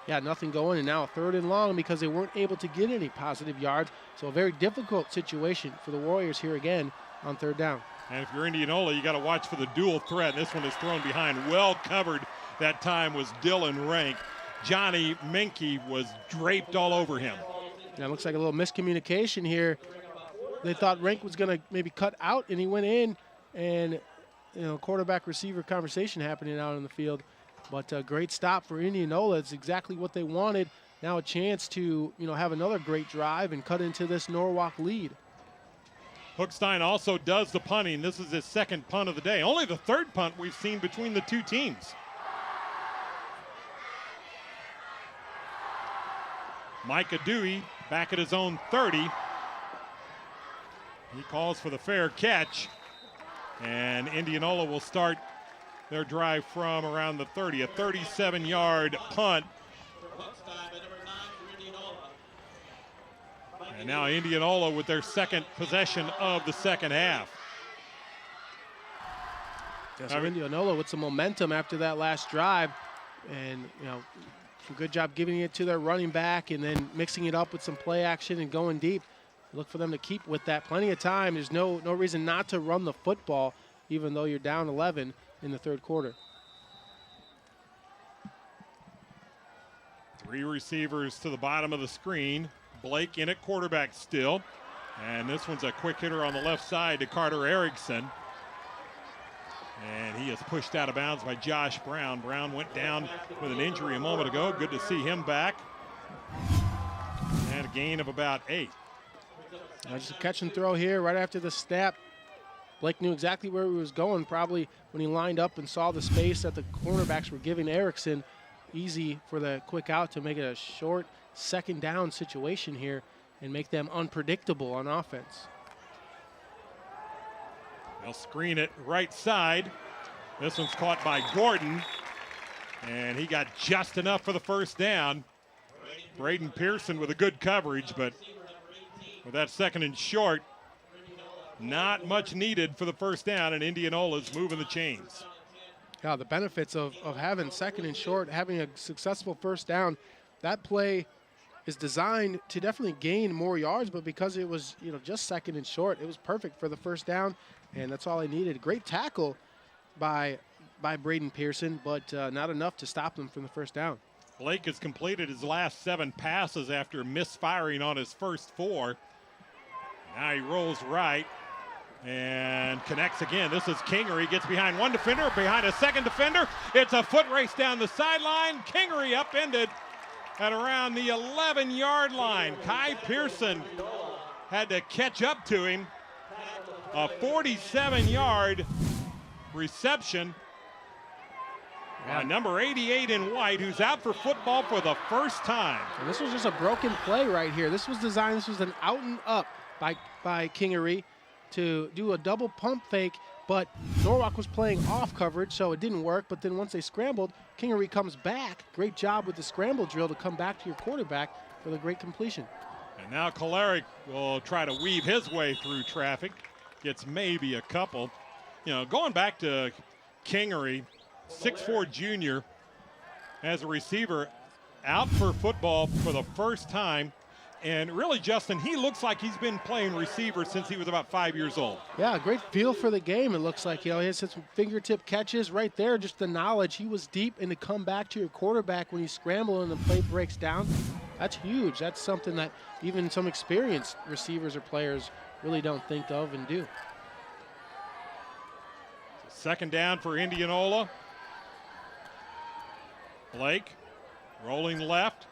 yeah, nothing going. And now 3rd and long because they weren't able to get any positive yards. So a very difficult situation for the Warriors here again on 3rd down. And if you're Indianola, you got to watch for the dual threat. This one is thrown behind. Well covered that time was Dylan Rank. Johnny Menke was draped all over him. Yeah, it looks like a little miscommunication here. They thought Rank was going to maybe cut out, and he went in, and quarterback-receiver conversation happening out on the field. But a great stop for Indianola. It's exactly what they wanted. Now a chance to have another great drive and cut into this Norwalk lead. Hookstein also does the punting. This is his 2nd punt of the day. Only the 3rd punt we've seen between the 2 teams. Micah Dewey back at his own 30. He calls for the fair catch. And Indianola will start their drive from around the 30. A 37-yard punt. And now Indianola with their 2nd possession of the second half. Yeah, so Indianola with some momentum after that last drive. And, good job giving it to their running back and then mixing it up with some play action and going deep. Look for them to keep with that. Plenty of time. There's no reason not to run the football, even though you're down 11 in the 3rd quarter. 3 receivers to the bottom of the screen. Blake in at quarterback still. And this one's a quick hitter on the left side to Carter Erickson. And he is pushed out of bounds by Josh Brown. Brown went down with an injury a moment ago. Good to see him back. And a gain of about 8. Just a catch and throw here right after the snap. Blake knew exactly where he was going, probably when he lined up and saw the space that the cornerbacks were giving Erickson. Easy for the quick out to make it a short 2nd down situation here and make them unpredictable on offense. They'll screen it right side. This one's caught by Gordon, and he got just enough for the first down. Braden Pearson with a good coverage, but with that 2nd and short, not much needed for the first down, and Indianola's moving the chains. Yeah, the benefits of having 2nd and short, having a successful first down, that play is designed to definitely gain more yards, but because it was, just 2nd and short, it was perfect for the first down, and that's all I needed. Great tackle by Braden Pearson, but not enough to stop them from the first down. Blake has completed his last 7 passes after misfiring on his first 4. Now he rolls right and connects again. This is Kingery, gets behind one defender, behind a second defender. It's a foot race down the sideline. Kingery upended at around the 11-yard line. Kai Pearson had to catch up to him. A 47-yard reception. Number 88 in white, who's out for football for the first time. And this was just a broken play right here. This was designed, this was an out and up by Kingery to do a double pump fake, but Norwalk was playing off coverage, so it didn't work. But then once they scrambled, Kingery comes back. Great job with the scramble drill to come back to your quarterback for the great completion. And now Kolaric will try to weave his way through traffic. Gets maybe a couple. Going back to Kingery, 6'4" junior, as a receiver, out for football for the first time. And really, Justin, he looks like he's been playing receiver since he was about 5 years old. Yeah, great feel for the game, it looks like. He has some fingertip catches right there, just the knowledge. He was deep, and to come back to your quarterback when you scramble and the play breaks down, that's huge. That's something that even some experienced receivers or players really don't think of and do. 2nd down for Indianola. Blake rolling left.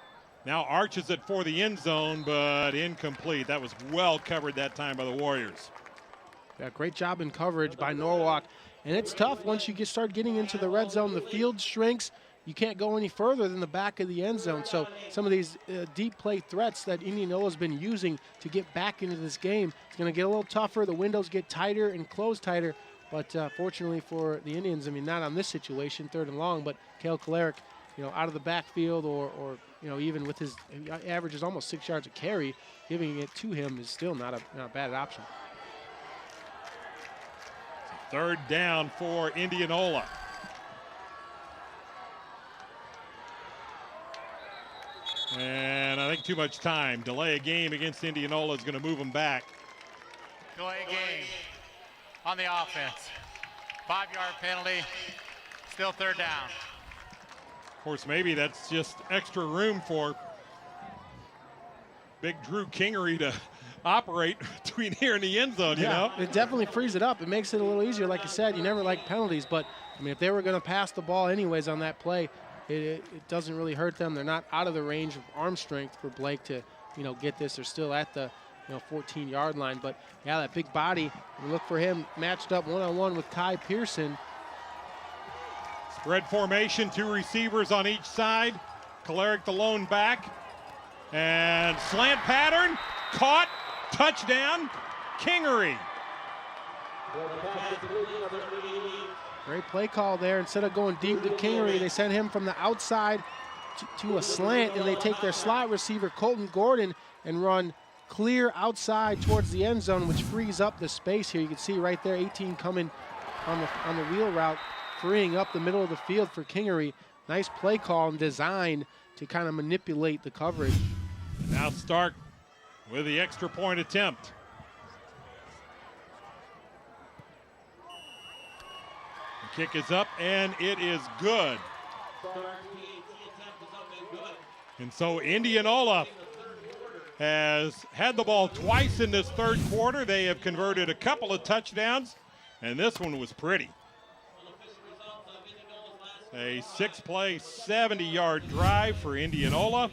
Now arches it for the end zone, but incomplete. That was well covered that time by the Warriors. Yeah, great job in coverage by Norwalk. And it's tough once you start getting into the red zone. The field shrinks. You can't go any further than the back of the end zone. So some of these deep play threats that Indianola's been using to get back into this game, it's going to get a little tougher. The windows get tighter and close tighter. But fortunately for the Indians, not on this situation, 3rd and long, but Cale Kolaric, out of the backfield or even with his averages almost 6 yards a carry, giving it to him is still not a bad option. 3rd down for Indianola. And I think too much time. Delay a game against Indianola is going to move them back. Delay a game on the offense. 5-yard penalty, still 3rd down. Of course, maybe that's just extra room for big Drew Kingery to operate between here and the end zone, you know? It definitely frees it up. It makes it a little easier. Like you said, you never like penalties, but, if they were going to pass the ball anyways on that play, it doesn't really hurt them. They're not out of the range of arm strength for Blake to, get this. They're still at the, 14-yard line. But, yeah, that big body, we look for him matched up one-on-one with Kai Pearson. Spread formation, 2 receivers on each side. Kolaric the lone back. And slant pattern, caught, touchdown, Kingery. Great play call there. Instead of going deep to Kingery, they send him from the outside to a slant, and they take their slot receiver, Colton Gordon, and run clear outside towards the end zone, which frees up the space here. You can see right there, 18 coming on the wheel route, freeing up the middle of the field for Kingery. Nice play call and design to kind of manipulate the coverage. Now Stark with the extra point attempt. The kick is up, and it is good. And so Indianola has had the ball twice in this 3rd quarter. They have converted a couple of touchdowns, and this one was pretty. A 6-play, 70-yard drive for Indianola.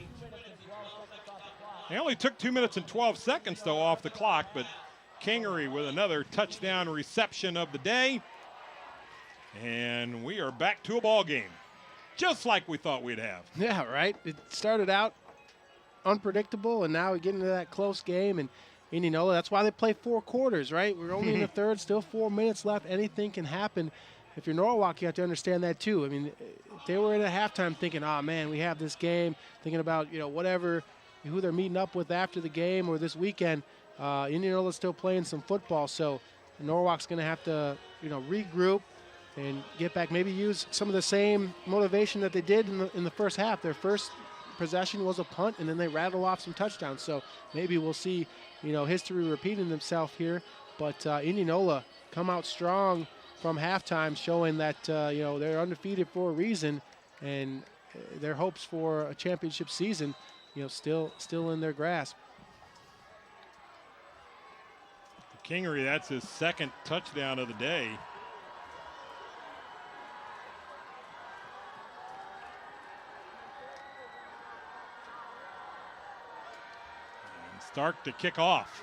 They only took 2 minutes and 12 seconds, though, off the clock, but Kingery with another touchdown reception of the day. And we are back to a ball game, just like we thought we'd have. Yeah, right. It started out unpredictable, and now we get into that close game. And Indianola, that's why they play 4 quarters, right? We're only in the 3rd, still 4 minutes left. Anything can happen. if you're Norwalk, you have to understand that too. I mean, they were in a halftime thinking, oh man, we have this game, thinking about, whatever, who they're meeting up with after the game or this weekend. Indianola's still playing some football, so Norwalk's going to have to, regroup and get back, maybe use some of the same motivation that they did in the first half. Their first possession was a punt, and then they rattle off some touchdowns. So maybe we'll see, history repeating themselves here. But Indianola come out strong from halftime, showing that, they're undefeated for a reason, and their hopes for a championship season, still in their grasp. Kingery, that's his second touchdown of the day. And Stark to kick off.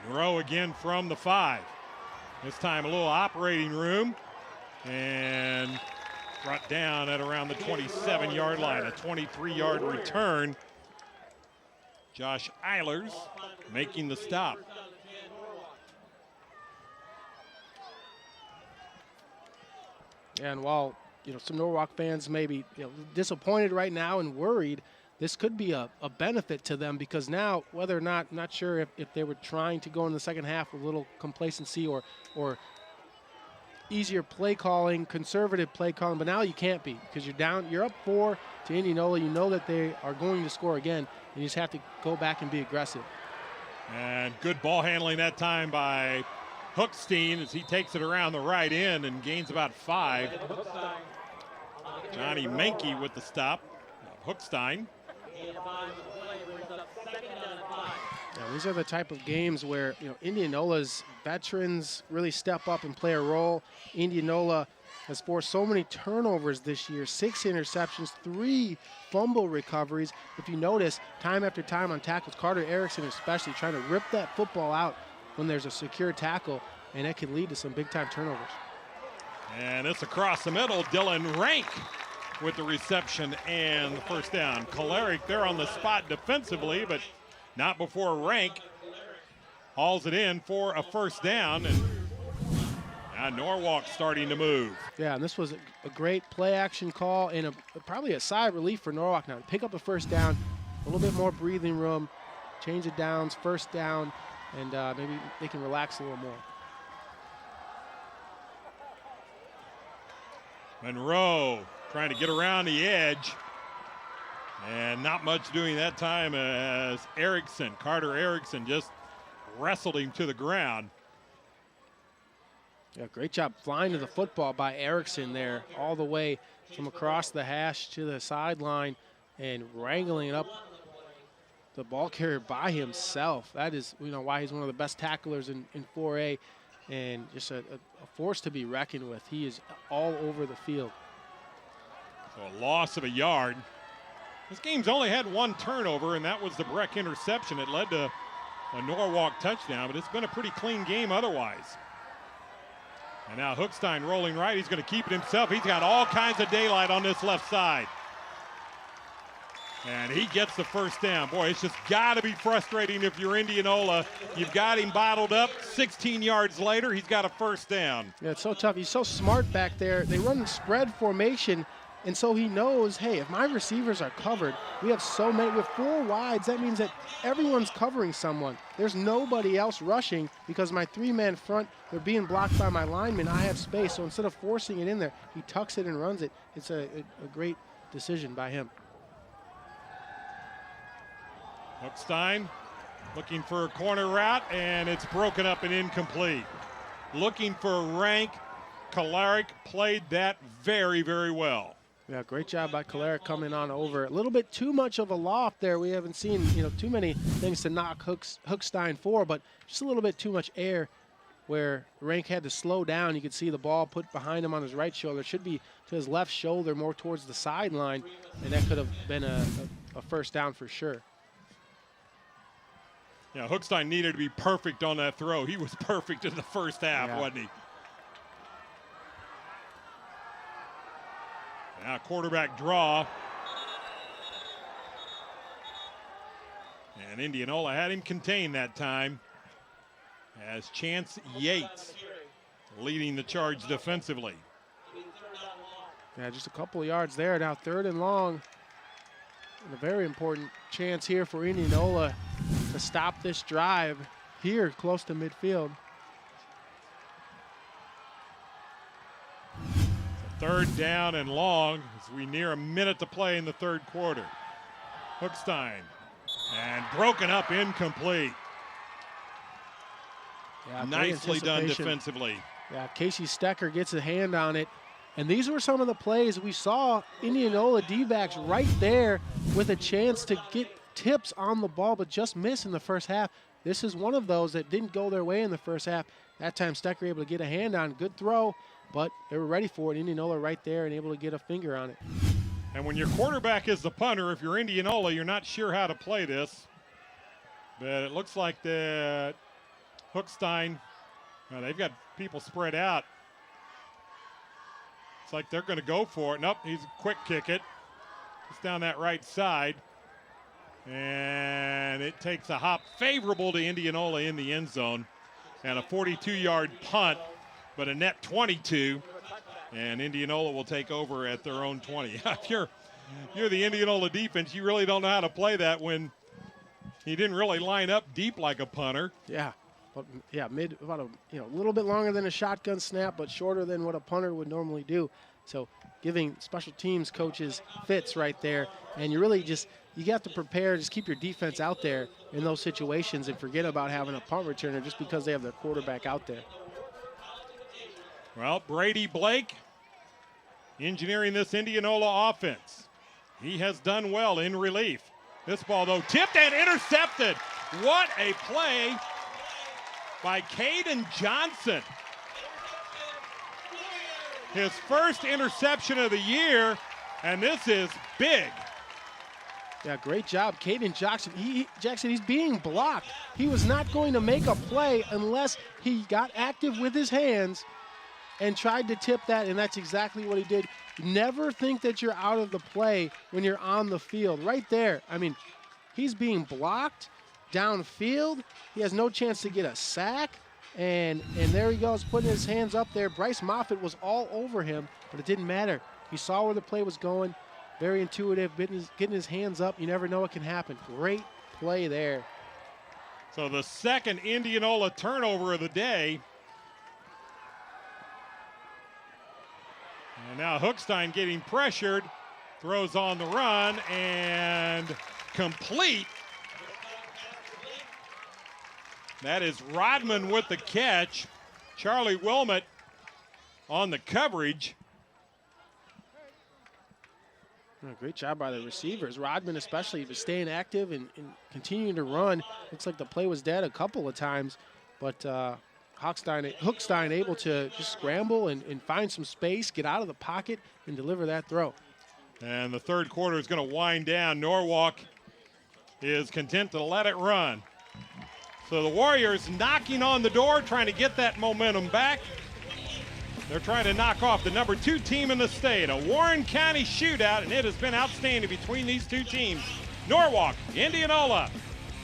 Monroe again from the 5. This time a little operating room and brought down at around the 27-yard line, a 23-yard return. Josh Eilers making the stop. And while some Norwalk fans may be disappointed right now and worried, this could be a benefit to them, because now, whether or not, not sure if they were trying to go in the second half with a little complacency or easier play calling, conservative play calling, but now you can't be, because you're up 4 to Indianola. You know that they are going to score again, and you just have to go back and be aggressive. And good ball handling that time by Hookstein as he takes it around the right end and gains about 5. Johnny Menke with the stop. Hookstein. Yeah, these are the type of games where Indianola's veterans really step up and play a role. Indianola has forced so many turnovers this year, 6 interceptions, 3 fumble recoveries. If you notice, time after time on tackles, Carter Erickson especially trying to rip that football out when there's a secure tackle, and that can lead to some big-time turnovers. And it's across the middle. Dylan Rank with the reception and the first down. Kolaric there on the spot defensively, but not before Rank hauls it in for a first down. And now Norwalk starting to move. Yeah, and this was a great play-action call and probably a sigh of relief for Norwalk now to pick up a first down, a little bit more breathing room, change of downs, first down, and maybe they can relax a little more. Monroe trying to get around the edge, and not much doing that time as Carter Erickson just wrestled him to the ground. Yeah, great job flying to the football by Erickson there, all the way from across the hash to the sideline and wrangling it up the ball carrier by himself. That is, why he's one of the best tacklers in 4A, and just a force to be reckoned with. He is all over the field. So a loss of a yard. This game's only had 1 turnover, and that was the Breck interception. It led to a Norwalk touchdown, but it's been a pretty clean game otherwise. And now Hookstein rolling right. He's going to keep it himself. He's got all kinds of daylight on this left side. And he gets the first down. Boy, it's just got to be frustrating if you're Indianola. You've got him bottled up. 16 yards later, he's got a first down. Yeah, it's so tough. He's so smart back there. They run spread formation, and so he knows, hey, if my receivers are covered, we have 4 wides. That means that everyone's covering someone. There's nobody else rushing because my 3-man front, they're being blocked by my linemen. I have space, so instead of forcing it in there, he tucks it and runs it. It's a great decision by him. Hookstein looking for a corner route, and it's broken up and incomplete. Looking for Rank. Kolaric played that very, very well. Yeah, great job by Kolaric coming on over. A little bit too much of a loft there. We haven't seen, too many things to knock Hookstein for, but just a little bit too much air where Rank had to slow down. You could see the ball put behind him on his right shoulder. It should be to his left shoulder, more towards the sideline, and that could have been a first down for sure. Yeah, Hookstein needed to be perfect on that throw. He was perfect in the first half, wasn't he? Now quarterback draw. And Indianola had him contained that time. as Chance Yates leading the charge defensively. Yeah, just a couple of yards there. Now 3rd and long. And a very important chance here for Indianola to stop this drive here close to midfield. 3rd down and long as we near a minute to play in the 3rd quarter. Hookstein, and broken up, incomplete. Yeah, nicely done defensively. Yeah, Casey Stecker gets a hand on it. And these were some of the plays we saw Indianola D-backs right there with a chance to get tips on the ball, but just miss in the first half. This is one of those that didn't go their way in the first half. That time Stecker able to get a hand on, good throw, but they were ready for it. Indianola right there and able to get a finger on it. And when your quarterback is the punter, if you're Indianola, you're not sure how to play this. But it looks like that Hookstein, they've got people spread out. It's like they're going to go for it. Nope, he's a quick kick it. It's down that right side. And it takes a hop favorable to Indianola in the end zone. And a 42-yard punt, but a net 22. And Indianola will take over at their own 20. If you're the Indianola defense, you really don't know how to play that when he didn't really line up deep like a punter. Yeah. But yeah, about a little bit longer than a shotgun snap, but shorter than what a punter would normally do. So giving special teams coaches fits right there, and you really you have to prepare, just keep your defense out there in those situations and forget about having a punt returner just because they have their quarterback out there. Well, Brady Blake engineering this Indianola offense. He has done well in relief. This ball though tipped and intercepted. What a play by Caden Johnson. His first interception of the year, and this is big. Yeah, great job, Caden Jackson. He's being blocked. He was not going to make a play unless he got active with his hands and tried to tip that, and that's exactly what he did. Never think that you're out of the play when you're on the field. Right there, I mean, he's being blocked downfield. He has no chance to get a sack, and there he goes, putting his hands up there. Bryce Moffitt was all over him, but it didn't matter. He saw where the play was going. Very intuitive, getting his hands up. You never know what can happen. Great play there. So the second Indianola turnover of the day. And now Hookstein getting pressured, throws on the run and complete. That is Rodman with the catch. Charlie Wilmot on the coverage. Great job by the receivers. Rodman especially was staying active and continuing to run. Looks like the play was dead a couple of times, but Hookstein able to just scramble and find some space, get out of the pocket, and deliver that throw. And the third quarter is going to wind down. Norwalk is content to let it run. So the Warriors knocking on the door, trying to get that momentum back. They're trying to knock off the number 2 team in the state. A Warren County shootout, and it has been outstanding between these two teams. Norwalk, Indianola.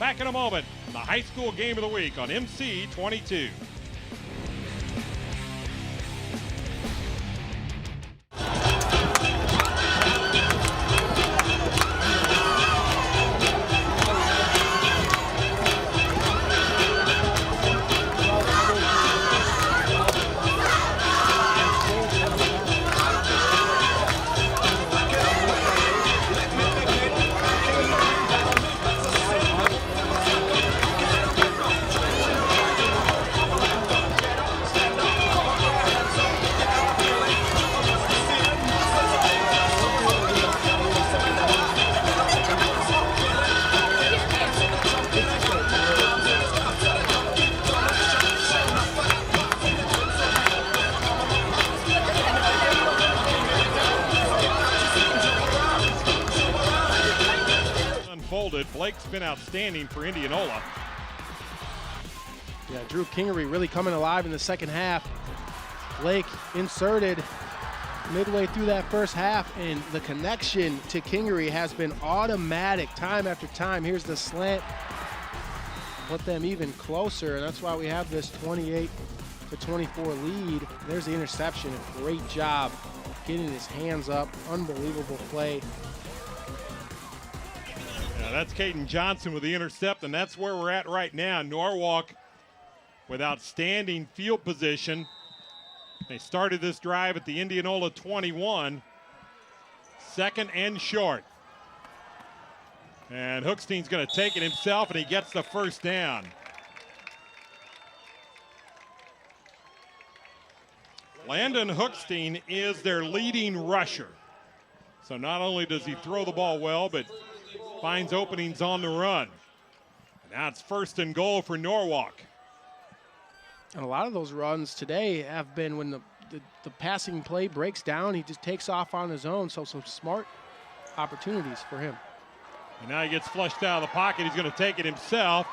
Back in a moment, the high school game of the week on MC 22. Blake's been outstanding for Indianola. Yeah, Drew Kingery really coming alive in the second half. Blake inserted midway through that first half, and the connection to Kingery has been automatic time after time. Here's the slant. put them even closer, and that's why we have this 28-24 lead. There's the interception. A great job getting his hands up. Unbelievable play. Yeah, that's Caden Johnson with the intercept, and that's where we're at right now. Norwalk with outstanding field position. They started this drive at the Indianola 21. Second and short. And Hookstein's going to take it himself, and he gets the first down. Landon Hookstein is their leading rusher. So not only does he throw the ball well, but finds openings on the run. And now it's first and goal for Norwalk. And a lot of those runs today have been when the passing play breaks down, he just takes off on his own. So some smart opportunities for him. And now he gets flushed out of the pocket. He's going to take it himself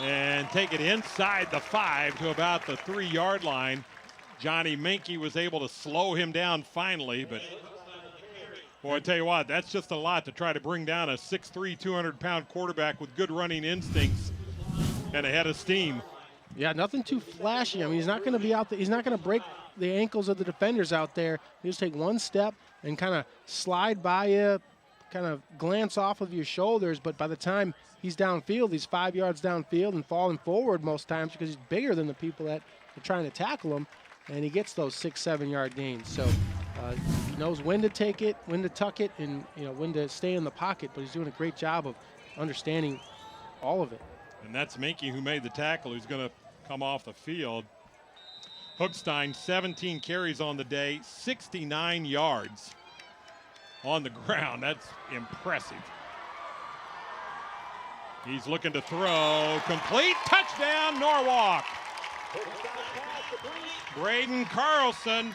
and take it inside the 5 to about the 3-yard line. Johnny Minke was able to slow him down finally, but boy, I tell you what, that's just a lot to try to bring down a 6'3", 200-pound quarterback with good running instincts and a head of steam. Yeah, nothing too flashy. I mean, he's not going to be out there. He's not going to break the ankles of the defenders out there. You just take one step and kind of slide by you, kind of glance off of your shoulders, but by the time he's downfield, he's 5 yards downfield and falling forward most times because he's bigger than the people that are trying to tackle him, and he gets those 6-7 yard gains. So he knows when to take it, when to tuck it, and when to stay in the pocket, but he's doing a great job of understanding all of it. And that's Minke who made the tackle, who's going to come off the field. Hookstein, 17 carries on the day, 69 yards on the ground. That's impressive. He's looking to throw. Complete. Touchdown, Norwalk. Braden Carlson.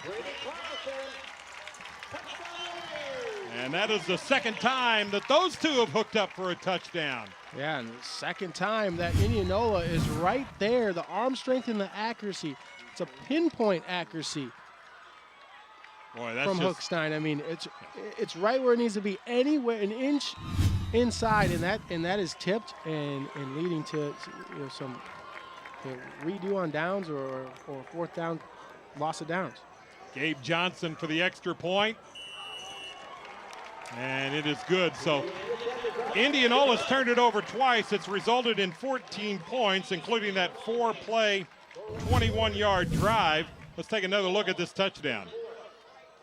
And that is the second time that those two have hooked up for a touchdown. Yeah, and the second time that Indianola is right there. The arm strength and the accuracy. It's a pinpoint accuracy. Boy, that's from Hookstein. I mean, it's right where it needs to be, anywhere an inch inside, and that is tipped and leading to some redo on downs or fourth down, loss of downs. Gabe Johnson for the extra point. And it is good. So Indianola's turned it over twice. It's resulted in 14 points, including that 4-play, 21-yard drive. Let's take another look at this touchdown.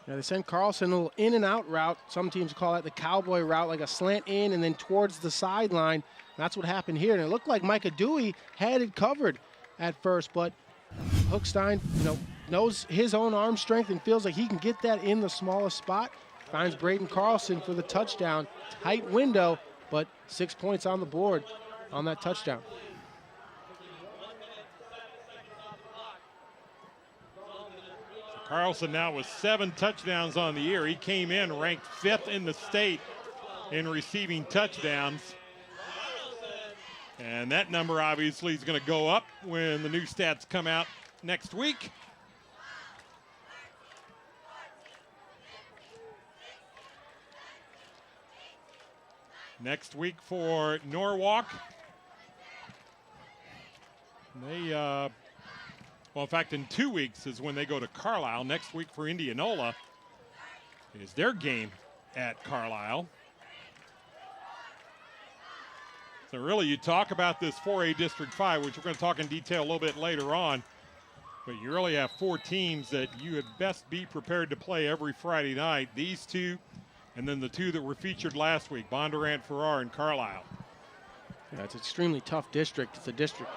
Yeah, they sent Carlson a little in and out route. Some teams call that the cowboy route, like a slant in and then towards the sideline. That's what happened here. And it looked like Micah Dewey had it covered at first, but Hookstein, knows his own arm strength and feels like he can get that in the smallest spot. Finds Braden Carlson for the touchdown. Tight window, but 6 points on the board on that touchdown. Carlson now with 7 touchdowns on the year. He came in ranked 5th in the state in receiving touchdowns. And that number obviously is going to go up when the new stats come out next week. Next week for Norwalk. They, well, in fact, in 2 weeks is when they go to Carlisle. Next week for Indianola is their game at Carlisle. So really, you talk about this 4A District 5, which we're going to talk in detail a little bit later on, but you really have 4 teams that you had best be prepared to play every Friday night. These 2, and then the 2 that were featured last week, Bondurant, Farrar, and Carlisle. Yeah, it's an extremely tough district. It's a district.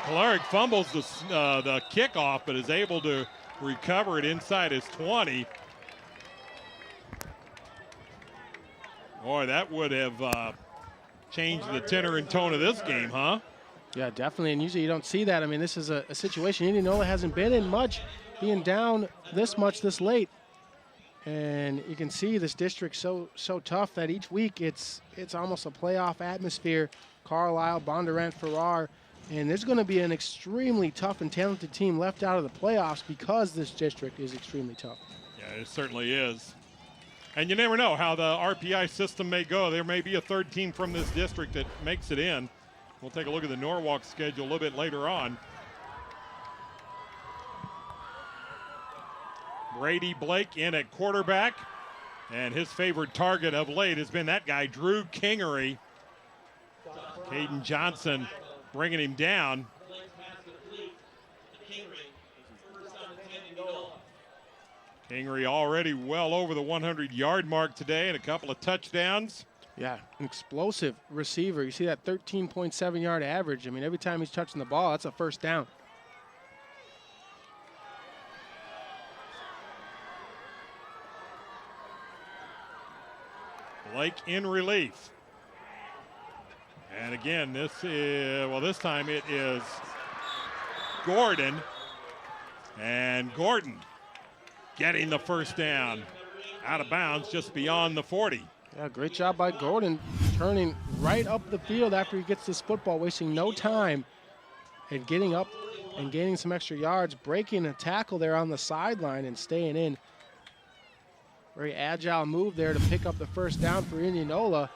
Kalarick fumbles the kickoff, but is able to recover it inside his 20. Boy, that would have changed the tenor and tone of this game, huh? Yeah, definitely, and usually you don't see that. I mean, this is a situation Indianola hasn't been in much, being down this much this late. And you can see this district so tough that each week it's almost a playoff atmosphere. Carlisle, Bondurant, Farrar, and there's going to be an extremely tough and talented team left out of the playoffs because this district is extremely tough. Yeah, it certainly is. And you never know how the RPI system may go. There may be a third team from this district that makes it in. We'll take a look at the Norwalk schedule a little bit later on. Brady Blake in at quarterback. And his favorite target of late has been that guy, Drew Kingery. Caden Johnson bringing him down. Kingery already well over the 100-yard mark today and a couple of touchdowns. Yeah, an explosive receiver. You see that 13.7-yard average. I mean, every time he's touching the ball, that's a first down. Blake in relief. And again, this time it is Gordon. And Gordon getting the first down. Out of bounds just beyond the 40. Yeah, great job by Gordon, turning right up the field after he gets this football, wasting no time and getting up and gaining some extra yards, breaking a tackle there on the sideline and staying in. Very agile move there to pick up the first down for Indianola.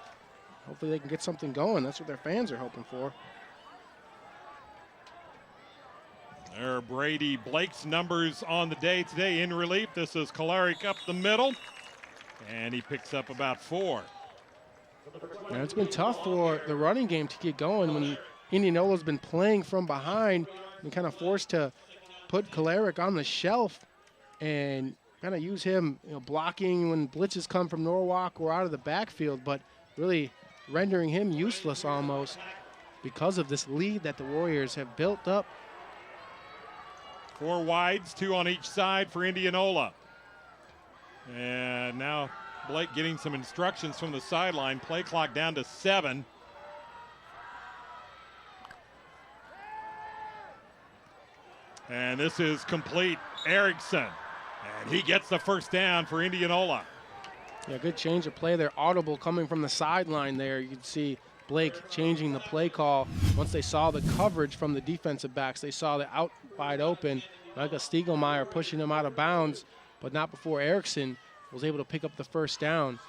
Hopefully they can get something going. That's what their fans are hoping for. There are Brady Blake's numbers on the day today in relief. This is Kalarick up the middle, and he picks up about 4. Now, it's been tough for the running game to get going when Indianola's been playing from behind and kind of forced to put Kalarick on the shelf and kind of use him, blocking when blitzes come from Norwalk or out of the backfield, but really rendering him useless almost because of this lead that the Warriors have built up. 4 wides, 2 on each side for Indianola. And now Blake getting some instructions from the sideline. Play clock down to 7. And this is complete. Erickson. And he gets the first down for Indianola. Yeah, good change of play there. Audible coming from the sideline there. You can see Blake changing the play call. Once they saw the coverage from the defensive backs, they saw the out wide open. Micah Stiegelmeyer pushing him out of bounds, but not before Erickson was able to pick up the first down.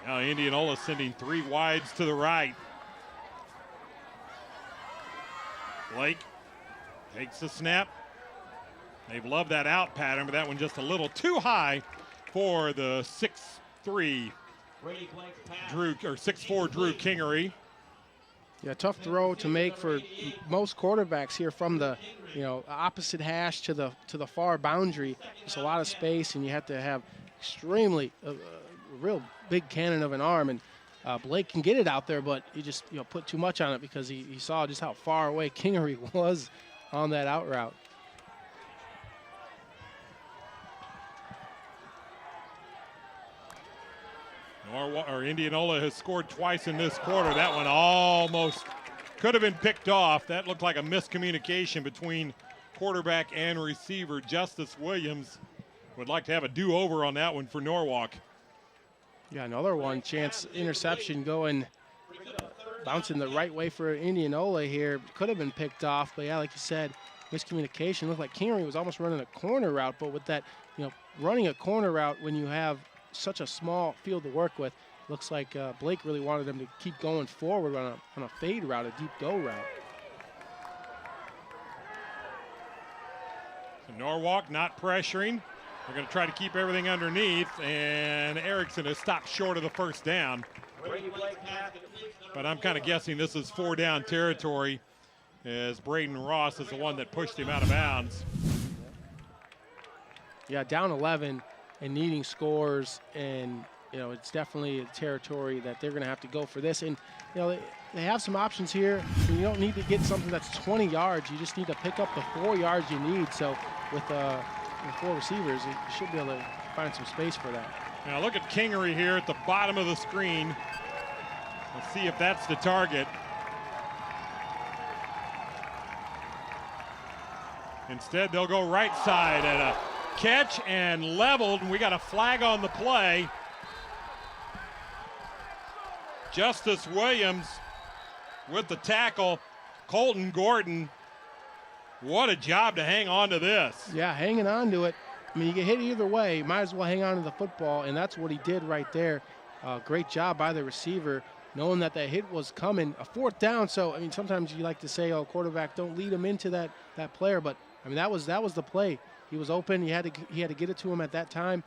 Now Indianola sending 3 wides to the right. Blake takes the snap. They've loved that out pattern, but that one just a little too high for the 6'3" Drew, or 6'4" Drew Kingery. Yeah, tough throw to make for most quarterbacks here from the opposite hash to the far boundary. There's a lot of space, and you have to have extremely real big cannon of an arm. And Blake can get it out there, but he just put too much on it because he saw just how far away Kingery was on that out route. Indianola has scored twice in this quarter. That one almost could have been picked off. That looked like a miscommunication between quarterback and receiver. Justice Williams would like to have a do-over on that one for Norwalk. Yeah, another one chance interception going, bouncing the right way for Indianola here. Could have been picked off, but yeah, like you said, miscommunication. Looked like Kingery was almost running a corner route, but with that, running a corner route when you have such a small field to work with, looks like Blake really wanted them to keep going forward on a fade route, a deep go route. So Norwalk not pressuring. They're going to try to keep everything underneath, and Erickson has stopped short of the first down. But I'm kind of guessing this is 4-down territory, as Braden Ross is the one that pushed him out of bounds. Yeah, down 11 and needing scores, and it's definitely a territory that they're going to have to go for this. And they have some options here. You don't need to get something that's 20 yards. You just need to pick up the 4 yards you need. So with 4 receivers, you should be able to find some space for that. Now look at Kingery here at the bottom of the screen. Let's see if that's the target. Instead, they'll go right side and a catch and leveled. We got a flag on the play. Justice Williams with the tackle. Colton Gordon, what a job to hang on to this. Yeah, hanging on to it. I mean, you get hit either way, might as well hang on to the football, and that's what he did right there. Great job by the receiver, knowing that that hit was coming. A 4th down, so, I mean, sometimes you like to say, oh, quarterback, don't lead him into that player, but, I mean, that was the play. He was open. He had to get it to him at that time,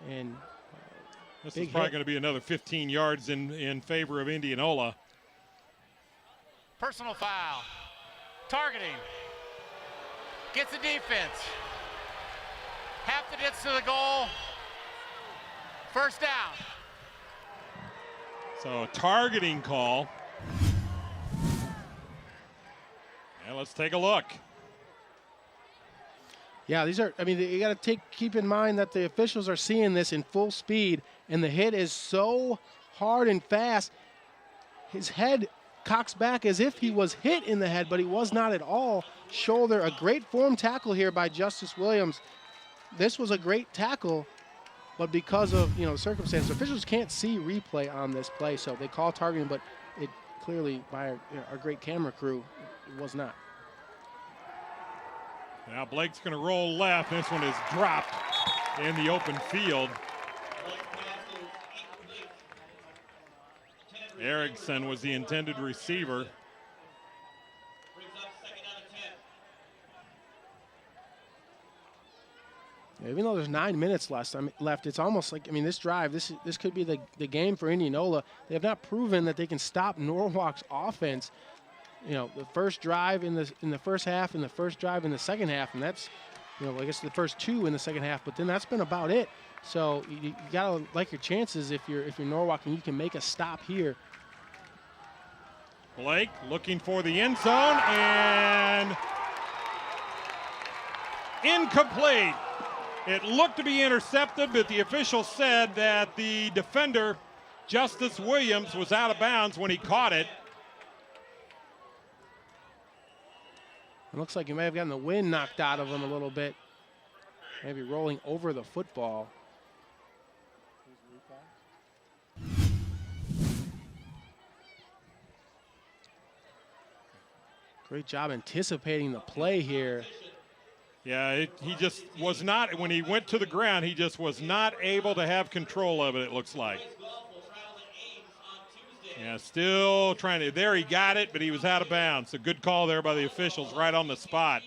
and this is probably going to be another 15 yards in favor of Indianola. Personal foul. Targeting. Gets the defense. Half the distance to the goal. 1st down. So a targeting call. And let's take a look. Yeah, these are, I mean, you got to keep in mind that the officials are seeing this in full speed, and the hit is so hard and fast. His head cocks back as if he was hit in the head, but he was not at all. Shoulder, a great form tackle here by Justice Williams. This was a great tackle, but because of, circumstances, officials can't see replay on this play, so they call targeting, but it clearly, by our great camera crew, it was not. Now Blake's going to roll left. This one is dropped in the open field. Erickson was the intended receiver. Yeah, even though there's 9 minutes left, it's almost like, I mean, this drive, this could be the game for Indianola. They have not proven that they can stop Norwalk's offense. The first drive in the first half and the first drive in the second half, and that's, I guess the first 2 in the second half, but then that's been about it. So you gotta like your chances if you're Norwalk and you can make a stop here. Blake looking for the end zone and incomplete. It looked to be intercepted, but the official said that the defender, Justice Williams, was out of bounds when he caught it. It looks like he may have gotten the wind knocked out of him a little bit. Maybe rolling over the football. Great job anticipating the play here. Yeah, he just was not, when he went to the ground, he just was not able to have control of it, it looks like. Yeah, still trying to, there he got it, but he was out of bounds. A good call there by the officials right on the spot.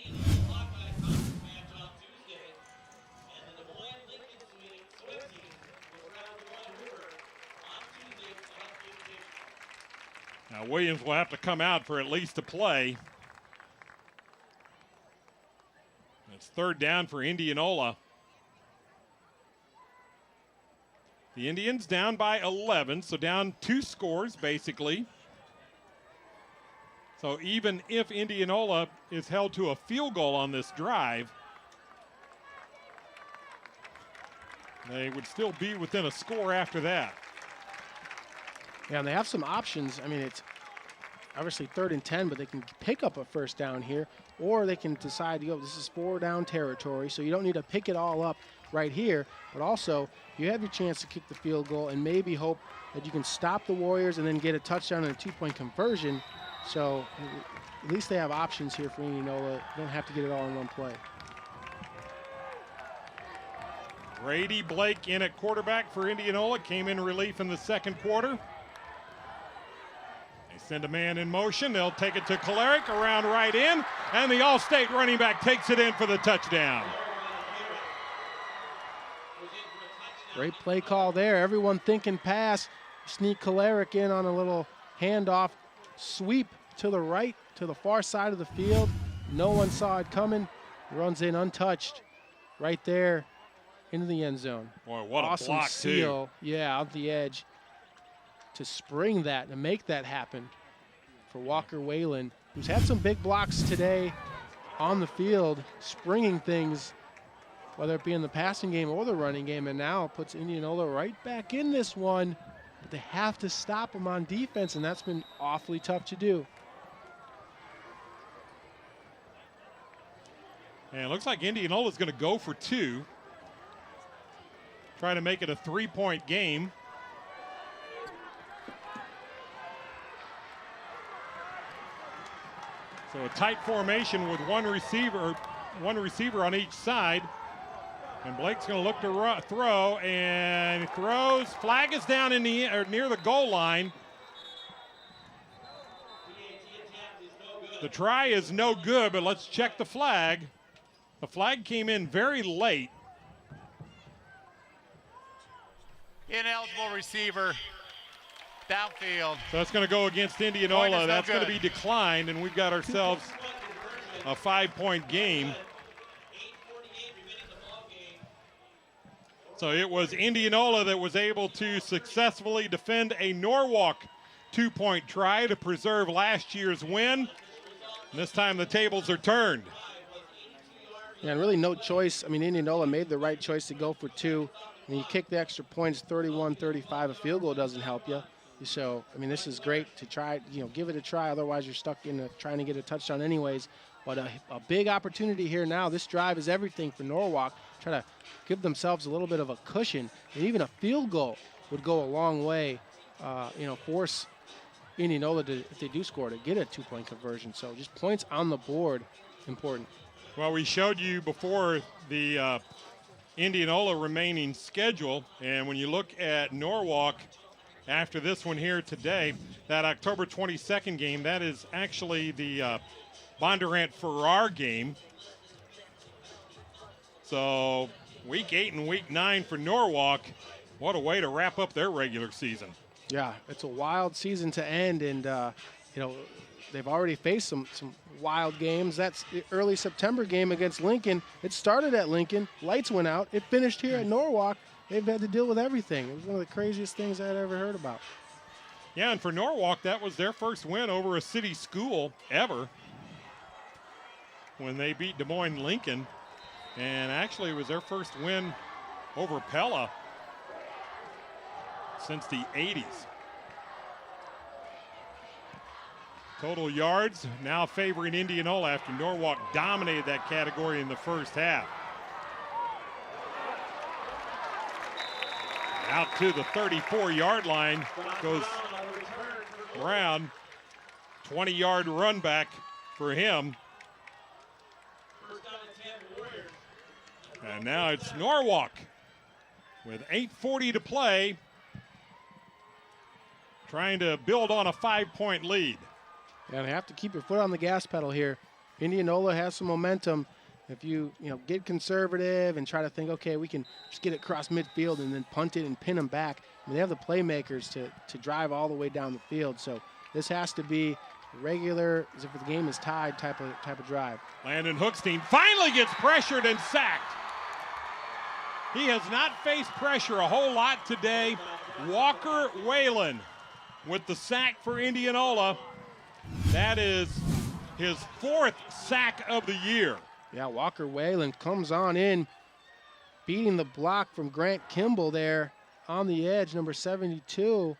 Now Williams will have to come out for at least a play. It's 3rd down for Indianola. The Indians down by 11, so down 2 scores basically. So even if Indianola is held to a field goal on this drive, they would still be within a score after that. Yeah, and they have some options. I mean, it's obviously 3rd and 10, but they can pick up a 1st down here, or they can decide, this is 4-down territory, so you don't need to pick it all up right here, but also you have your chance to kick the field goal and maybe hope that you can stop the Warriors and then get a touchdown and a 2-point conversion. So at least they have options here for Indianola. They don't have to get it all in one play. Brady Blake in at quarterback for Indianola, came in relief in the 2nd quarter. They send a man in motion. They'll take it to Kolaric around right in, and the All-State running back takes it in for the touchdown. Great play call there. Everyone thinking pass. Sneak Kolaric in on a little handoff. Sweep to the right, to the far side of the field. No one saw it coming. Runs in untouched right there into the end zone. Boy, what awesome a block, seal. too. Yeah, out the edge to spring that and make that happen for Walker Whalen, who's had some big blocks today on the field, springing things, whether it be in the passing game or the running game, and now puts Indianola right back in this one. But they have to stop him on defense, and that's been awfully tough to do. And it looks like Indianola's going to go for 2. Try to make it a 3-point game. So a tight formation with one receiver on each side. And Blake's going to look to throw, and throws. Flag is down in the near the goal line. The try is no good, but let's check the flag. The flag came in very late. Ineligible receiver, downfield. So that's going to go against Indianola. That's going to be declined, and we've got ourselves a 5-point game. So it was Indianola that was able to successfully defend a Norwalk 2-point try to preserve last year's win. And this time the tables are turned. Yeah, and really no choice. I mean, Indianola made the right choice to go for 2. And you kick the extra points, 31-35. A field goal doesn't help you. So, I mean, this is great to try, give it a try. Otherwise, you're stuck in trying to get a touchdown anyways. But a big opportunity here now. This drive is everything for Norwalk. Try to give themselves a little bit of a cushion. And even a field goal would go a long way, force Indianola, if they do score, to get a 2-point conversion. So just points on the board, important. Well, we showed you before the Indianola remaining schedule. And when you look at Norwalk after this one here today, that October 22nd game, that is actually the Bondurant-Farrar game. So week 8 and week 9 for Norwalk. What a way to wrap up their regular season. Yeah, it's a wild season to end, and they've already faced some wild games. That's the early September game against Lincoln. It started at Lincoln, lights went out. It finished here at Norwalk. They've had to deal with everything. It was one of the craziest things I had ever heard about. Yeah, and for Norwalk, that was their first win over a city school ever when they beat Des Moines Lincoln. And actually, it was their first win over Pella since the 80s. Total yards now favoring Indianola after Norwalk dominated that category in the first half. Out to the 34-yard line goes Brown. 20-yard run back for him. And now it's Norwalk with 8:40 to play, trying to build on a 5-point lead. Yeah, they have to keep your foot on the gas pedal here. Indianola has some momentum. If you get conservative and try to think, okay, we can just get it across midfield and then punt it and pin them back. I mean, they have the playmakers to drive all the way down the field. So this has to be regular, as if the game is tied type of drive. Landon Hookstein finally gets pressured and sacked. He has not faced pressure a whole lot today. Walker Whalen with the sack for Indianola. That is his 4th sack of the year. Yeah, Walker Whalen comes on in, beating the block from Grant Kimball there on the edge, number 72.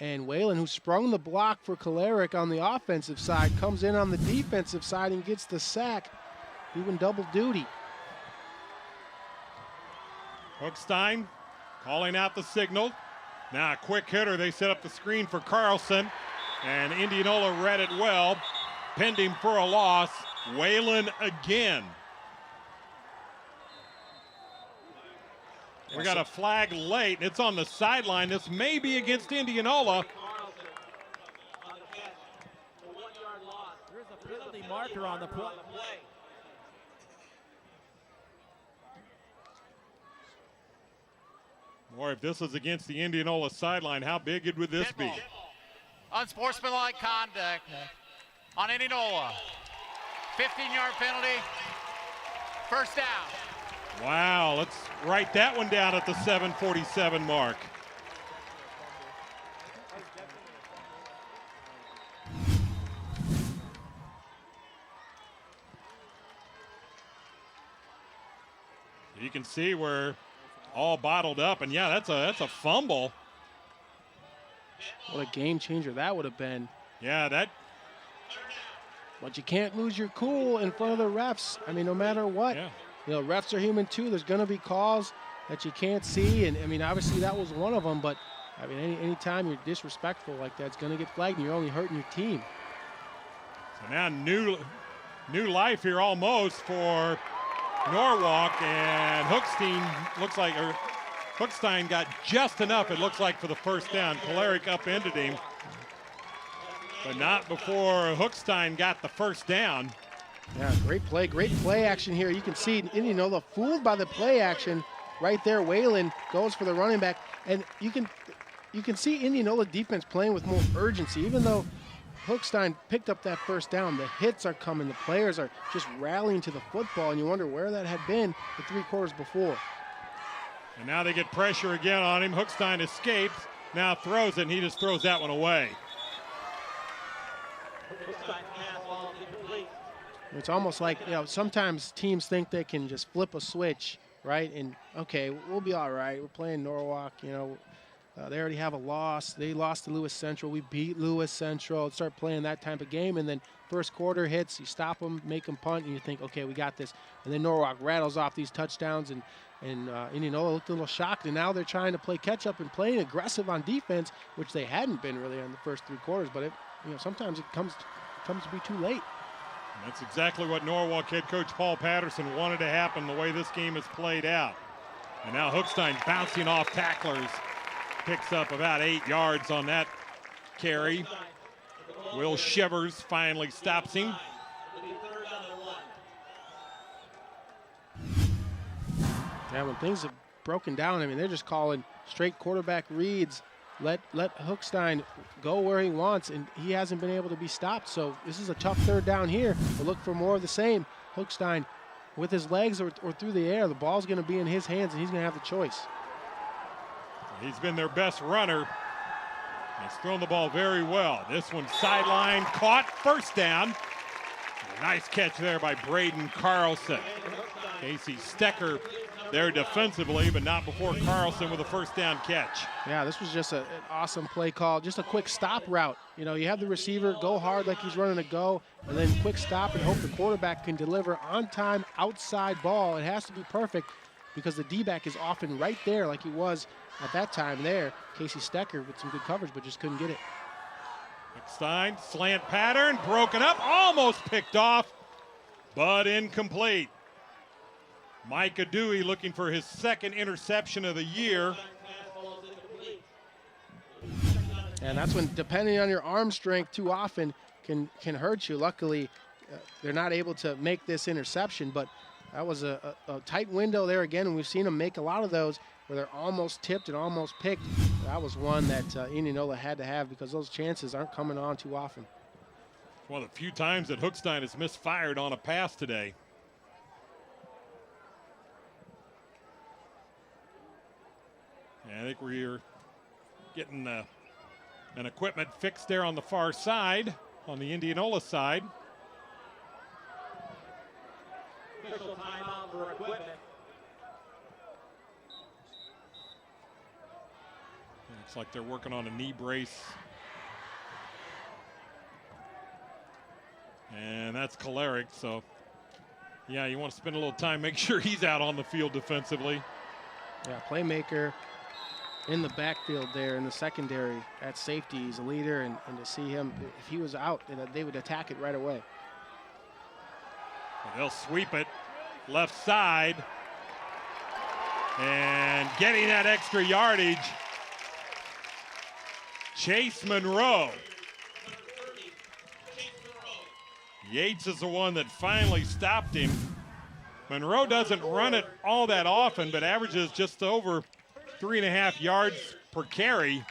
And Whalen, who sprung the block for Kalarick on the offensive side, comes in on the defensive side and gets the sack, doing double duty. Hookstein calling out the signal. Now a quick hitter. They set up the screen for Carlson, and Indianola read it well. Pending for a loss. Whalen again. We got a flag late, and it's on the sideline. This may be against Indianola. There's a penalty marker on the play. Boy, if this is against the Indianola sideline, how big would this be? Unsportsmanlike conduct on Indianola. 15-yard penalty. First down. Wow, let's write that one down at the 7:47 mark. You can see we're all bottled up, and yeah, that's a fumble. What a game changer that would have been. Yeah, but you can't lose your cool in front of the refs. I mean, no matter what. Yeah. Refs are human too. There's going to be calls that you can't see, and I mean, obviously that was one of them. But I mean, any time you're disrespectful like that, it's going to get flagged, and you're only hurting your team. So now new life here almost for Norwalk, and Hookstein got just enough, it looks like, for the first down. Kolaric upended him, but not before Hookstein got the first down. Yeah, great play action here. You can see Indianola fooled by the play action right there. Whalen goes for the running back, and you can see Indianola defense playing with more urgency. Even though Hookstein picked up that first down, the hits are coming. The players are just rallying to the football, and you wonder where that had been the 3 quarters before. And now they get pressure again on him. Hookstein escapes, now throws it, and he just throws that one away. It's almost like, sometimes teams think they can just flip a switch, right? And, okay, we'll be all right. We're playing Norwalk, they already have a loss. They lost to Lewis Central. We beat Lewis Central. Start playing that type of game, and then first quarter hits, you stop them, make them punt, and you think, okay, we got this. And then Norwalk rattles off these touchdowns, and Indianola looked a little shocked, and now they're trying to play catch-up and playing aggressive on defense, which they hadn't been really in the first 3 quarters. But sometimes it comes to be too late. And that's exactly what Norwalk head coach Paul Patterson wanted to happen, the way this game has played out. And now Hookstein bouncing off tacklers, picks up about 8 yards on that carry. Will Shivers finally stops him. Yeah, when things have broken down, they're just calling straight quarterback reads. Let Hookstein go where he wants, and he hasn't been able to be stopped. So this is a tough third down here. We'll look for more of the same. Hookstein with his legs or through the air, the ball's going to be in his hands, and he's going to have the choice. He's been their best runner. He's thrown the ball very well. This one sideline caught, first down. A nice catch there by Braden Carlson. Casey Stecker there defensively, but not before Carlson with a first down catch. Yeah, this was just an awesome play call. Just a quick stop route. You have the receiver go hard like he's running a go, and then quick stop and hope the quarterback can deliver on time outside ball. It has to be perfect because the D-back is often right there like he was at that time there. Casey Stecker with some good coverage, but just couldn't get it. Stein, slant pattern, broken up, almost picked off, but incomplete. Micah Dewey looking for his 2nd interception of the year. And that's when, depending on your arm strength too often, can hurt you. Luckily, they're not able to make this interception, but that was a tight window there again, and we've seen them make a lot of those where they're almost tipped and almost picked. That was one that Indianola had to have because those chances aren't coming on too often. One of the few times that Hookstein has misfired on a pass today. I think we're getting an equipment fixed there on the far side, on the Indianola side. Official timeout for equipment. Looks like they're working on a knee brace. And that's Kolaric, so yeah, you want to spend a little time, make sure he's out on the field defensively. Yeah, playmaker in the backfield there in the secondary at safety. He's a leader, and to see him, if he was out, they would attack it right away. They'll sweep it left side, and getting that extra yardage, Chase Monroe. Yates is the one that finally stopped him. Monroe doesn't run it all that often, but averages just over 3.5 yards per carry.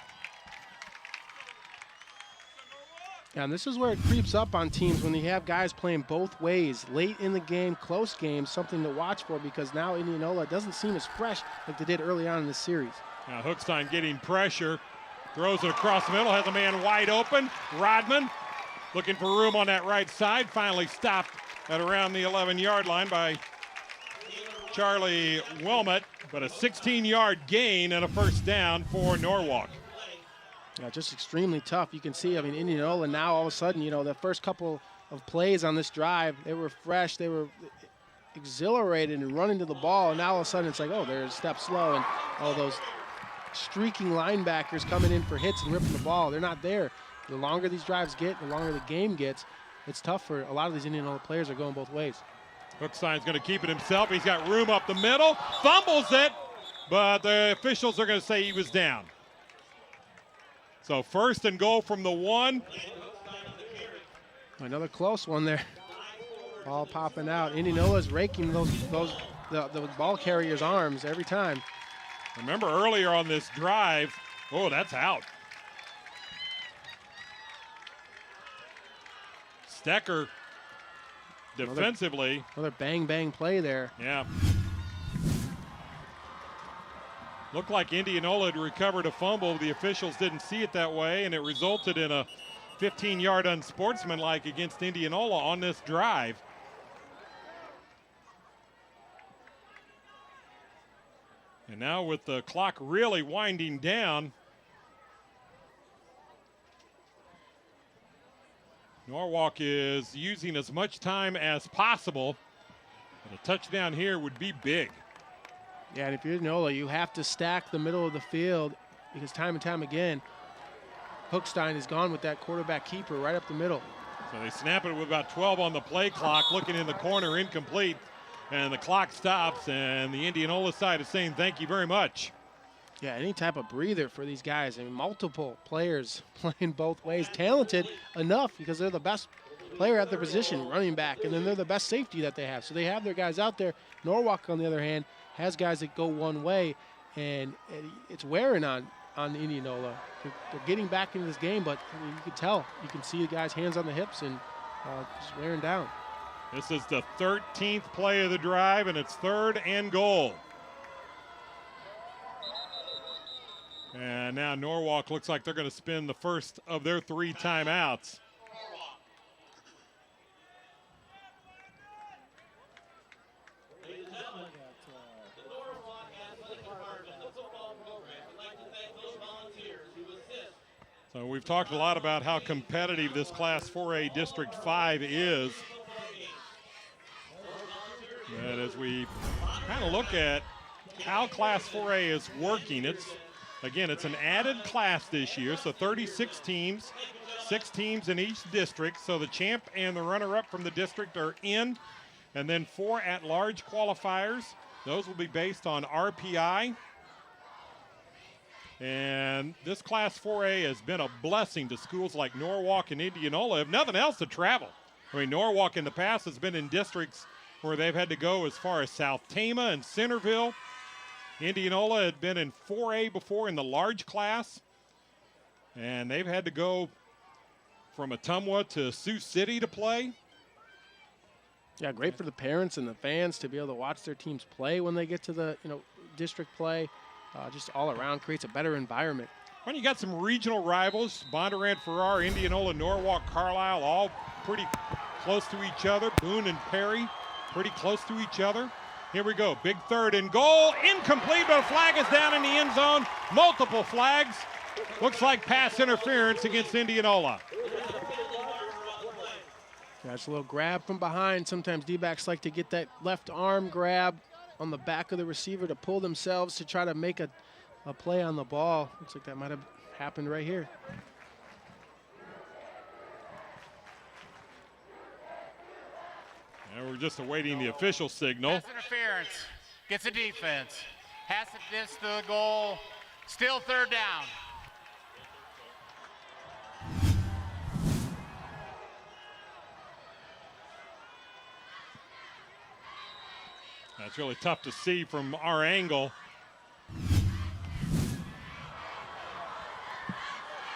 Yeah, and this is where it creeps up on teams when you have guys playing both ways. Late in the game, close games, something to watch for because now Indianola doesn't seem as fresh like they did early on in the series. Now Hookstein getting pressure, throws it across the middle, has a man wide open. Rodman looking for room on that right side, finally stopped at around the 11-yard line by Charlie Wilmot, but a 16-yard gain and a first down for Norwalk. Yeah, just extremely tough. You can see, Indianola now all of a sudden, the first couple of plays on this drive, they were fresh, they were exhilarated and running to the ball, and now all of a sudden it's like, oh, they're a step slow, and all those streaking linebackers coming in for hits and ripping the ball, they're not there. The longer these drives get, the longer the game gets, it's tough for a lot of these Indianola players are going both ways. Hookstein's going to keep it himself. He's got room up the middle, fumbles it, but the officials are going to say he was down. So 1st and goal from the 1. Another close one there. Ball popping out. Indianola's raking the ball carrier's arms every time. Remember earlier on this drive, oh, that's out. Stecker defensively. Another bang play there. Yeah. Looked like Indianola had recovered a fumble. The officials didn't see it that way, and it resulted in a 15-yard unsportsmanlike against Indianola on this drive. And now with the clock really winding down, Norwalk is using as much time as possible. But a touchdown here would be big. Yeah, and if you're Indianola, you have to stack the middle of the field because time and time again, Hookstein is gone with that quarterback keeper right up the middle. So they snap it with about 12 on the play clock, looking in the corner, incomplete. And the clock stops, and the Indianola side is saying thank you very much. Yeah, any type of breather for these guys. I mean, multiple players playing both ways. Talented enough because they're the best player at their position, running back, and then they're the best safety that they have. So they have their guys out there. Norwalk, on the other hand, has guys that go one way, and it's wearing on Indianola. They're getting back into this game, but I mean, you can tell. You can see the guys' hands on the hips and just wearing down. This is the 13th play of the drive, and it's 3rd and goal. And now Norwalk looks like they're going to spend the first of their 3 timeouts. So we've talked a lot about how competitive this Class 4A District 5 is. And as we kind of look at how Class 4A is working, it's an added class this year, so 36 teams, 6 teams in each district. So the champ and the runner-up from the district are in, and then 4 at-large qualifiers. Those will be based on RPI. And this Class 4A has been a blessing to schools like Norwalk and Indianola, if nothing else, to travel. I mean, Norwalk in the past has been in districts where they've had to go as far as South Tama and Centerville. Indianola had been in 4A before in the large class, and they've had to go from Ottumwa to Sioux City to play. Yeah, great for the parents and the fans to be able to watch their teams play when they get to the district play. Just all around creates a better environment. When you got some regional rivals, Bondurant, Farrar, Indianola, Norwalk, Carlisle, all pretty close to each other. Boone and Perry, pretty close to each other. Here we go, big 3rd and goal, incomplete, but a flag is down in the end zone. Multiple flags. Looks like pass interference against Indianola. That's a little grab from behind. Sometimes D-backs like to get that left arm grab on the back of the receiver to pull themselves to try to make a play on the ball. Looks like that might have happened right here. And we're just awaiting the official signal. Pass interference, gets a defense. Has it this to the goal, still 3rd down. That's really tough to see from our angle.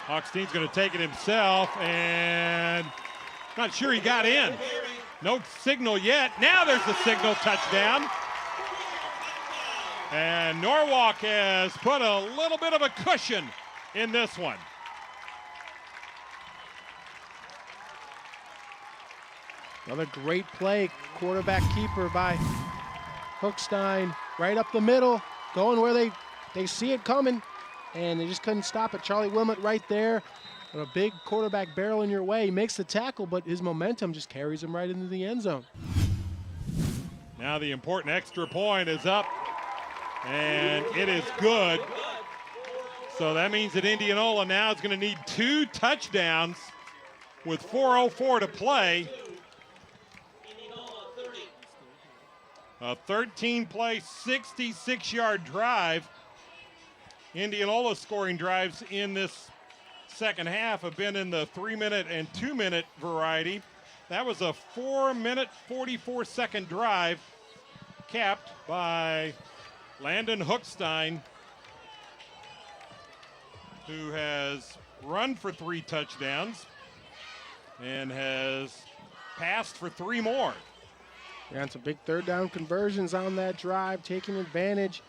Hochstein's going to take it himself, and not sure he got in. No signal yet. Now there's the signal, touchdown. And Norwalk has put a little bit of a cushion in this one. Another great play, quarterback keeper by Hookstein, right up the middle, going where they see it coming, and they just couldn't stop it. Charlie Wilmot right there, with a big quarterback barrel in your way. He makes the tackle, but his momentum just carries him right into the end zone. Now the important extra point is up, and it is good. So that means that Indianola now is going to need 2 touchdowns with 4:04 to play. A 13-play, 66-yard drive. Indianola scoring drives in this second half have been in the 3-minute and 2-minute variety. That was a 4-minute, 44-second drive capped by Landon Hookstein, who has run for 3 touchdowns and has passed for 3 more. Yeah, and some big third down conversions on that drive, taking advantage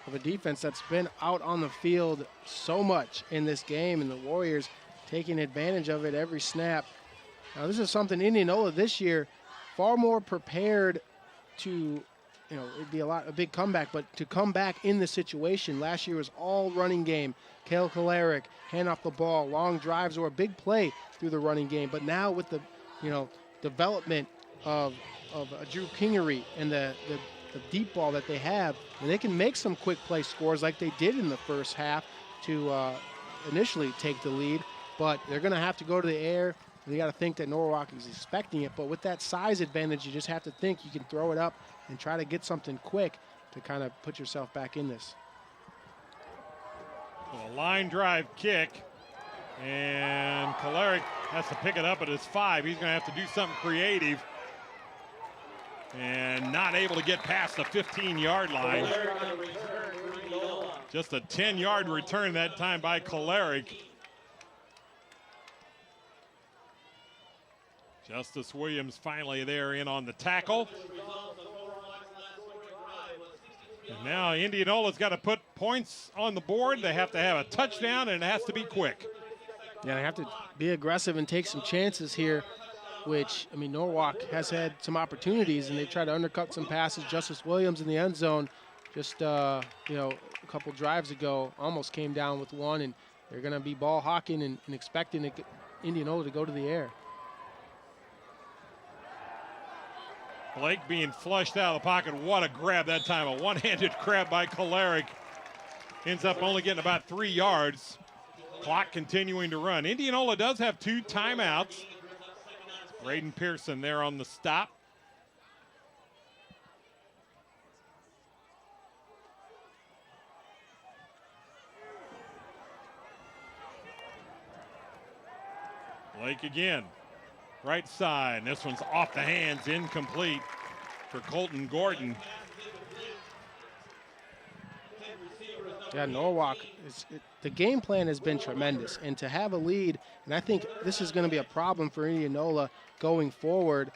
of a defense that's been out on the field so much in this game, and the Warriors taking advantage of it every snap. Now, this is something Indianola this year far more prepared to, it'd be a big comeback, but to come back in the situation. Last year was all running game. Cale Kalarick, hand off the ball, long drives, or a big play through the running game. But now with the, development of Drew Kingery and the deep ball that they have, and they can make some quick play scores like they did in the first half to initially take the lead. But they're going to have to go to the air. You got to think that Norwalk is expecting it. But with that size advantage, you just have to think you can throw it up and try to get something quick to kind of put yourself back in this. A line drive kick, and Kalarick has to pick it up at his 5. He's going to have to do something creative, and not able to get past the 15-yard line. Just a 10-yard return that time by Kalarick. Justice Williams finally there in on the tackle. And now Indianola's got to put points on the board. They have to have a touchdown, and it has to be quick. Yeah, they have to be aggressive and take some chances here, which, Norwalk has had some opportunities, and they try to undercut some passes. Justice Williams in the end zone just, a couple drives ago almost came down with one, and they're going to be ball hawking and expecting Indianola to go to the air. Blake being flushed out of the pocket. What a grab that time. A one-handed grab by Kalarick. Ends up only getting about 3 yards. Clock continuing to run. Indianola does have 2 timeouts. Braden Pearson there on the stop. Blake again. Right side. This one's off the hands, incomplete for Colton Gordon. Yeah, Norwalk, the game plan has been tremendous. And to have a lead, and I think this is going to be a problem for Indianola going forward.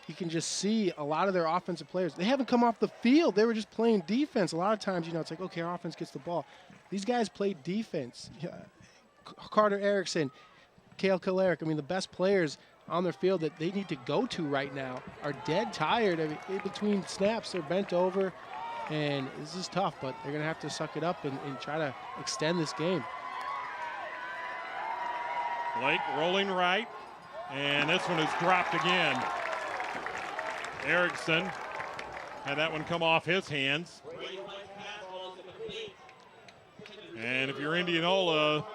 You can just see a lot of their offensive players. They haven't come off the field. They were just playing defense. A lot of times, it's like, okay, our offense gets the ball. These guys play defense. Carter Erickson, Cale Kalarick, the best players on their field that they need to go to right now are dead tired. In between snaps, they're bent over, and this is tough, but they're going to have to suck it up and try to extend this game. Blake rolling right, and this one is dropped again. Erickson had that one come off his hands. And if you're Indianola,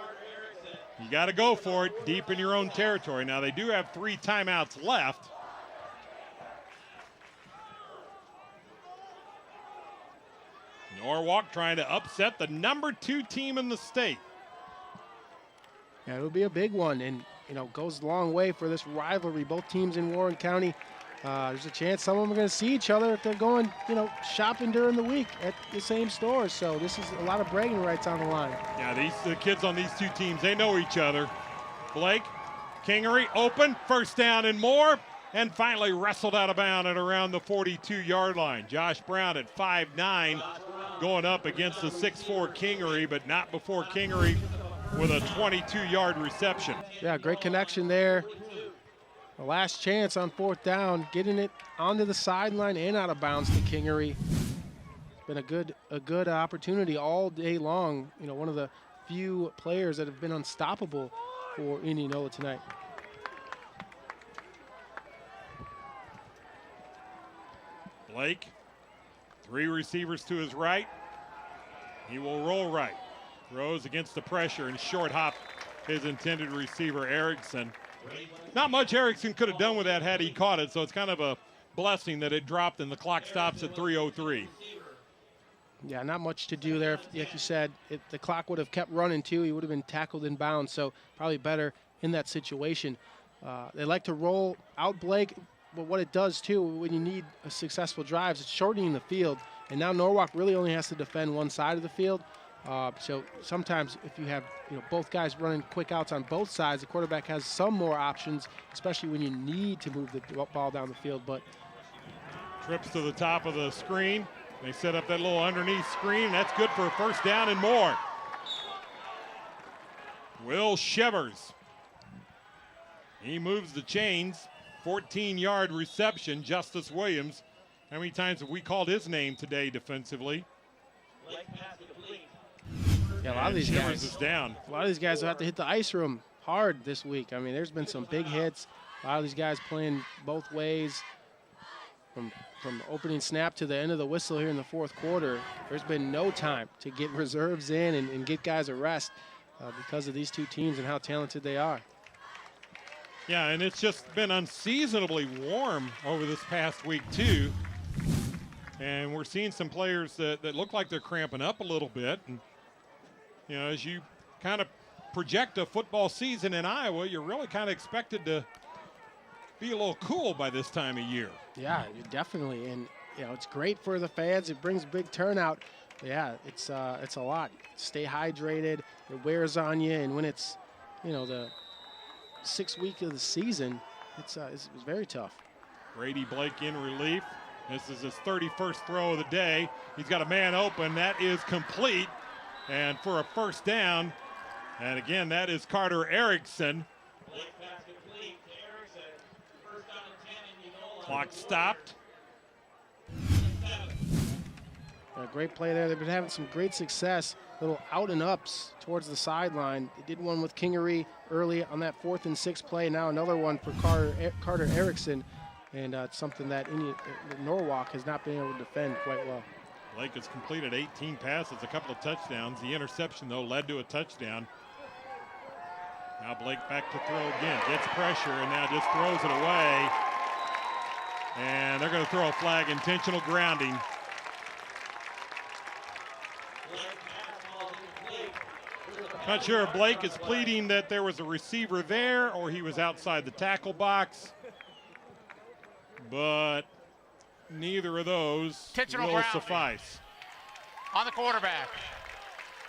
you got to go for it deep in your own territory. Now, they do have 3 timeouts left. Norwalk trying to upset the number 2 team in the state. Yeah, it'll be a big one, and, goes a long way for this rivalry. Both teams in Warren County. There's a chance some of them are going to see each other if they're going, shopping during the week at the same stores. So this is a lot of bragging rights on the line. Yeah, the kids on these 2 teams, they know each other. Blake, Kingery, open, first down and more, and finally wrestled out of bounds at around the 42-yard line. Josh Brown at 5'9", going up against the 6'4" Kingery, but not before Kingery with a 22-yard reception. Yeah, great connection there. The last chance on 4th down, getting it onto the sideline and out of bounds to Kingery. It's been a good opportunity all day long. One of the few players that have been unstoppable for Indianola tonight. Blake, 3 receivers to his right. He will roll right. Throws against the pressure and short hop his intended receiver, Erickson. Not much Erickson could have done with that had he caught it, so it's kind of a blessing that it dropped and the clock stops at 3:03. Yeah, not much to do there. Like you said, if the clock would have kept running too, he would have been tackled in bounds, so probably better in that situation. They like to roll out Blake, but what it does too, when you need a successful drives, it's shortening the field. And now Norwalk really only has to defend one side of the field. So sometimes if you have both guys running quick outs on both sides, the quarterback has some more options, especially when you need to move the ball down the field. But trips to the top of the screen. They set up that little underneath screen. That's good for a first down and more. Will Shivers. He moves the chains. 14-yard reception. Justice Williams. How many times have we called his name today defensively? Yeah, a lot of these Shivers guys is down. A lot of these guys will have to hit the ice room hard this week. I mean, there's been some big hits. A lot of these guys playing both ways. From opening snap to the end of the whistle here in the fourth quarter, there's been no time to get reserves in and get guys a rest because of these two teams and how talented they are. Yeah, and it's just been unseasonably warm over this past week, too. And we're seeing some players that look like they're cramping up a little bit. And, as you kind of project a football season in Iowa, you're really kind of expected to be a little cool by this time of year. Yeah, definitely. And, it's great for the fans. It brings big turnout. Yeah, it's a lot. Stay hydrated. It wears on you. And when it's, the 6th week of the season, it's very tough. Brady Blake in relief. This is his 31st throw of the day. He's got a man open. That is complete. And for a first down. And again, that is Carter Erickson. Clock stopped. A great play there. They've been having some great success. Little out and ups towards the sideline. They did one with Kingery early on that 4th and 6 play. Now another one for Carter Erickson. And it's something that Norwalk has not been able to defend quite well. Blake has completed 18 passes, a couple of touchdowns. The interception, though, led to a touchdown. Now Blake back to throw again. Gets pressure and now just throws it away. And they're going to throw a flag, intentional grounding. Not sure if Blake is pleading that there was a receiver there or he was outside the tackle box. But neither of those will suffice. On the quarterback.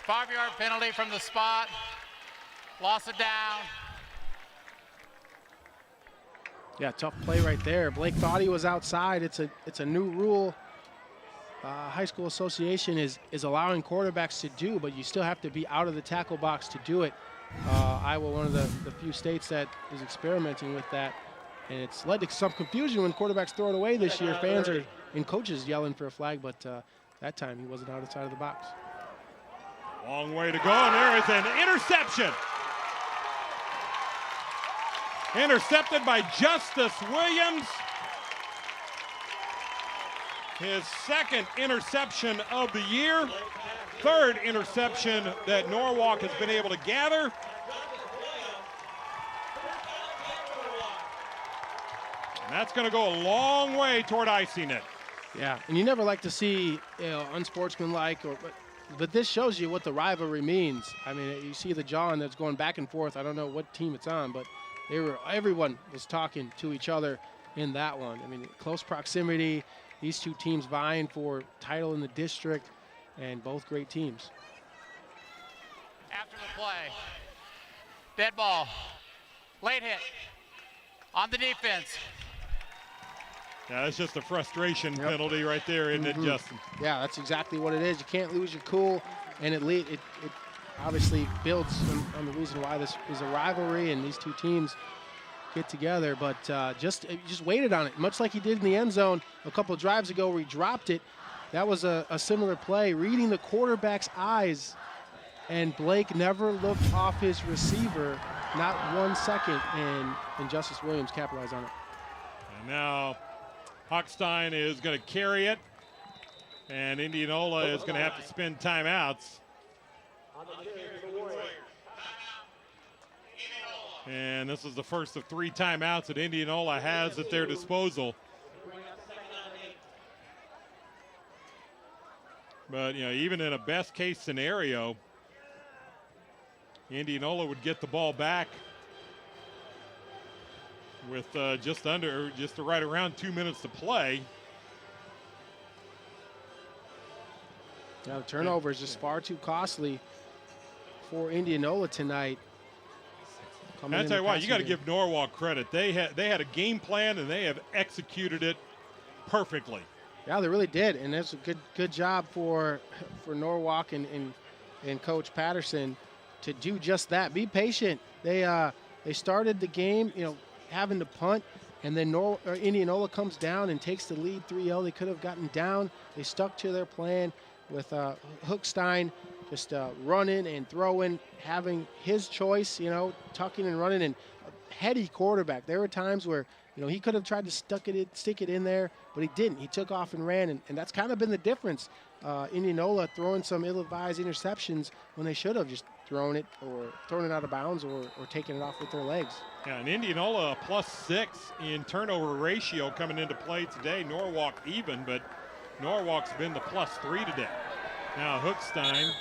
5-yard penalty from the spot. Loss of down. Yeah, tough play right there. Blake thought he was outside. It's a new rule. High School Association is allowing quarterbacks to do, but you still have to be out of the tackle box to do it. Iowa, one of the few states that is experimenting with that. And it's led to some confusion when quarterbacks throw it away this year. Fans and coaches yelling for a flag, but that time he wasn't outside of the box. Long way to go, and there is an interception. Intercepted by Justice Williams. His 2nd interception of the year. 3rd interception that Norwalk has been able to gather. And that's going to go a long way toward icing it. Yeah, and you never like to see unsportsmanlike, but this shows you what the rivalry means. I mean, you see the jawing that's going back and forth. I don't know what team it's on, but everyone was talking to each other in that one. I mean, close proximity. These two teams vying for title in the district, and both great teams. After the play, dead ball, late hit on the defense. Yeah, that's just a frustration penalty right there, isn't it, Justin? Yeah, that's exactly what it is. You can't lose your cool, and it obviously builds on the reason why this is a rivalry and these two teams get together. But just waited on it, much like he did in the end zone a couple of drives ago where he dropped it. That was a similar play, reading the quarterback's eyes, and Blake never looked off his receiver, not 1 second, and Justice Williams capitalized on it. And now Hochstein is going to carry it, and Indianola is going to have to spend timeouts. And this is the first of 3 timeouts that Indianola has at their disposal. But, you know, even in a best case scenario, Indianola would get the ball back with just right around 2 minutes to play. Yeah, the turnover is just far too costly for Indianola tonight. And I tell you what, you got to give Norwalk credit. They had a game plan and they have executed it perfectly. Yeah, they really did, and that's a good job for Norwalk and Coach Patterson to do just that. Be patient. They started the game, you know, having to punt, and then Indianola comes down and takes the lead 3-0. They could have gotten down. They stuck to their plan with Hookstein just running and throwing, having his choice, you know, tucking and running, and a heady quarterback. There were times where, you know, he could have tried to stick it in there, but he didn't. He took off and ran, and that's kind of been the difference. Indianola throwing some ill-advised interceptions when they should have just thrown it out of bounds or taken it off with their legs. Yeah, and Indianola a +6 in turnover ratio coming into play today. Norwalk even, but Norwalk's been the +3 today. Now Hookstein,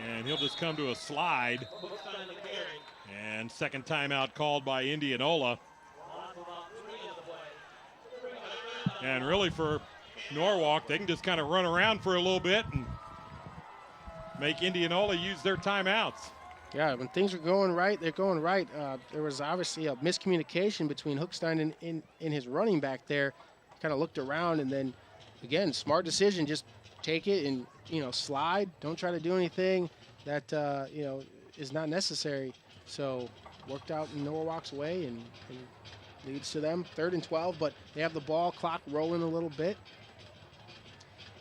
and he'll just come to a slide. And second timeout called by Indianola. And really for Norwalk, they can just kind of run around for a little bit and make Indianola use their timeouts. Yeah, when things are going right, they're going right. There was obviously a miscommunication between Hookstein and his running back there. Kind of looked around, and then, again, smart decision, just take it and, you know, slide. Don't try to do anything that, you know, is not necessary. So worked out in Norwalk's way and leads to them 3rd and 12, but they have the ball clock rolling a little bit.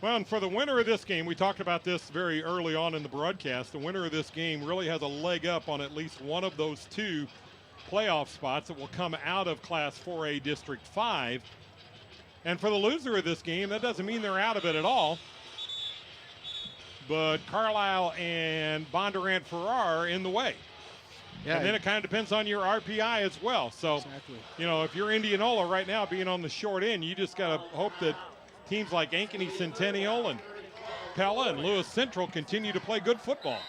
Well, and for the winner of this game, we talked about this very early on in the broadcast, the winner of this game really has a leg up on at least one of those 2 playoff spots that will come out of Class 4A District 5. And for the loser of this game, that doesn't mean they're out of it at all. But Carlisle and Bondurant Farrar are in the way. Yeah, and then it kind of depends on your RPI as well. So, exactly. You know, if you're Indianola right now being on the short end, you just got to hope that teams like Ankeny Centennial and Pella and Lewis Central continue to play good football.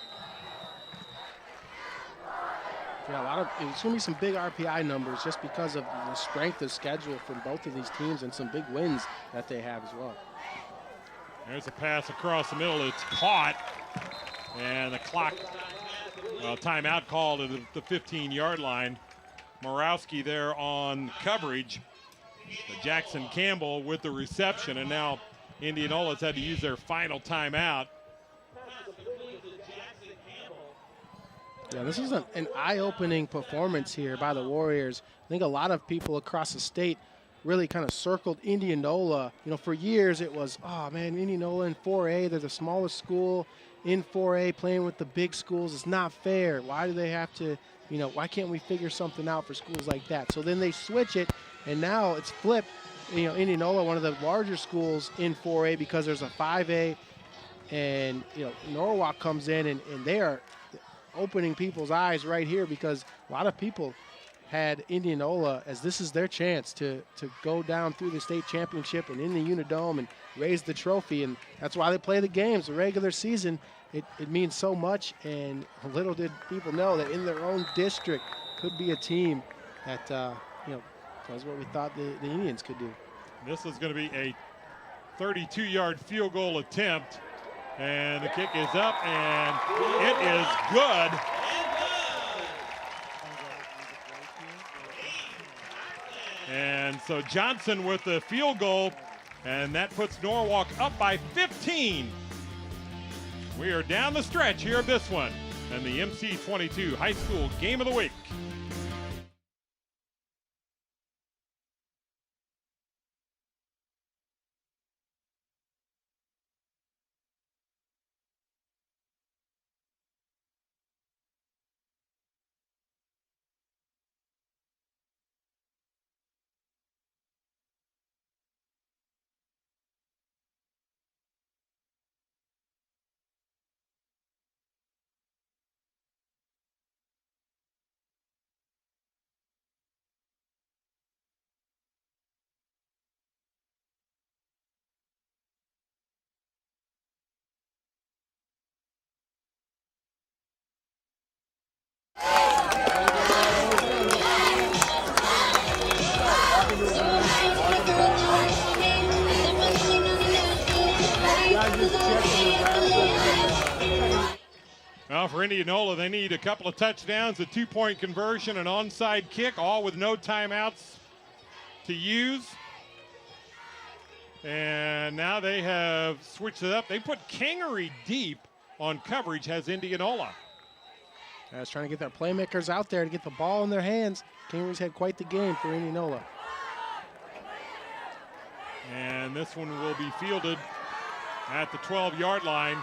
Yeah, it's going to be some big RPI numbers just because of the strength of schedule from both of these teams and some big wins that they have as well. There's a pass across the middle. It's caught. And the clock, timeout called at the 15-yard line. Morawski there on coverage. Jackson Campbell with the reception. And now Indianola's had to use their final timeout. Yeah, this is an eye-opening performance here by the Warriors. I think a lot of people across the state really kind of circled Indianola. You know, for years it was, oh man, Indianola in 4A, they're the smallest school in 4A playing with the big schools. It's not fair. Why do they have to, you know, why can't we figure something out for schools like that? So then they switch it, and now it's flipped. You know, Indianola, one of the larger schools in 4A because there's a 5A, and, you know, Norwalk comes in and they are opening people's eyes right here because a lot of people had Indianola as this is their chance to go down through the state championship and in the Unidome and raise the trophy, and that's why they play the games. The regular season, it means so much, and little did people know that in their own district could be a team that, you know, does what we thought the Indians could do. This is going to be a 32-yard field goal attempt. And the kick is up, and it is good. And so Johnson with the field goal, and that puts Norwalk up by 15. We are down the stretch here of this one, and the MC22 High School Game of the Week. Well, for Indianola, they need a couple of touchdowns, a 2-point conversion, an onside kick, all with no timeouts to use. And now they have switched it up. They put Kingery deep on coverage, has Indianola. I was trying to get their playmakers out there to get the ball in their hands. Kingery's had quite the game for Indianola. And this one will be fielded at the 12-yard line.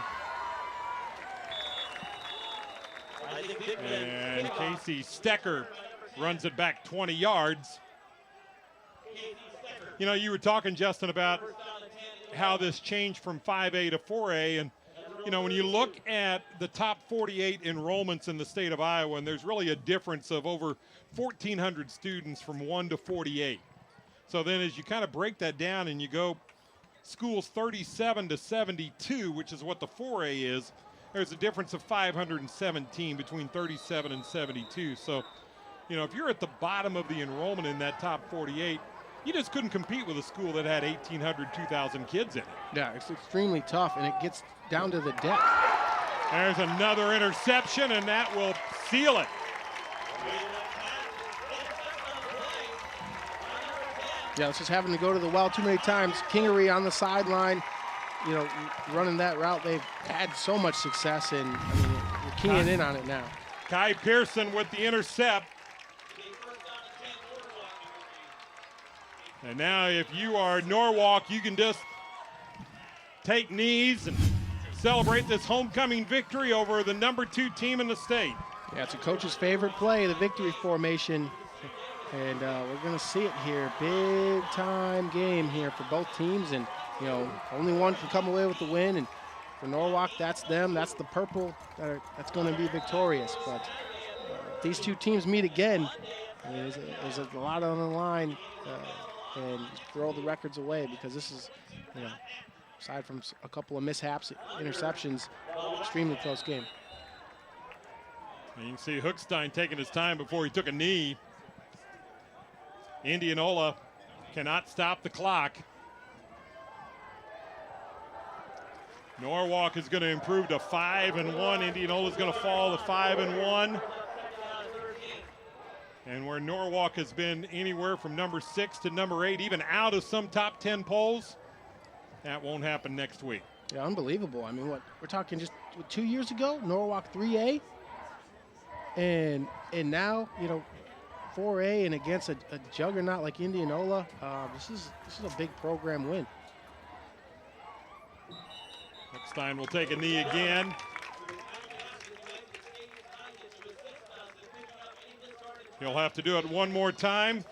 And Casey Stecker runs it back 20 yards. You know, you were talking, Justin, about how this changed from 5A to 4A. And, you know, when you look at the top 48 enrollments in the state of Iowa, and there's really a difference of over 1,400 students from 1 to 48. So then as you kind of break that down and you go schools 37 to 72, which is what the 4A is, there's a difference of 517 between 37 and 72. So, you know, if you're at the bottom of the enrollment in that top 48, you just couldn't compete with a school that had 1,800, 2,000 kids in it. Yeah, it's extremely tough, and it gets down to the depth. There's another interception, and that will seal it. Yeah, it's just having to go to the well too many times. Kingery on the sideline, you know, running that route. They've had so much success, and I mean, you're keying in on it now. Kai Pearson with the intercept. And now if you are Norwalk, you can just take knees and celebrate this homecoming victory over the #2 team in the state. Yeah, it's a coach's favorite play, the victory formation. And we're going to see it here. Big time game here for both teams. And, you know, only one can come away with the win. And for Norwalk, that's them. That's the purple that's going to be victorious. But these two teams meet again. I mean, there's a lot on the line. And throw the records away, because this is, you know, aside from a couple of mishaps, interceptions, extremely close game. And you can see Hookstein taking his time before he took a knee. Indianola cannot stop the clock. Norwalk is going to improve to 5-1. Indianola is going to fall to 5-1. And where Norwalk has been anywhere from #6 to #8, even out of some top 10 polls, that won't happen next week. Yeah, unbelievable. I mean, what we're talking just 2 years ago, Norwalk 3A, and now, you know, 4A, and against a juggernaut like Indianola. This is a big program win. Hookstein will take a knee again. He'll have to do it one more time.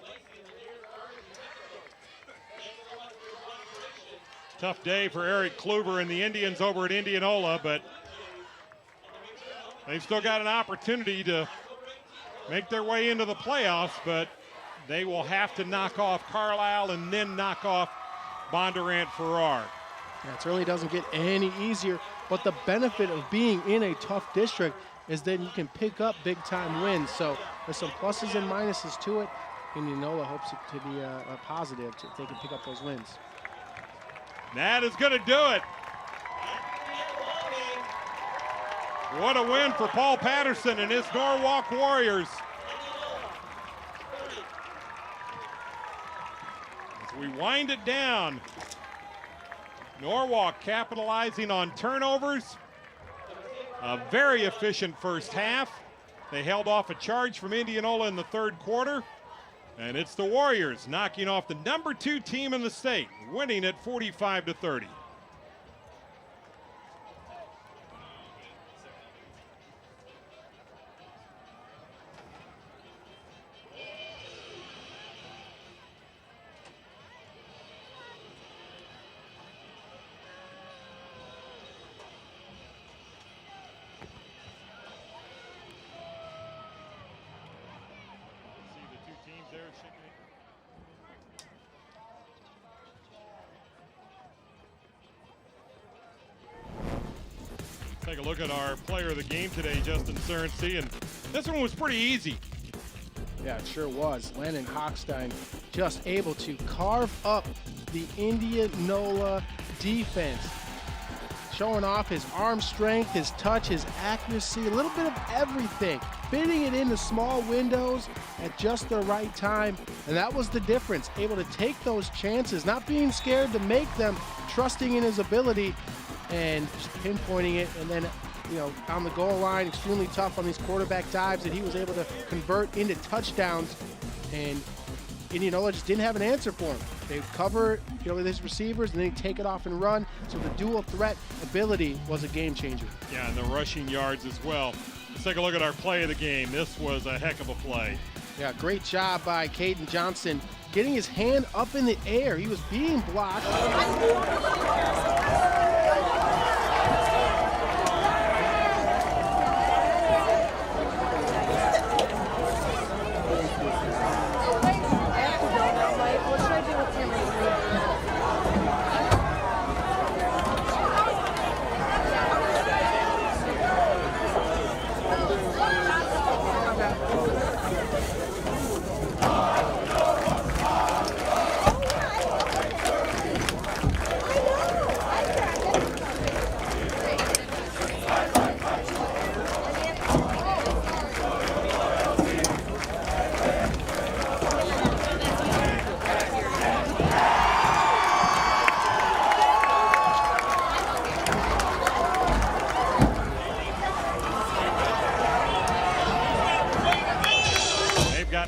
Tough day for Eric Kluver and the Indians over at Indianola, but they've still got an opportunity to make their way into the playoffs, but they will have to knock off Carlisle and then knock off Bondurant Farrar. Yeah, it certainly doesn't get any easier, but the benefit of being in a tough district is then you can pick up big-time wins. So there's some pluses and minuses to it. Indianola hopes it to be a positive if they can pick up those wins. That is going to do it. What a win for Paul Patterson and his Norwalk Warriors. As we wind it down, Norwalk capitalizing on turnovers. A very efficient first half. They held off a charge from Indianola in the third quarter. And it's the Warriors knocking off the #2 team in the state, winning at 45-30. Take take a look at our player of the game today, Justin Cerency, and this one was pretty easy. Yeah, it sure was. Landon Hochstein just able to carve up the Indianola defense, showing off his arm strength, his touch, his accuracy, a little bit of everything, fitting it into small windows at just the right time, and that was the difference. Able to take those chances, not being scared to make them, trusting in his ability, and just pinpointing it, and then on the goal line, extremely tough on these quarterback dives that he was able to convert into touchdowns, and Indianola just didn't have an answer for him. They cover, with his receivers, and then he'd take it off and run. So the dual threat ability was a game changer. Yeah, and the rushing yards as well. Let's take a look at our play of the game. This was a heck of a play. Yeah, great job by Caden Johnson, getting his hand up in the air. He was being blocked.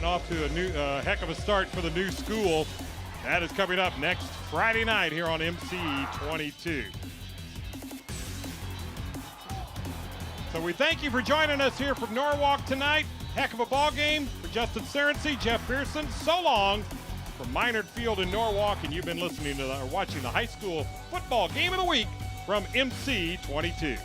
Off to a new heck of a start for the new school. That is coming up next Friday night here on MC22. So we thank you for joining us here from Norwalk tonight. Heck of a ball game for Justin Cerency, Jeff Pearson. So long from Minard Field in Norwalk, and you've been listening to or watching the high school football game of the week from MC22.